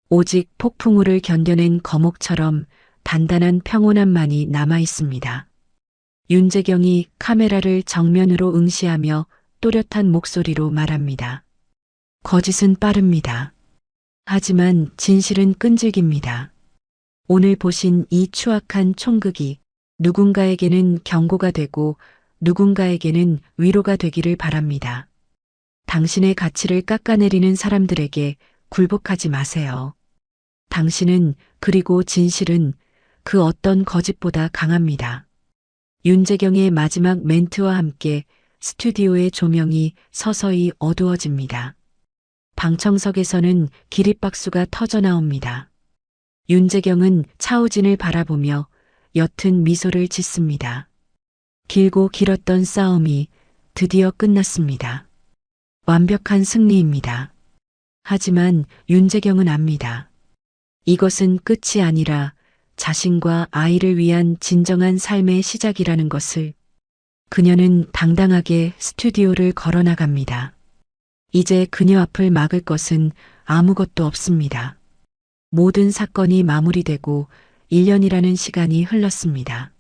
S2: 오직 폭풍우를 견뎌낸 거목처럼 단단한 평온함만이 남아 있습니다. 윤재경이 카메라를 정면으로 응시하며 또렷한 목소리로 말합니다. 거짓은 빠릅니다. 하지만 진실은 끈질깁니다. 오늘 보신 이 추악한 총극이 누군가에게는 경고가 되고 누군가에게는 위로가 되기를 바랍니다. 당신의 가치를 깎아내리는 사람들에게 굴복하지 마세요. 당신은 그리고 진실은 그 어떤 거짓보다 강합니다. 윤재경의 마지막 멘트와 함께 스튜디오의 조명이 서서히 어두워집니다. 방청석에서는 기립박수가 터져나옵니다. 윤재경은 차우진을 바라보며 옅은 미소를 짓습니다. 길고 길었던 싸움이 드디어 끝났습니다. 완벽한 승리입니다. 하지만 윤재경은 압니다. 이것은 끝이 아니라 자신과 아이를 위한 진정한 삶의 시작이라는 것을. 그녀는 당당하게 스튜디오를 걸어나갑니다. 이제 그녀 앞을 막을 것은 아무것도 없습니다. 모든 사건이 마무리되고 1년이라는 시간이 흘렀습니다.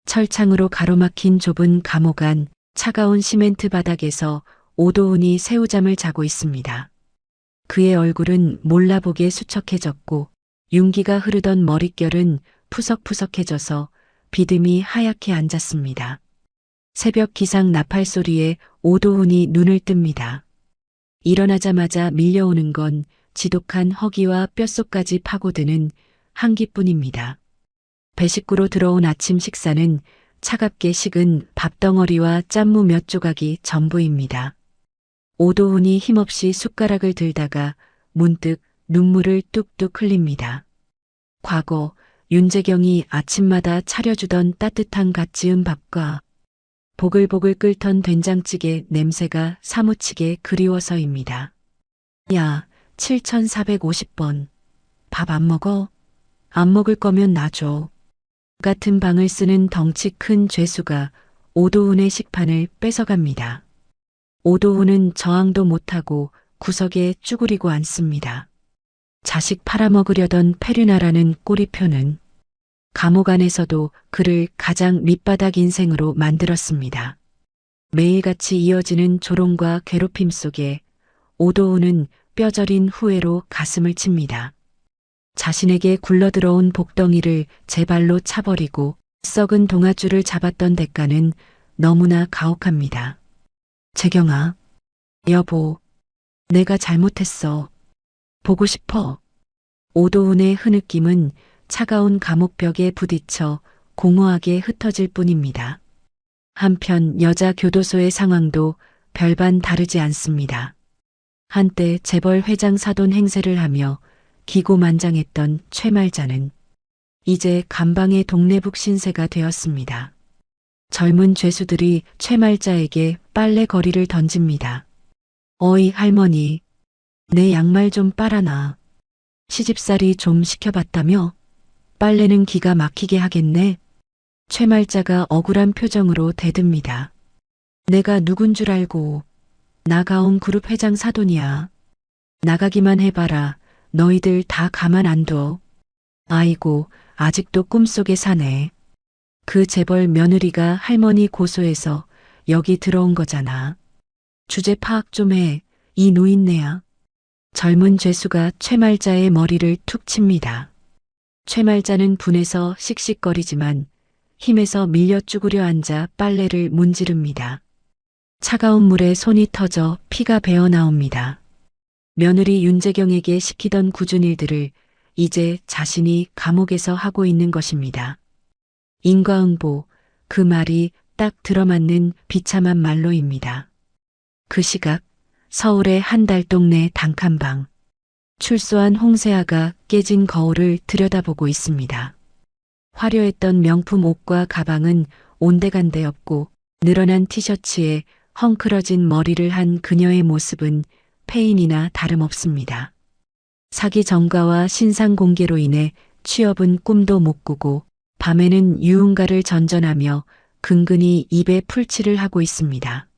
S2: 철창으로 가로막힌 좁은 감옥 안 차가운 시멘트 바닥에서 오도훈이 새우잠을 자고 있습니다. 그의 얼굴은 몰라보게 수척해졌고 윤기가 흐르던 머릿결은 푸석푸석해져서 비듬이 하얗게 앉았습니다. 새벽 기상 나팔 소리에 오도훈이 눈을 뜹니다. 일어나자마자 밀려오는 건 지독한 허기와 뼛속까지 파고드는 한기뿐입니다. 배식구로 들어온 아침 식사는 차갑게 식은 밥덩어리와 짠무 몇 조각이 전부입니다. 오도훈이 힘없이 숟가락을 들다가 문득 눈물을 뚝뚝 흘립니다. 과거 윤재경이 아침마다 차려주던 따뜻한 갓 지은 밥과 보글보글 끓던 된장찌개 냄새가 사무치게 그리워서입니다. 야, 7450번. 밥 안 먹어? 안 먹을 거면 놔줘. 같은 방을 쓰는 덩치 큰 죄수가 오도훈의 식판을 뺏어갑니다. 오도훈은 저항도 못하고 구석에 쭈그리고 앉습니다. 자식 팔아먹으려던 페류나라는 꼬리표는 감옥 안에서도 그를 가장 밑바닥 인생으로 만들었습니다. 매일같이 이어지는 조롱과 괴롭힘 속에 오도훈은 뼈저린 후회로 가슴을 칩니다. 자신에게 굴러들어온 복덩이를 제 발로 차버리고 썩은 동아줄을 잡았던 대가는 너무나 가혹합니다. 재경아, 여보, 내가 잘못했어. 보고 싶어. 오도훈의 흐느낌은 차가운 감옥벽에 부딪혀 공허하게 흩어질 뿐입니다. 한편 여자 교도소의 상황도 별반 다르지 않습니다. 한때 재벌 회장 사돈 행세를 하며 기고만장했던 최말자는 이제 감방의 동네북 신세가 되었습니다. 젊은 죄수들이 최말자에게 빨래 거리를 던집니다. 어이 할머니, 내 양말 좀 빨아놔. 시집살이 좀 시켜봤다며? 빨래는 기가 막히게 하겠네. 최말자가 억울한 표정으로 대듭니다. 내가 누군 줄 알고. 나가온 그룹 회장 사돈이야. 나가기만 해봐라. 너희들 다 가만 안 둬. 아이고, 아직도 꿈속에 사네. 그 재벌 며느리가 할머니 고소해서 여기 들어온 거잖아. 주제 파악 좀 해. 이 노인네야. 젊은 죄수가 최말자의 머리를 툭 칩니다. 최말자는 분해서 씩씩거리지만 힘에서 밀려 쭈그려 앉아 빨래를 문지릅니다. 차가운 물에 손이 터져 피가 배어 나옵니다. 며느리 윤재경에게 시키던 굳은 일들을 이제 자신이 감옥에서 하고 있는 것입니다. 인과응보, 그 말이 딱 들어맞는 비참한 말로입니다. 그 시각 서울의 한 달동네 단칸방. 출소한 홍세아가 깨진 거울을 들여다보고 있습니다. 화려했던 명품 옷과 가방은 온데간데 없고 늘어난 티셔츠에 헝클어진 머리를 한 그녀의 모습은 폐인이나 다름없습니다. 사기 전과와 신상 공개로 인해 취업은 꿈도 못 꾸고 밤에는 유흥가를 전전하며 근근히 입에 풀칠을 하고 있습니다.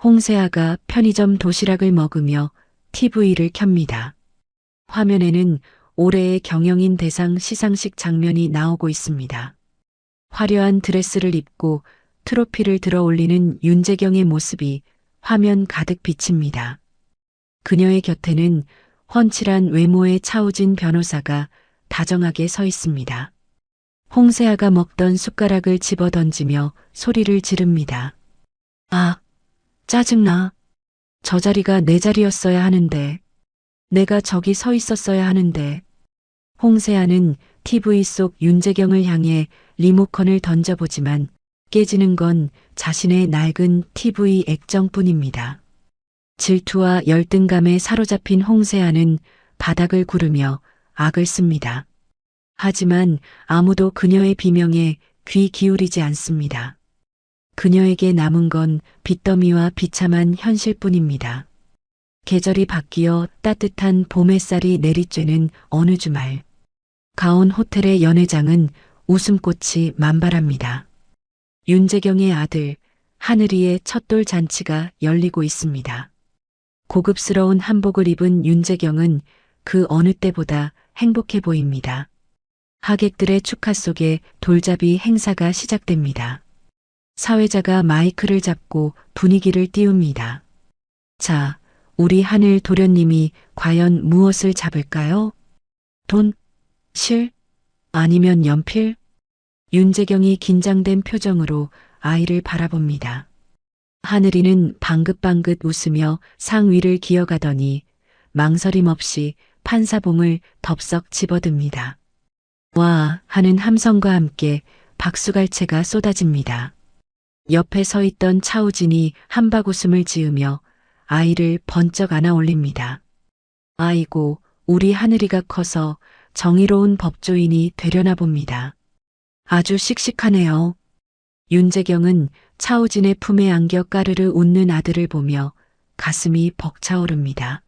S2: 홍세아가 편의점 도시락을 먹으며 TV를 켭니다. 화면에는 올해의 경영인 대상 시상식 장면이 나오고 있습니다. 화려한 드레스를 입고 트로피를 들어 올리는 윤재경의 모습이 화면 가득 비칩니다. 그녀의 곁에는 훤칠한 외모의 차우진 변호사가 다정하게 서 있습니다. 홍세아가 먹던 숟가락을 집어 던지며 소리를 지릅니다. 아, 짜증나. 저 자리가 내 자리였어야 하는데. 내가 저기 서 있었어야 하는데. 홍세아는 TV 속 윤재경을 향해 리모컨을 던져보지만 깨지는 건 자신의 낡은 TV 액정뿐입니다. 질투와 열등감에 사로잡힌 홍세아는 바닥을 구르며 악을 씁니다. 하지만 아무도 그녀의 비명에 귀 기울이지 않습니다. 그녀에게 남은 건 빚더미와 비참한 현실뿐입니다. 계절이 바뀌어 따뜻한 봄 햇살이 내리쬐는 어느 주말. 가온 호텔의 연회장은 웃음꽃이 만발합니다. 윤재경의 아들 하늘이의 첫돌 잔치가 열리고 있습니다. 고급스러운 한복을 입은 윤재경은 그 어느 때보다 행복해 보입니다. 하객들의 축하 속에 돌잡이 행사가 시작됩니다. 사회자가 마이크를 잡고 분위기를 띄웁니다. 자, 우리 하늘 도련님이 과연 무엇을 잡을까요? 돈? 실? 아니면 연필? 윤재경이 긴장된 표정으로 아이를 바라봅니다. 하늘이는 방긋방긋 웃으며 상 위를 기어가더니 망설임 없이 판사봉을 덥석 집어듭니다. 와 하는 함성과 함께 박수갈채가 쏟아집니다. 옆에 서 있던 차우진이 한박웃음을 지으며 아이를 번쩍 안아 올립니다. 아이고, 우리 하늘이가 커서 정의로운 법조인이 되려나 봅니다. 아주 씩씩하네요. 윤재경은 차우진의 품에 안겨 까르르 웃는 아들을 보며 가슴이 벅차오릅니다.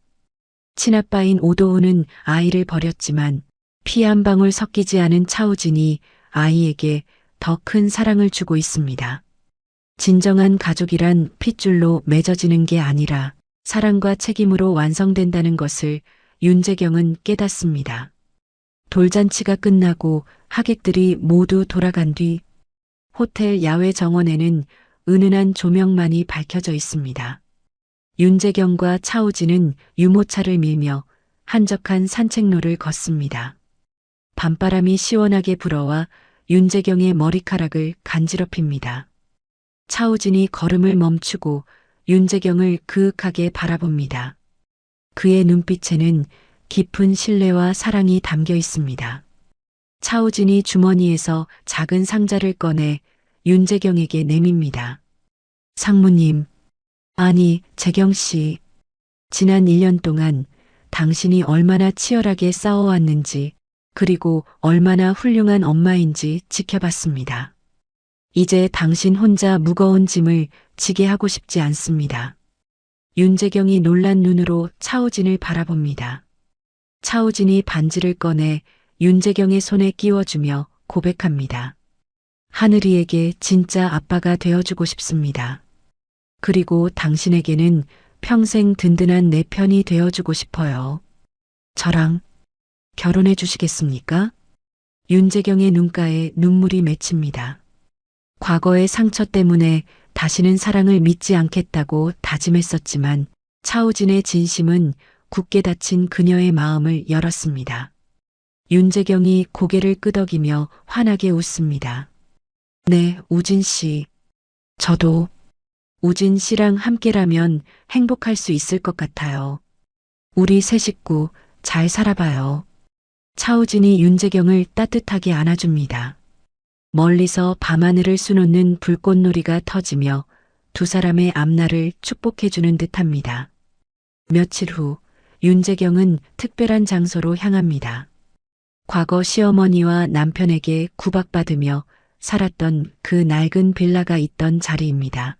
S2: 친아빠인 오도우는 아이를 버렸지만 피 한 방울 섞이지 않은 차우진이 아이에게 더 큰 사랑을 주고 있습니다. 진정한 가족이란 핏줄로 맺어지는 게 아니라 사랑과 책임으로 완성된다는 것을 윤재경은 깨닫습니다. 돌잔치가 끝나고 하객들이 모두 돌아간 뒤 호텔 야외 정원에는 은은한 조명만이 밝혀져 있습니다. 윤재경과 차우진은 유모차를 밀며 한적한 산책로를 걷습니다. 밤바람이 시원하게 불어와 윤재경의 머리카락을 간지럽힙니다. 차우진이 걸음을 멈추고 윤재경을 그윽하게 바라봅니다. 그의 눈빛에는 깊은 신뢰와 사랑이 담겨 있습니다. 차우진이 주머니에서 작은 상자를 꺼내 윤재경에게 내밉니다. 상무님, 아니 재경 씨, 지난 1년 동안 당신이 얼마나 치열하게 싸워왔는지 그리고 얼마나 훌륭한 엄마인지 지켜봤습니다. 이제 당신 혼자 무거운 짐을 지게 하고 싶지 않습니다. 윤재경이 놀란 눈으로 차우진을 바라봅니다. 차우진이 반지를 꺼내 윤재경의 손에 끼워주며 고백합니다. 하늘이에게 진짜 아빠가 되어주고 싶습니다. 그리고 당신에게는 평생 든든한 내 편이 되어주고 싶어요. 저랑 결혼해 주시겠습니까? 윤재경의 눈가에 눈물이 맺힙니다. 과거의 상처 때문에 다시는 사랑을 믿지 않겠다고 다짐했었지만 차우진의 진심은 굳게 닫힌 그녀의 마음을 열었습니다. 윤재경이 고개를 끄덕이며 환하게 웃습니다. 네, 우진 씨. 저도 우진 씨랑 함께라면 행복할 수 있을 것 같아요. 우리 세 식구 잘 살아봐요. 차우진이 윤재경을 따뜻하게 안아줍니다. 멀리서 밤하늘을 수놓는 불꽃놀이가 터지며 두 사람의 앞날을 축복해주는 듯합니다. 며칠 후 윤재경은 특별한 장소로 향합니다. 과거 시어머니와 남편에게 구박받으며 살았던 그 낡은 빌라가 있던 자리입니다.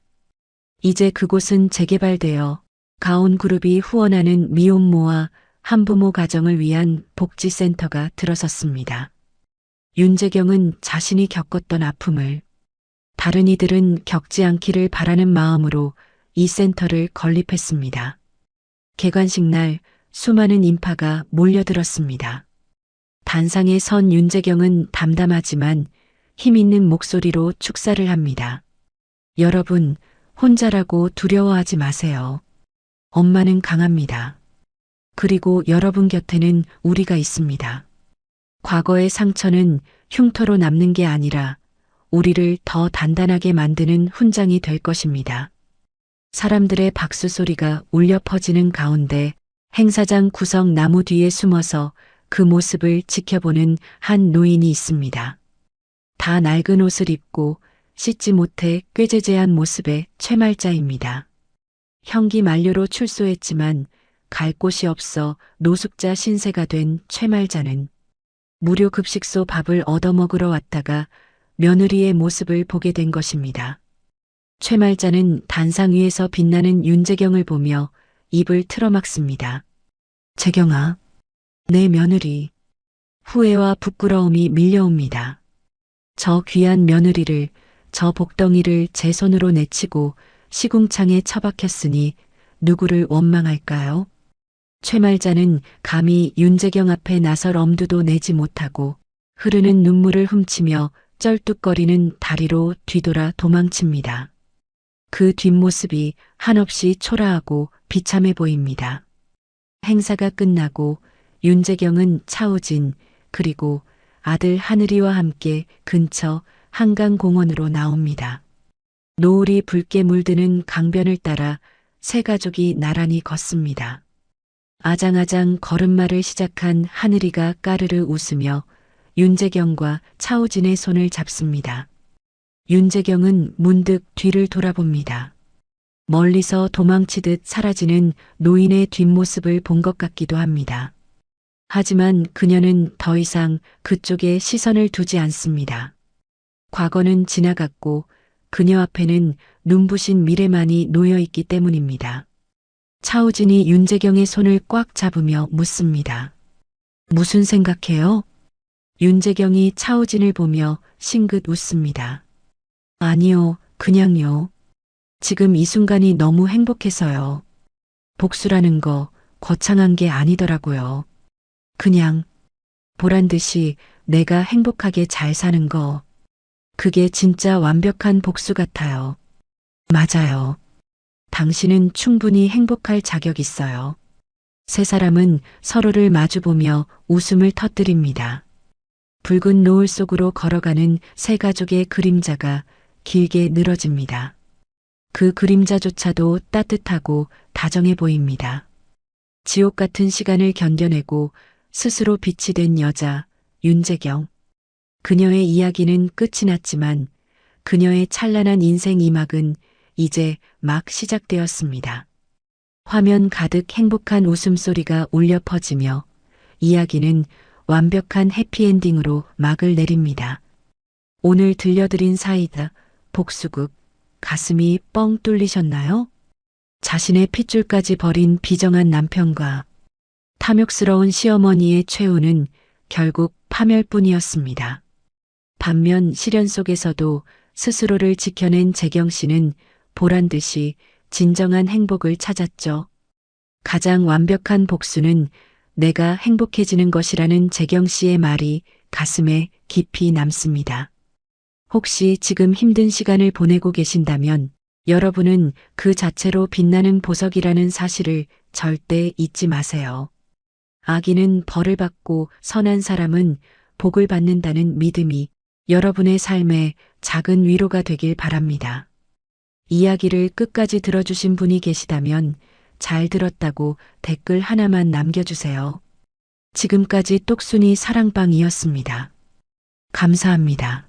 S2: 이제 그곳은 재개발되어 가온그룹이 후원하는 미혼모와 한부모 가정을 위한 복지센터가 들어섰습니다. 윤재경은 자신이 겪었던 아픔을 다른 이들은 겪지 않기를 바라는 마음으로 이 센터를 건립했습니다. 개관식 날 수많은 인파가 몰려들었습니다. 단상에 선 윤재경은 담담하지만 힘있는 목소리로 축사를 합니다. 여러분, 혼자라고 두려워하지 마세요. 엄마는 강합니다. 그리고 여러분 곁에는 우리가 있습니다. 과거의 상처는 흉터로 남는 게 아니라 우리를 더 단단하게 만드는 훈장이 될 것입니다. 사람들의 박수 소리가 울려 퍼지는 가운데 행사장 구석 나무 뒤에 숨어서 그 모습을 지켜보는 한 노인이 있습니다. 다 낡은 옷을 입고 씻지 못해 꾀죄죄한 모습의 최말자입니다. 형기 만료로 출소했지만 갈 곳이 없어 노숙자 신세가 된 최말자는 무료 급식소 밥을 얻어먹으러 왔다가 며느리의 모습을 보게 된 것입니다. 최말자는 단상 위에서 빛나는 윤재경을 보며 입을 틀어막습니다. 재경아, 내 며느리. 후회와 부끄러움이 밀려옵니다. 저 귀한 며느리를, 저 복덩이를 제 손으로 내치고 시궁창에 처박혔으니 누구를 원망할까요? 최말자는 감히 윤재경 앞에 나설 엄두도 내지 못하고 흐르는 눈물을 훔치며 쩔뚝거리는 다리로 뒤돌아 도망칩니다. 그 뒷모습이 한없이 초라하고 비참해 보입니다. 행사가 끝나고 윤재경은 차우진 그리고 아들 하늘이와 함께 근처 한강공원으로 나옵니다. 노을이 붉게 물드는 강변을 따라 세 가족이 나란히 걷습니다. 아장아장 걸음마를 시작한 하늘이가 까르르 웃으며 윤재경과 차우진의 손을 잡습니다. 윤재경은 문득 뒤를 돌아봅니다. 멀리서 도망치듯 사라지는 노인의 뒷모습을 본 것 같기도 합니다. 하지만 그녀는 더 이상 그쪽에 시선을 두지 않습니다. 과거는 지나갔고 그녀 앞에는 눈부신 미래만이 놓여 있기 때문입니다. 차우진이 윤재경의 손을 꽉 잡으며 묻습니다. 무슨 생각해요? 윤재경이 차우진을 보며 싱긋 웃습니다. 아니요, 그냥요. 지금 이 순간이 너무 행복해서요. 복수라는 거 거창한 게 아니더라고요. 그냥 보란 듯이 내가 행복하게 잘 사는 거. 그게 진짜 완벽한 복수 같아요. 맞아요. 당신은 충분히 행복할 자격 있어요. 세 사람은 서로를 마주보며 웃음을 터뜨립니다. 붉은 노을 속으로 걸어가는 세 가족의 그림자가 길게 늘어집니다. 그 그림자조차도 따뜻하고 다정해 보입니다. 지옥 같은 시간을 견뎌내고 스스로 빛이 된 여자, 윤재경. 그녀의 이야기는 끝이 났지만 그녀의 찬란한 인생 이막은 이제 막 시작되었습니다. 화면 가득 행복한 웃음소리가 울려 퍼지며 이야기는 완벽한 해피엔딩으로 막을 내립니다. 오늘 들려드린 사이다, 복수극, 가슴이 뻥 뚫리셨나요? 자신의 핏줄까지 버린 비정한 남편과 탐욕스러운 시어머니의 최후는 결국 파멸뿐이었습니다. 반면 시련 속에서도 스스로를 지켜낸 재경 씨는 보란 듯이 진정한 행복을 찾았죠. 가장 완벽한 복수는 내가 행복해지는 것이라는 재경 씨의 말이 가슴에 깊이 남습니다. 혹시 지금 힘든 시간을 보내고 계신다면 여러분은 그 자체로 빛나는 보석이라는 사실을 절대 잊지 마세요. 악인은 벌을 받고 선한 사람은 복을 받는다는 믿음이 여러분의 삶에 작은 위로가 되길 바랍니다. 이야기를 끝까지 들어주신 분이 계시다면 잘 들었다고 댓글 하나만 남겨주세요. 지금까지 똑순이 사랑방이었습니다. 감사합니다.